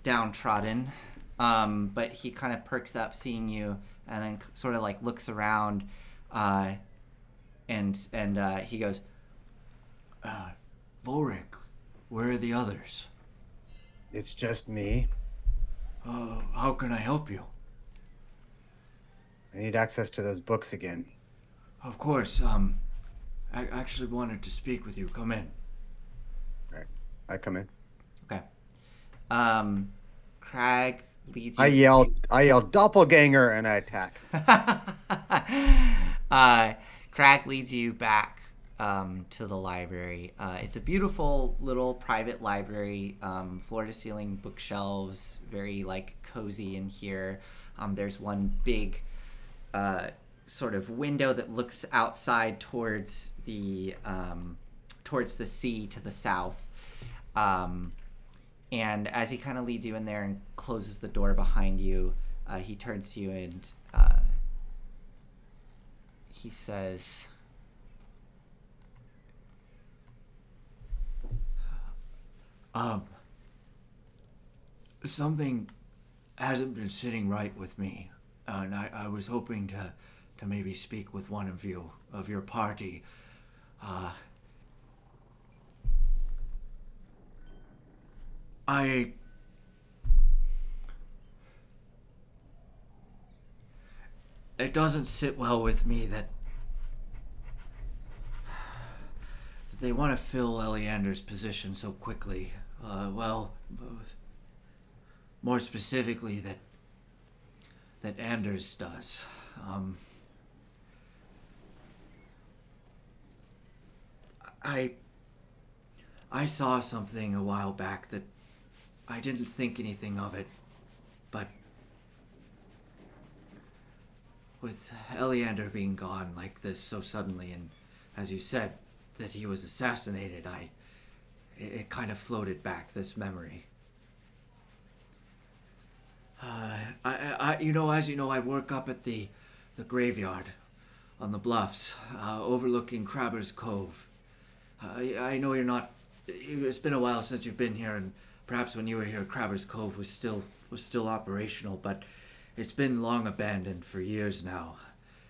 downtrodden. But he kind of perks up seeing you, and then sort of like looks around, and he goes, Vorik, where are the others? It's just me. How can I help you? I need access to those books again. Of course, I actually wanted to speak with you. Come in. I come in. okay. Crag leads you. I yelled doppelganger, and I attack. Crag leads you back to the library. It's a beautiful little private library, floor to ceiling bookshelves, very like cozy in here. There's one big sort of window that looks outside towards the sea to the south. And as he kind of leads you in there and closes the door behind you, he turns to you and he says, Something hasn't been sitting right with me, and I was hoping to maybe speak with one of you, of your party. It doesn't sit well with me that they want to fill Eleander's position so quickly. More specifically, that Anders does. I saw something a while back that I didn't think anything of it, but with Eleander being gone like this so suddenly, and as you said, that he was assassinated, it kind of floated back, this memory. As you know, I work up at the graveyard on the bluffs, overlooking Crabber's Cove. I know you're not. It's been a while since you've been here, and perhaps when you were here, Crabber's Cove was still operational, but it's been long abandoned for years now.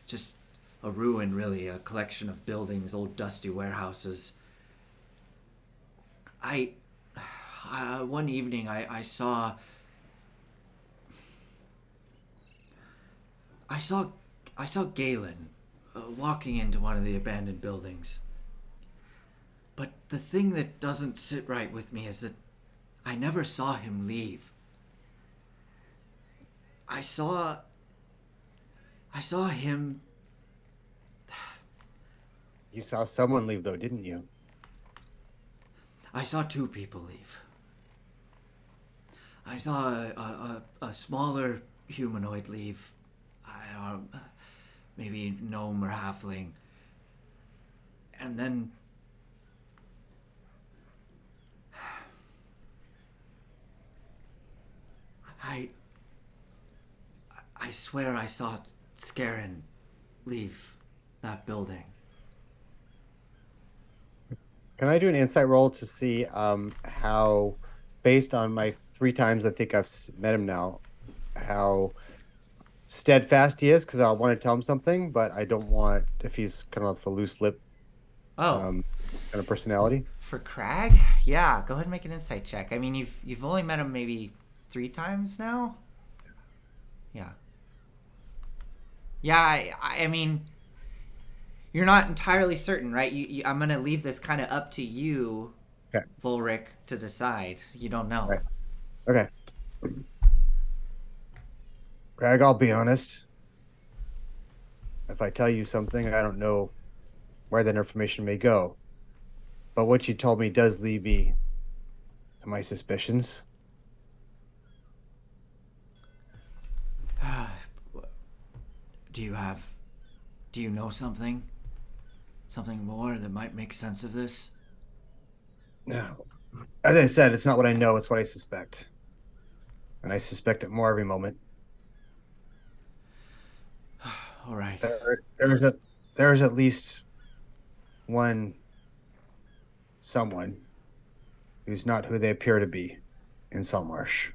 Just a ruin, really, a collection of buildings, old dusty warehouses. One evening I saw Galen walking into one of the abandoned buildings. But the thing that doesn't sit right with me is that I never saw him leave. I saw him. You saw someone leave, though, didn't you? I saw two people leave. I saw a smaller humanoid leave. Maybe gnome or halfling. And then I swear I saw Scarin leave that building. Can I do an insight roll to see how, based on my 3 times I think I've met him now, how steadfast he is? Because I want to tell him something, but I don't want, if he's kind of a loose lip kind of personality. For Crag? Yeah, go ahead and make an insight check. I mean, you've only met him maybe 3 times now? Yeah. Yeah, I mean, you're not entirely certain, right? I'm going to leave this kind of up to you, okay, Volric, to decide. You don't know. Right. Okay. Greg, I'll be honest. If I tell you something, I don't know where that information may go. But what you told me does lead me to my suspicions. Do you know something? Something more that might make sense of this? No. As I said, it's not what I know, it's what I suspect. And I suspect it more every moment. All right. There's at least someone who's not who they appear to be in Saltmarsh.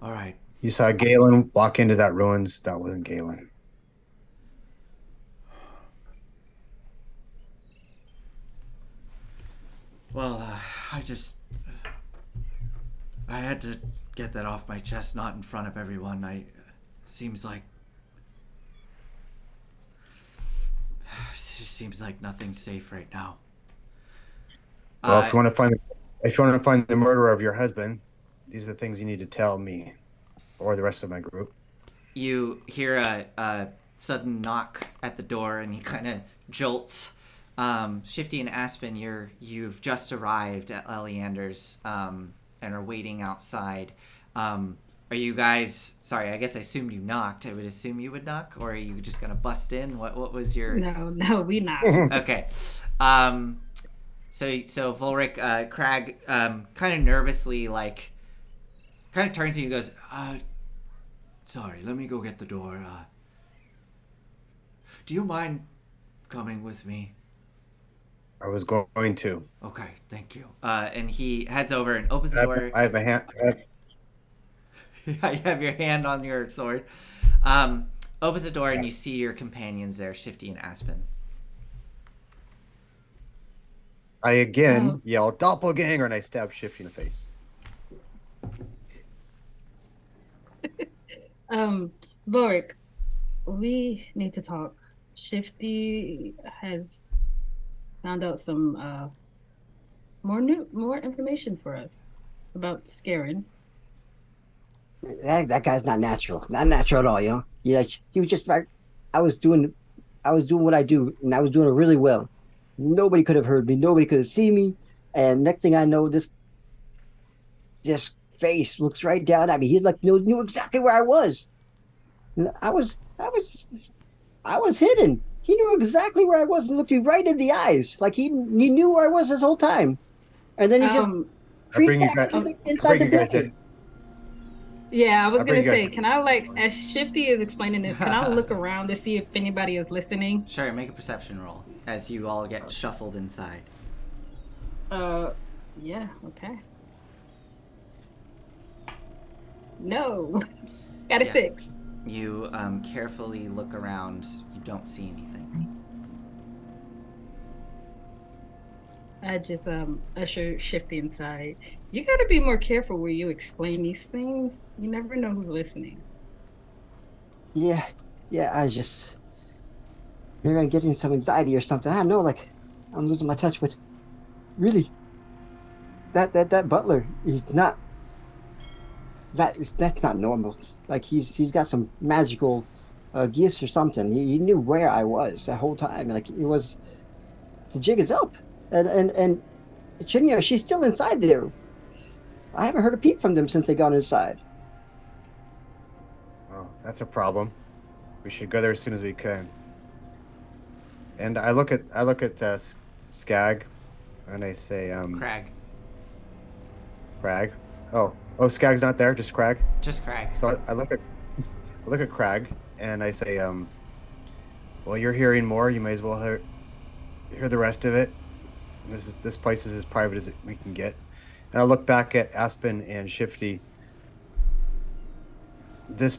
All right. You saw Galen walk into that ruins. That wasn't Galen. Well, I had to get that off my chest, not in front of everyone. Seems like it just seems like nothing's safe right now. Well, if you want to find the murderer of your husband, these are the things you need to tell me or the rest of my group. You hear a sudden knock at the door, and he kind of jolts. Shifty and Aspen, you've just arrived at Eliander's and are waiting outside. Are you guys? Sorry, I guess I assumed you knocked. I would assume you would knock, or are you just gonna bust in? What was your? No, we not. Okay. So Volric, Crag, kind of nervously, like, kind of turns to you and goes, Sorry, let me go get the door. Do you mind coming with me? I was going to. Okay, thank you. and he heads over and opens the door. I have a hand. You have your hand on your sword. Opens the door, and you see your companions there, Shifty and Aspen. I again yell doppelganger, and I stab Shifty in the face. Vorik, we need to talk. Shifty has found out some more information for us about Scarin. That guy's not natural. Not natural at all, you know. Yeah, he was just like, I was doing what I do, and I was doing it really well. Nobody could have heard me. Nobody could have seen me. And next thing I know, this face looks right down at me. He like knew exactly where I was. And I was hidden. He knew exactly where I was and looked me right in the eyes, like he knew where I was this whole time. And then he just creeped back inside the building. Yeah, I was gonna say, can I, like, as Shifty is explaining this, can I look around to see if anybody is listening? Sure, make a perception roll as you all get shuffled inside. Yeah, okay. No, got a 6. You carefully look around. You don't see anything. I just usher Shifty inside. You gotta be more careful where you explain these things. You never know who's listening. Yeah, I just maybe I'm getting some anxiety or something. I don't know, like I'm losing my touch, but really, that butler is not. That's not normal. Like he's got some magical gifts or something. He knew where I was the whole time. Like it was, the jig is up, and Chinya, she's still inside there. I haven't heard a peep from them since they got inside. Well, that's a problem. We should go there as soon as we can. And I look at Skag, and I say, Crag. Oh, Skag's not there, just Crag. Just Crag. So I look at Crag, and I say, well, you're hearing more. You may as well hear the rest of it. This place is as private as we can get. And I look back at Aspen and Shifty. This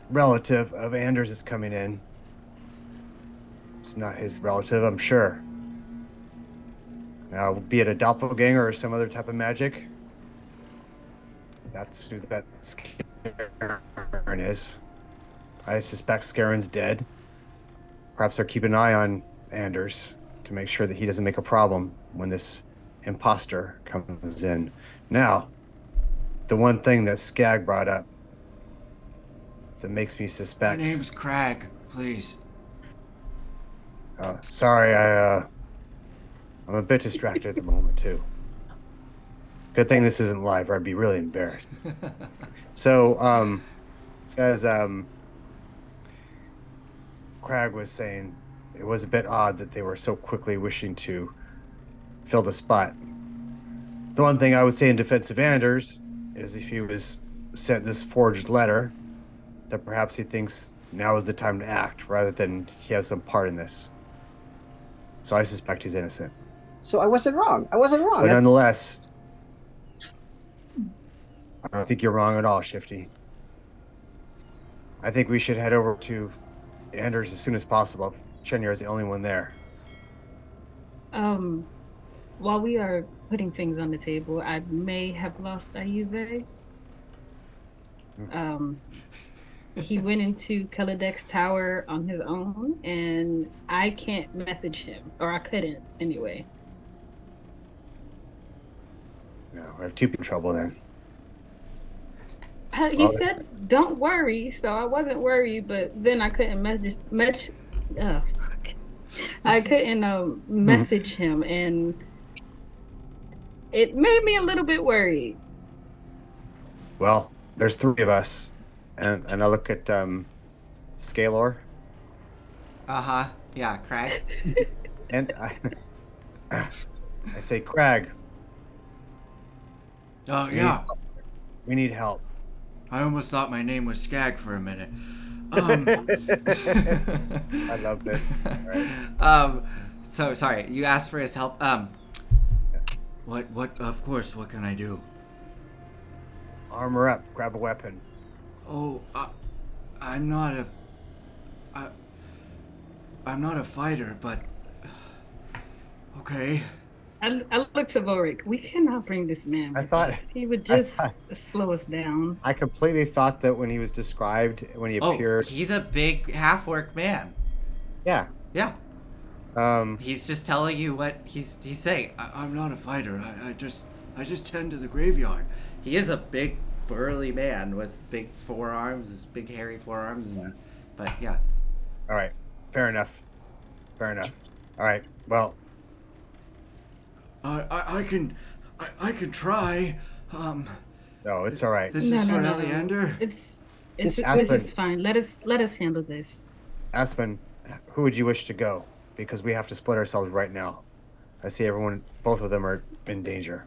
relative of Anders is coming in. It's not his relative, I'm sure. Now, be it a doppelganger or some other type of magic, that's who that Scarin is. I suspect Scarin's dead. Perhaps they're keeping an eye on Anders to make sure that he doesn't make a problem when this imposter comes in. Now, the one thing that Skag brought up that makes me suspect. My name's Crag, please. Sorry, I'm a bit distracted at the moment too. Good thing this isn't live, or I'd be really embarrassed. So, says Crag was saying it was a bit odd that they were so quickly wishing to fill the spot. The one thing I would say in defense of Anders is if he was sent this forged letter, that perhaps he thinks now is the time to act rather than he has some part in this. So I suspect he's innocent. So I wasn't wrong. I wasn't wrong. But nonetheless, I don't think you're wrong at all, Shifty. I think we should head over to Anders as soon as possible. Chenyar is the only one there. While we are putting things on the table, I may have lost Ayuze. He went into Keladek's tower on his own, and I can't message him, or I couldn't anyway. No, we have two people in trouble then. He said, "Don't worry," so I wasn't worried. But then I couldn't I couldn't message him, and it made me a little bit worried. Well, there's three of us, and I look at Scalor, Yeah, Crag. and I say, Crag, Oh, yeah. we need help. I almost thought my name was Skag for a minute. I love this. All right. So sorry, you asked for his help. What, of course, what can I do? Armor up, grab a weapon. Oh, I'm not a fighter, but okay. I looked to Vorik. We cannot bring this man. I with thought- us. He would just slow us down. I completely thought that when he was described, when he appeared. He's a big half-orc man. Yeah. Yeah. Um, He's just telling you what he's saying. I'm not a fighter. I just tend to the graveyard. He is a big, burly man with big forearms, big hairy forearms. But yeah. all right. Fair enough. All right. Well, I can try. no, it's all right. This is for Eleander. This Aspen. is fine. Let us handle this. Aspen, who would you wish to go? Because we have to split ourselves right now. I see both of them are in danger.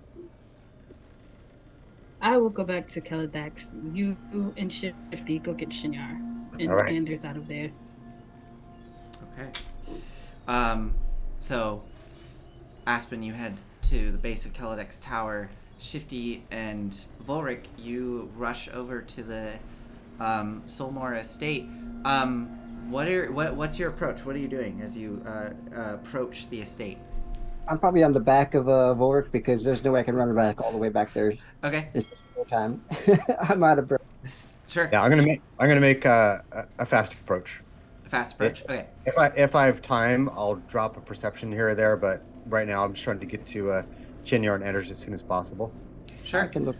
I will go back to Keladek's. You and Shifty go get Chenyar and All right. Anders out of there. Okay. So, Aspen, you head to the base of Keladek's tower. Shifty and Volric, you rush over to the Solmore estate. What's your approach? What are you doing as you approach the estate? I'm probably on the back of Vorik because there's no way I can run back all the way back there. Okay. It's no time. I'm out of breath. Sure. Yeah, I'm gonna make a fast approach. Fast approach. Okay. If I have time, I'll drop a perception here or there. But right now, I'm just trying to get to Chenyar and Anders as soon as possible. Sure. I can look.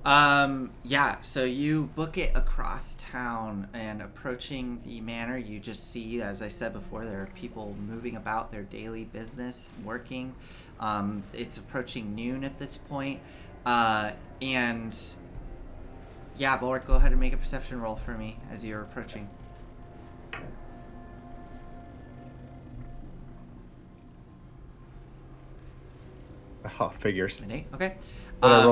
Yeah, so you book it across town, and approaching the manor, you just see, as I said before, there are people moving about their daily business, working. It's approaching noon at this point. And yeah, Volric, go ahead and make a perception roll for me as you're approaching. Oh, figures. An 8? Okay. I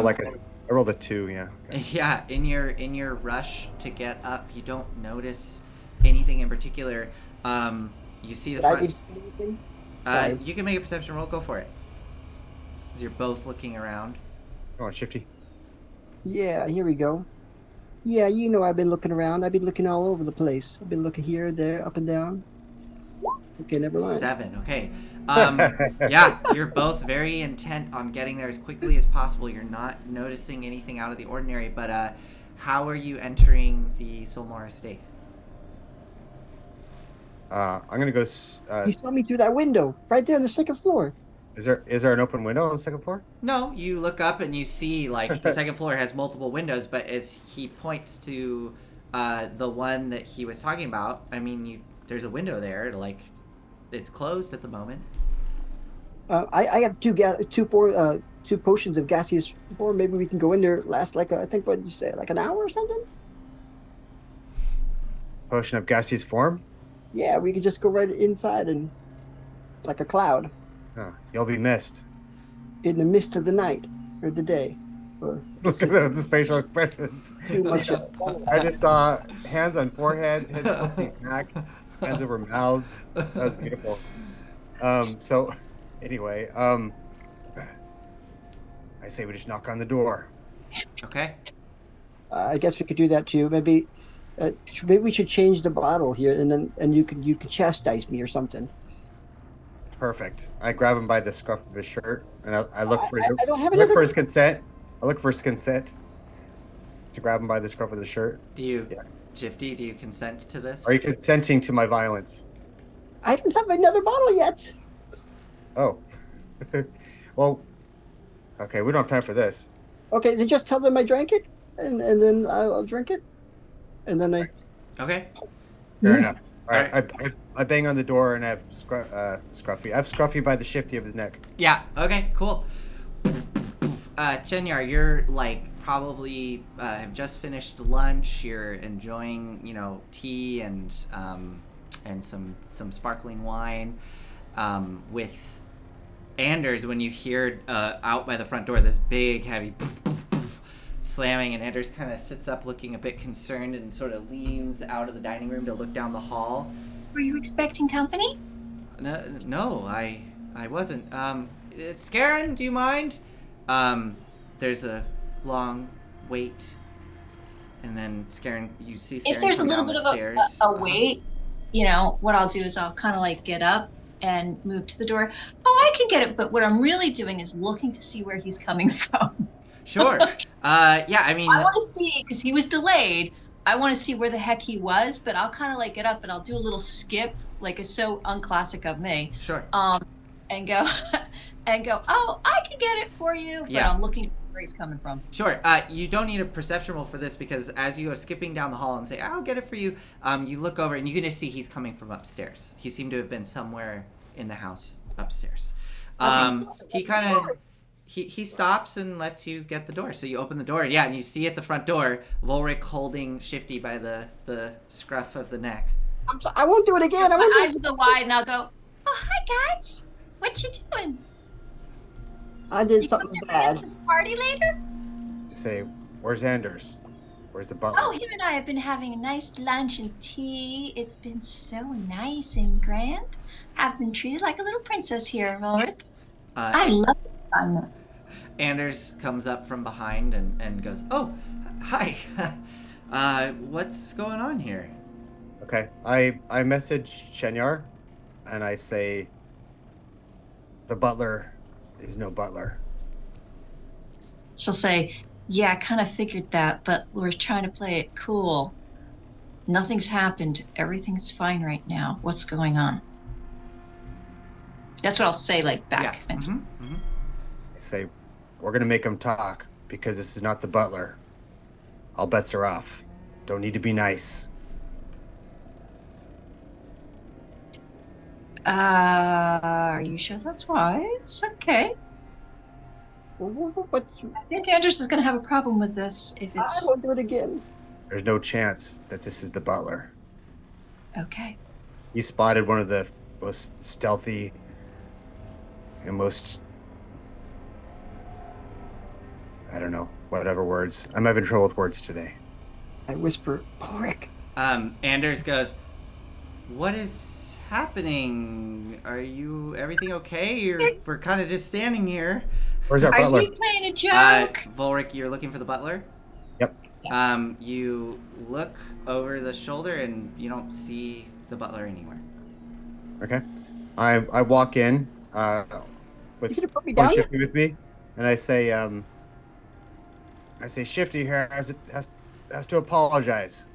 rolled a 2. Yeah. Okay. Yeah, in your rush to get up, you don't notice anything in particular. You see the Did I front. need to see anything? Sorry. You can make a perception roll. Go for it. As you're both looking around. Come on, Shifty. Yeah, here we go. Yeah, you know I've been looking around. I've been looking all over the place. I've been looking here, there, up and down. Okay, never mind. 7. Okay. Yeah, you're both very intent on getting there as quickly as possible. You're not noticing anything out of the ordinary. But how are you entering the Solmore estate? I'm gonna go. You saw me through that window, right there on the second floor. Is there an open window on the second floor? No, you look up and you see like the second floor has multiple windows, but as he points to the one that he was talking about, I mean, there's a window there. Like, it's closed at the moment. I have two potions of gaseous form. Maybe we can go in there. Last what did you say, like an hour or something? Potion of gaseous form. Yeah, we could just go right inside and like a cloud Oh, you'll be missed. in the mist of the night or the day. Or Look at those facial expressions. too much. I just saw hands on foreheads, heads tilting back, hands over mouths. That was beautiful. So Anyway, I say we just knock on the door. Okay. I guess we could do that too. Maybe we should change the bottle here, and you could chastise me or something. Perfect. I grab him by the scruff of his shirt, and I look for his. I don't have I look another. for his consent. I look for his consent to grab him by the scruff of the shirt. Do you, Yes. Jifty, do you consent to this? Are you consenting to my violence? I don't have another bottle yet. Oh. Well. Okay, we don't have time for this. Okay, then just tell them I drank it, and then I'll drink it, and then I. Okay. Fair enough. All All right. I bang on the door and I have Scruffy. I have Scruffy by the shifty of his neck. Yeah. Okay. Cool. Chenyar, you're like probably have just finished lunch. You're enjoying, tea and some sparkling wine. With Anders, when you hear out by the front door this big heavy slamming, and Anders kind of sits up looking a bit concerned and sort of leans out of the dining room to look down the hall. Were you expecting company? No, I wasn't. Scarin, do you mind? There's a long wait, and then Scarin, you see Scarin If there's a come little down bit the of stairs. a wait, what I'll do is I'll kind of like get up and move to the door. Oh, I can get it, but what I'm really doing is looking to see where he's coming from. Sure. Yeah, I mean... I want to see, because he was delayed, I want to see where the heck he was, but I'll kind of like get up and I'll do a little skip, like it's so unclassic of me. Sure. And go, oh, I can get it for you. But Yeah. I'm looking to see where he's coming from. Sure. You don't need a perception roll for this, because as you go skipping down the hall and say, I'll get it for you, you look over and you can just see he's coming from upstairs. He seemed to have been somewhere in the house upstairs. He kind of... He stops and lets you get the door. So you open the door, and you see at the front door Volric holding Shifty by the scruff of the neck. I won't do it again. My eyes will go wide and I'll go, oh, hi, guys. What you doing? I did You something come to bring us bad. to the party later? Say, where's Anders? Where's the butler? Oh, him and I have been having a nice lunch and tea. It's been so nice and grand. I've been treated like a little princess here, Ulrich. I love this assignment. Anders comes up from behind and goes, oh, hi. What's going on here? Okay, I message Chenyar, and I say, the butler is no butler. She'll say, yeah, I kind of figured that, but we're trying to play it cool. Nothing's happened. Everything's fine right now. What's going on? That's what I'll say, like, back. Yeah. Mm-hmm. Mm-hmm. I say, we're gonna make him talk, because this is not the butler. All bets are off. Don't need to be nice. Are you sure that's wise? Okay. What? I think Anders is going to have a problem with this if I it's... won't do it again. There's no chance that this is the butler. Okay. You spotted one of the most stealthy and most... I don't know, whatever words. I'm having trouble with words today. I whisper, Ulrich. Anders goes, what is happening? Are you everything okay? We're kind of just standing here. Where's our Are butler? you playing a joke? Volric, you're looking for the butler? Yep. You look over the shoulder and you don't see the butler anywhere. Okay. I walk in You with gonna put me one down? Shifty with me, and I say Shifty here has to apologize.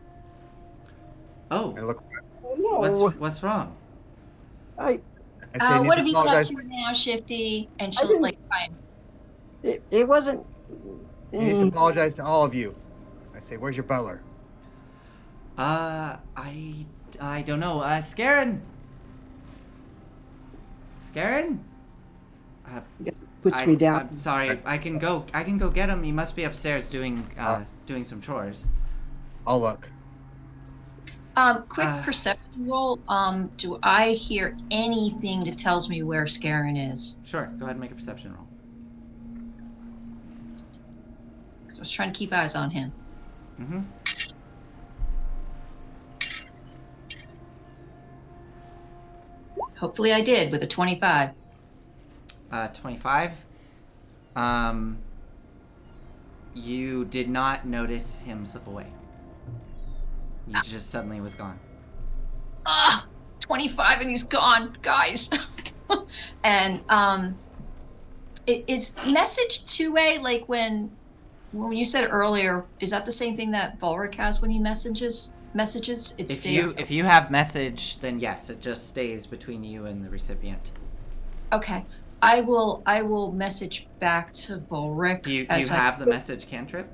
Oh, And I look, Oh, no. what's wrong? I I say, What have needs you to been up apologize. to now, Shifty? And I she'll, didn't- like, fine. It wasn't. He needs to apologize to all of you. I say, where's your butler? I don't know. Scarin? Scarin? I guess it puts me down. I'm sorry. I can go get him. He must be upstairs doing some chores. I'll look. Quick perception roll. Do I hear anything that tells me where Scarin is? Sure. Go ahead and make a perception roll. Because I was trying to keep eyes on him. Mm-hmm. Hopefully I did with a 25. 25. You did not notice him slip away. He just suddenly was gone. 25 and he's gone, guys. And is message two-way, like when you said earlier, is that the same thing that Volric has when he messages? It stays. If you have message, then yes, it just stays between you and the recipient. Okay. I will message back to Volric. Do you have the message cantrip?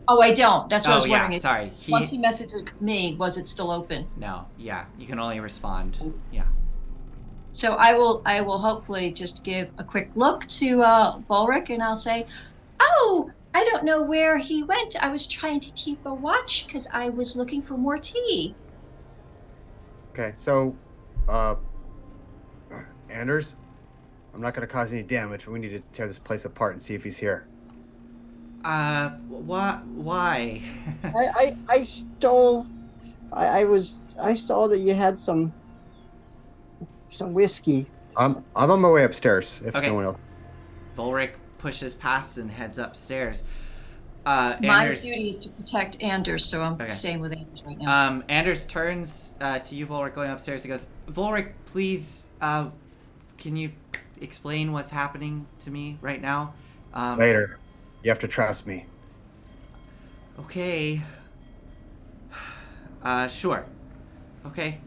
Oh, I don't. That's what I was yeah, wondering. Sorry. Once he messaged me, was it still open? No, yeah. You can only respond. Yeah. So I will hopefully just give a quick look to Volric, and I'll say, "Oh, I don't know where he went. I was trying to keep a watch because I was looking for more tea." Okay, so, Anders, I'm not going to cause any damage, but we need to tear this place apart and see if he's here. Why? I stole. I saw that you had some whiskey. I'm on my way upstairs. If Okay. no one else. Volric pushes past and heads upstairs. My Anders, duty is to protect Anders, so I'm Okay. staying with Anders right now. Anders turns to you, Volric, going upstairs. He goes, Volric, please, can you explain what's happening to me right now? Later. You have to trust me. Okay. Sure. Okay.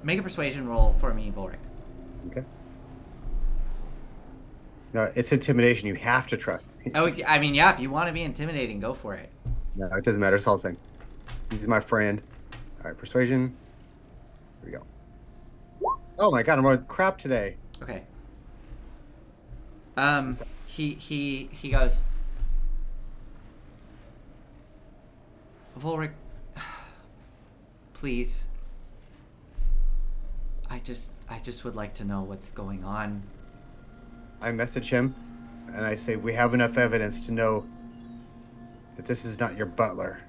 Make a persuasion roll for me, Volric. Okay. No, it's intimidation. You have to trust me. Oh, I mean, yeah, if you want to be intimidating, go for it. No, it doesn't matter. It's all the same. He's my friend. All right, persuasion. Here we go. Oh my god, I'm on crap today. Okay. He goes, Volric, please. I just would like to know what's going on. I message him, and I say, we have enough evidence to know that this is not your butler.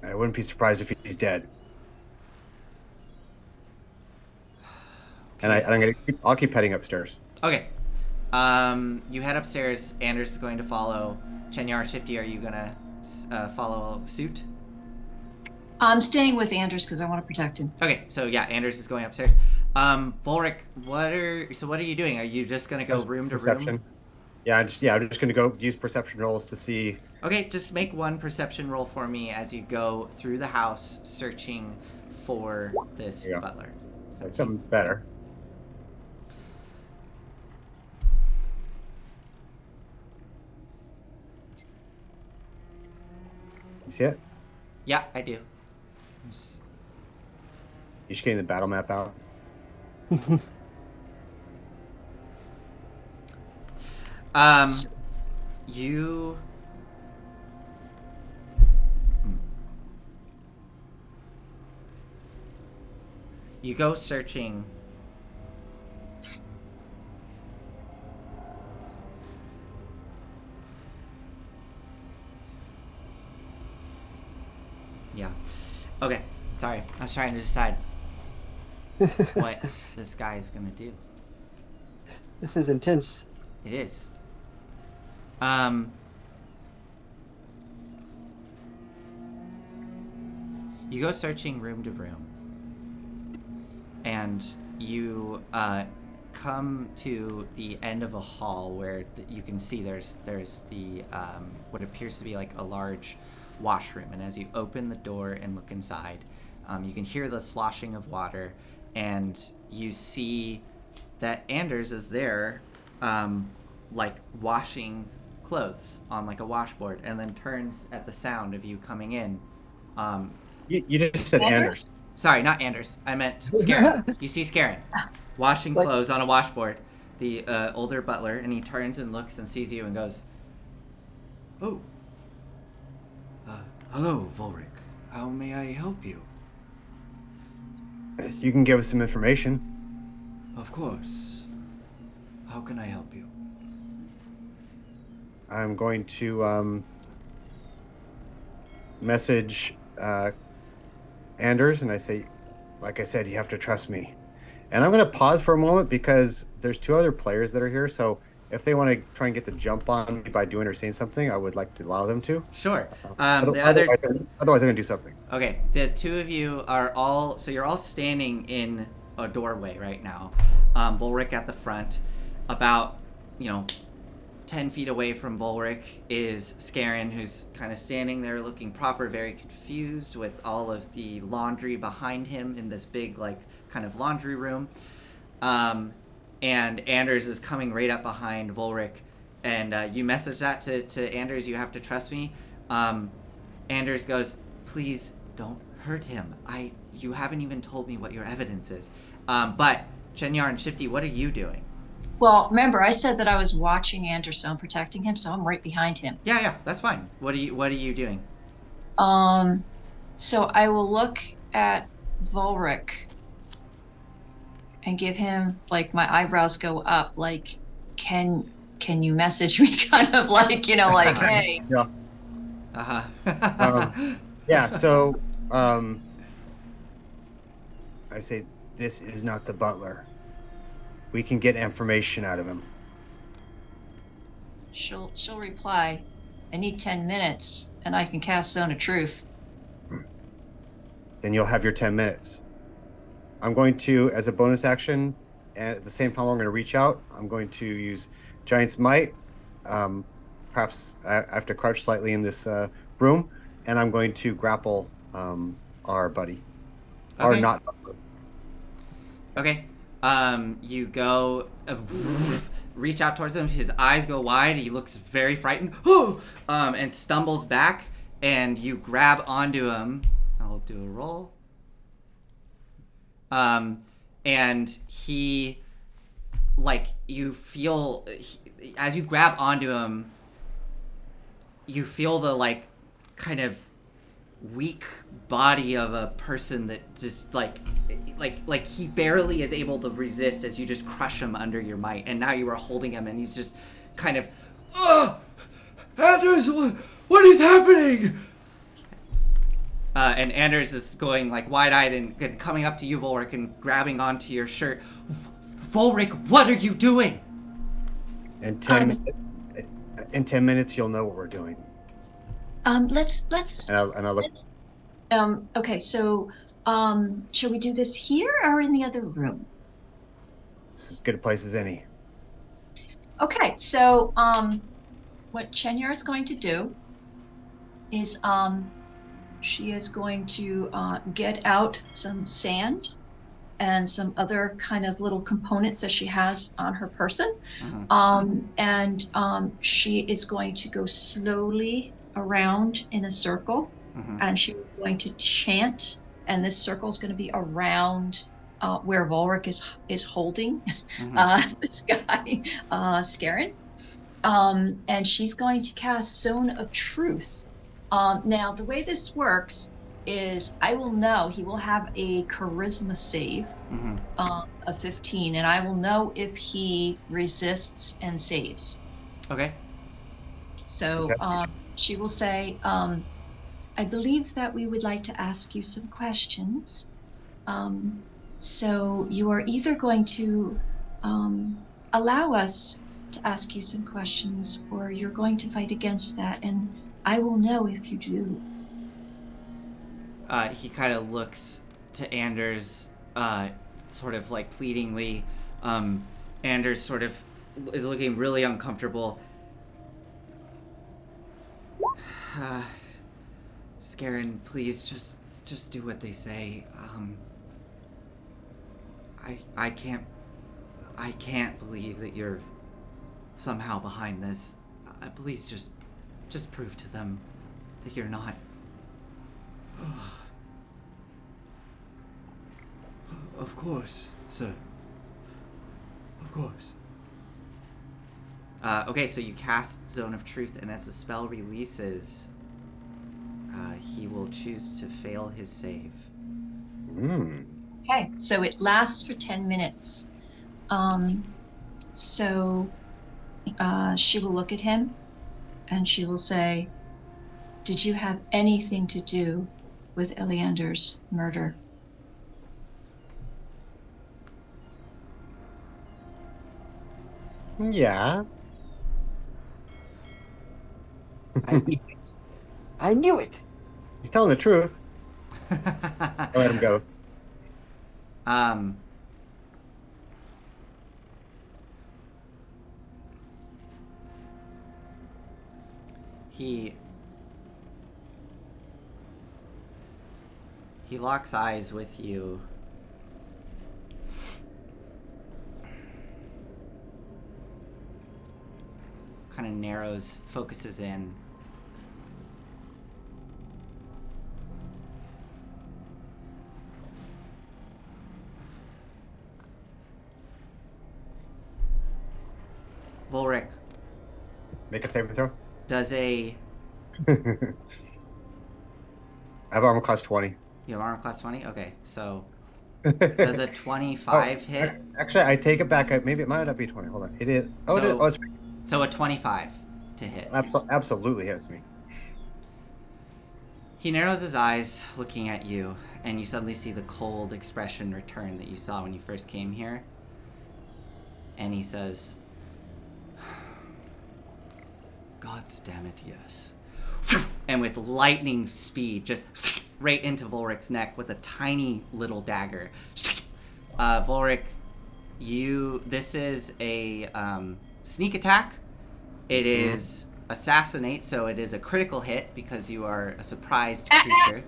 And I wouldn't be surprised if he's dead. And I'll keep heading upstairs. Okay. You head upstairs. Anders is going to follow. Chenyar, Shifty, are you gonna follow suit? I'm staying with Anders because I want to protect him. Okay, so yeah, Anders is going upstairs. Volric, what are you doing? Are you just gonna go room to Perception. room? Yeah, I'm just gonna go use perception rolls to see. Okay, just make one perception roll for me as you go through the house searching for this butler. Something better. You see it? Yeah, I do. You should get the battle map out. You. You go searching. Yeah. Okay. Sorry. I was trying to decide what this guy is gonna do. This is intense. It is. You go searching room to room, and you come to the end of a hall where you can see there's the what appears to be like a large washroom, and as you open the door and look inside, you can hear the sloshing of water, and you see that Anders is there, like washing clothes on like a washboard, and then turns at the sound of you coming in. You just said Anders. Sorry, not Anders. I meant Scarin. You see Scarin washing clothes on a washboard, the older butler, and he turns and looks and sees you and goes, Oh. Hello, Volric. How may I help you? You can give us some information. Of course. How can I help you? I'm going to message Anders, and I say, like I said, you have to trust me. And I'm going to pause for a moment because there's 2 other players that are here. So if they want to try and get the jump on me by doing or saying something, I would like to allow them to. Sure. Otherwise, I'm going to do something. Okay, the 2 of you are all, so you're all standing in a doorway right now. Volric at the front. About, 10 feet away from Volric is Scarin, who's kind of standing there looking proper, very confused with all of the laundry behind him in this big, kind of laundry room. And Anders is coming right up behind Volric. And you message that to Anders, you have to trust me. Anders goes, please don't hurt him. You haven't even told me what your evidence is. But Chenyar and Shifty, what are you doing? Well, remember, I said that I was watching Anderson, protecting him, so I'm right behind him. Yeah, that's fine. What are you doing? So I will look at Volric and give him, my eyebrows go up, can you message me, kind of hey. Yeah. Uh-huh. Yeah, so I say, this is not the butler. We can get information out of him. She'll reply, I need 10 minutes, and I can cast Zone of Truth. Then you'll have your 10 minutes. I'm going to, as a bonus action, and at the same time I'm going to reach out, I'm going to use Giant's Might. Perhaps I have to crouch slightly in this room, and I'm going to grapple our buddy. Okay. Or not. Okay. You go, reach out towards him. His eyes go wide. He looks very frightened. And stumbles back. And you grab onto him. I'll do a roll. And he, you feel, as you grab onto him, you feel the, kind of weak body of a person that just like he barely is able to resist as you just crush him under your might, and now you are holding him and he's just kind of Anders, what is happening? And Anders is going wide-eyed and coming up to you, Volric, and grabbing onto your shirt. Volric, what are you doing? In 10 minutes you'll know what we're doing. Let's And I look. Okay, so shall we do this here or in the other room? This is as good a place as any. Okay, so what Chenyar is going to do is she is going to get out some sand and some other kind of little components that she has on her person. And she is going to go slowly around in a circle, and she's going to chant, and this circle is going to be around where Volric is holding this guy, Scarin. And she's going to cast Zone of Truth. Now, the way this works is I will know he will have a charisma save of 15, and I will know if he resists and saves. Okay. So she will say, I believe that we would like to ask you some questions. So you are either going to allow us to ask you some questions, or you're going to fight against that, and I will know if you do. He kind of looks to Anders, sort of pleadingly. Anders sort of is looking really uncomfortable. Scarin, please just do what they say. I can't believe that you're somehow behind this. Please just prove to them that you're not. Of course, sir. Of course. Okay, so you cast Zone of Truth, and as the spell releases, he will choose to fail his save. Okay, so it lasts for 10 minutes. So she will look at him, and she will say, did you have anything to do with Eleander's murder? Yeah. I knew it. I knew it. He's telling the truth. I'll let him go. Um, he locks eyes with you. Kind of narrows, focuses in. Volric Make a saving throw. does a. I have armor class 20. You have armor class 20? Okay, so does a 25 hit? Actually, I take it back. Maybe it might not be 20. Hold on. It is. Oh, it is. So- Oh, it's So a 25 to hit. absolutely hits me. He narrows his eyes, looking at you, and you suddenly see the cold expression return that you saw when you first came here. And he says, "God's damn it, yes." And with lightning speed, just right into Volric's neck with a tiny little dagger. Volric, this is a sneak attack. It is assassinate, so it is a critical hit because you are a surprised creature.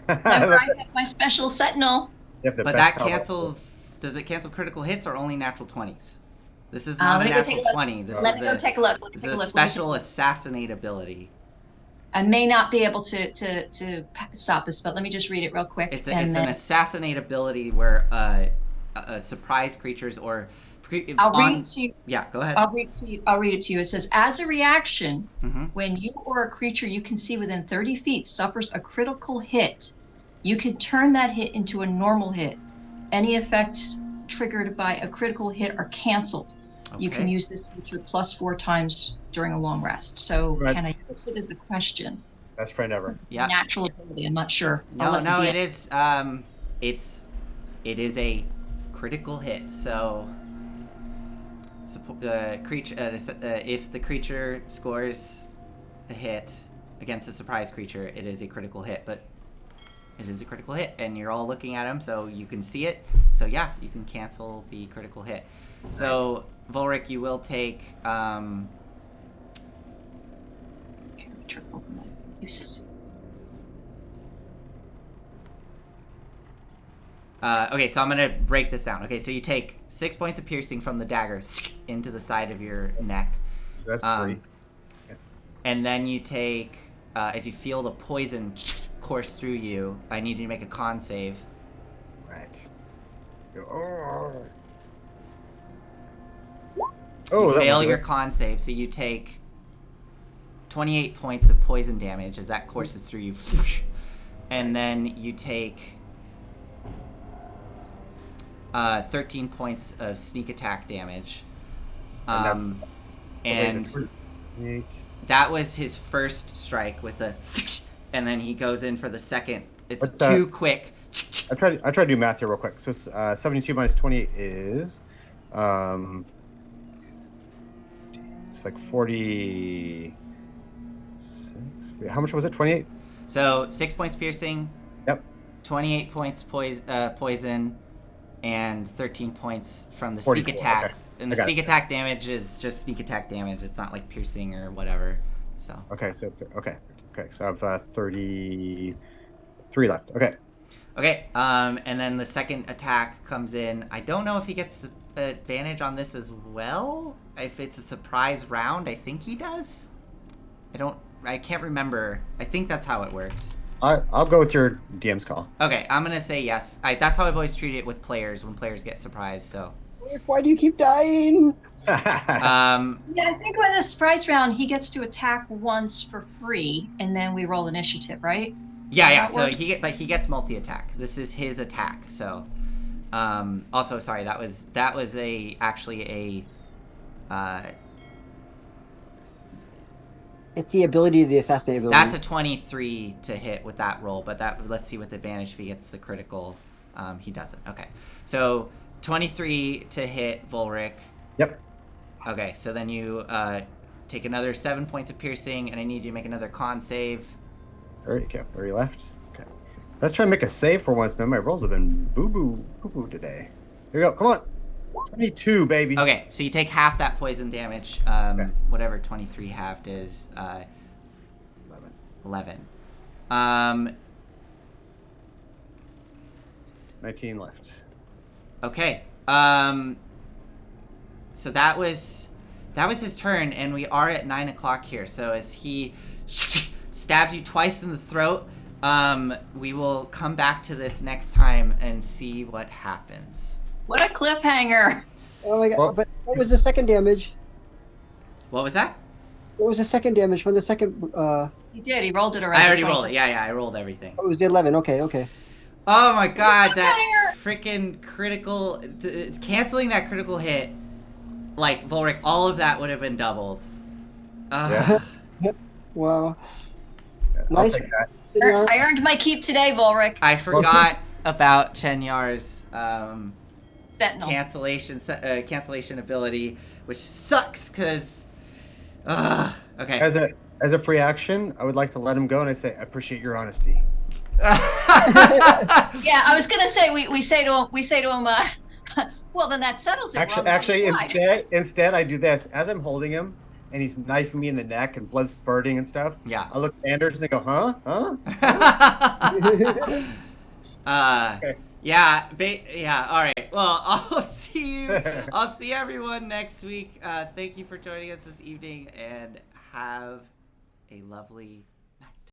Remember, I have my special sentinel. You have the But best that power. cancels. Does it cancel critical hits or only natural 20s? This is Let not a me go take natural a look. 20. This Let is me go take a look. Let me This take is a a look. special assassinate ability. I may not be able to stop this, but let me just read it real quick. It's and an then assassinate ability where surprise creatures or I'll read it to you. Yeah, go ahead. I'll read it to you. It says, as a reaction, Mm-hmm. when you or a creature you can see within 30 feet suffers a critical hit, you can turn that hit into a normal hit. Any effects triggered by a critical hit are canceled. You can use this feature plus 4 times during a long rest. So Right. can I use it as the question? Best friend ever. It's a Yeah. natural ability. I'm not sure. I'll let the No, DM it is. It is a critical hit. So, creature. If the creature scores a hit against a surprise creature, it is a critical hit. But it is a critical hit, and you're all looking at him, so you can see it. So yeah, you can cancel the critical hit. So Volric, you will take. uses. Okay, so I'm gonna break this down. Okay, so you take 6 points of piercing from the dagger into the side of your neck. So that's 3. And then you take, as you feel the poison course through you, I need you to make a con save. Right. You that fail won't do your it. con save, so you take 28 points of poison damage as that courses through you. And then you take 13 points of sneak attack damage. And that was his first strike with a, and then he goes in for the second. It's What's too that? quick. I try to do math here real quick. So 72 minus 28 is it's like 46. Wait, how much was it? 28? So 6 points piercing. Yep. 28 points poison, and 13 points from the 44, sneak attack. okay. And the I got sneak it. attack damage is just sneak attack damage. It's not like piercing or whatever. So Okay, so okay. So I have 33 left. Okay. okay. And then the second attack comes in. I don't know if he gets advantage on this as well. If it's a surprise round, I think he does. I can't remember. I think that's how it works. I'll go with your DM's call. Okay, I'm gonna say yes. That's how I've always treated it with players when players get surprised. So, Why do you keep dying? Yeah, I think with this surprise round, he gets to attack once for free, and then we roll initiative, right? yeah. that So works? he gets multi attack. This is his attack. So, also sorry, that was actually a. It's the ability of the assassinate ability. That's a 23 to hit with that roll, but let's see with advantage if he gets the critical. He doesn't. Okay, so 23 to hit Volric, Yep. Okay, so then you take another 7 points of piercing, and I need you to make another con save. 30. Okay, 30 left. Okay. Let's try and make a save for once, man. My rolls have been boo-boo today. Here we go. Come on. 22, baby. Okay, so you take half that poison damage. Okay. Whatever 23 halved is, 11. 19 left. Okay. So that was his turn, and we are at 9 o'clock here. So as he stabs you twice in the throat, we will come back to this next time and see what happens. What a cliffhanger! Oh my god! Well- But what was the second damage? What was that? What was the second damage from the second? He did. He rolled it already. I already 20. rolled it. Yeah, I rolled everything. It was the 11. Okay. Oh my god, that Cliffhanger! freaking critical... It's canceling that critical hit. Like, Volric, all of that would have been doubled. Yeah. Wow. I'll Nice. take that. I earned my keep today, Volric. I forgot about Chenyar's Sentinel. cancellation ability, which sucks because... okay. As a free action, I would like to let him go, and I say, I appreciate your honesty. Yeah, I was gonna say we say to him, well then that settles it. We're on the Actually, same side. instead, I do this as I'm holding him, and he's knifing me in the neck and blood spurting and stuff. Yeah. I look at Anders and I go, huh? Okay. Yeah, all right. Well, I'll see everyone next week. Thank you for joining us this evening, and have a lovely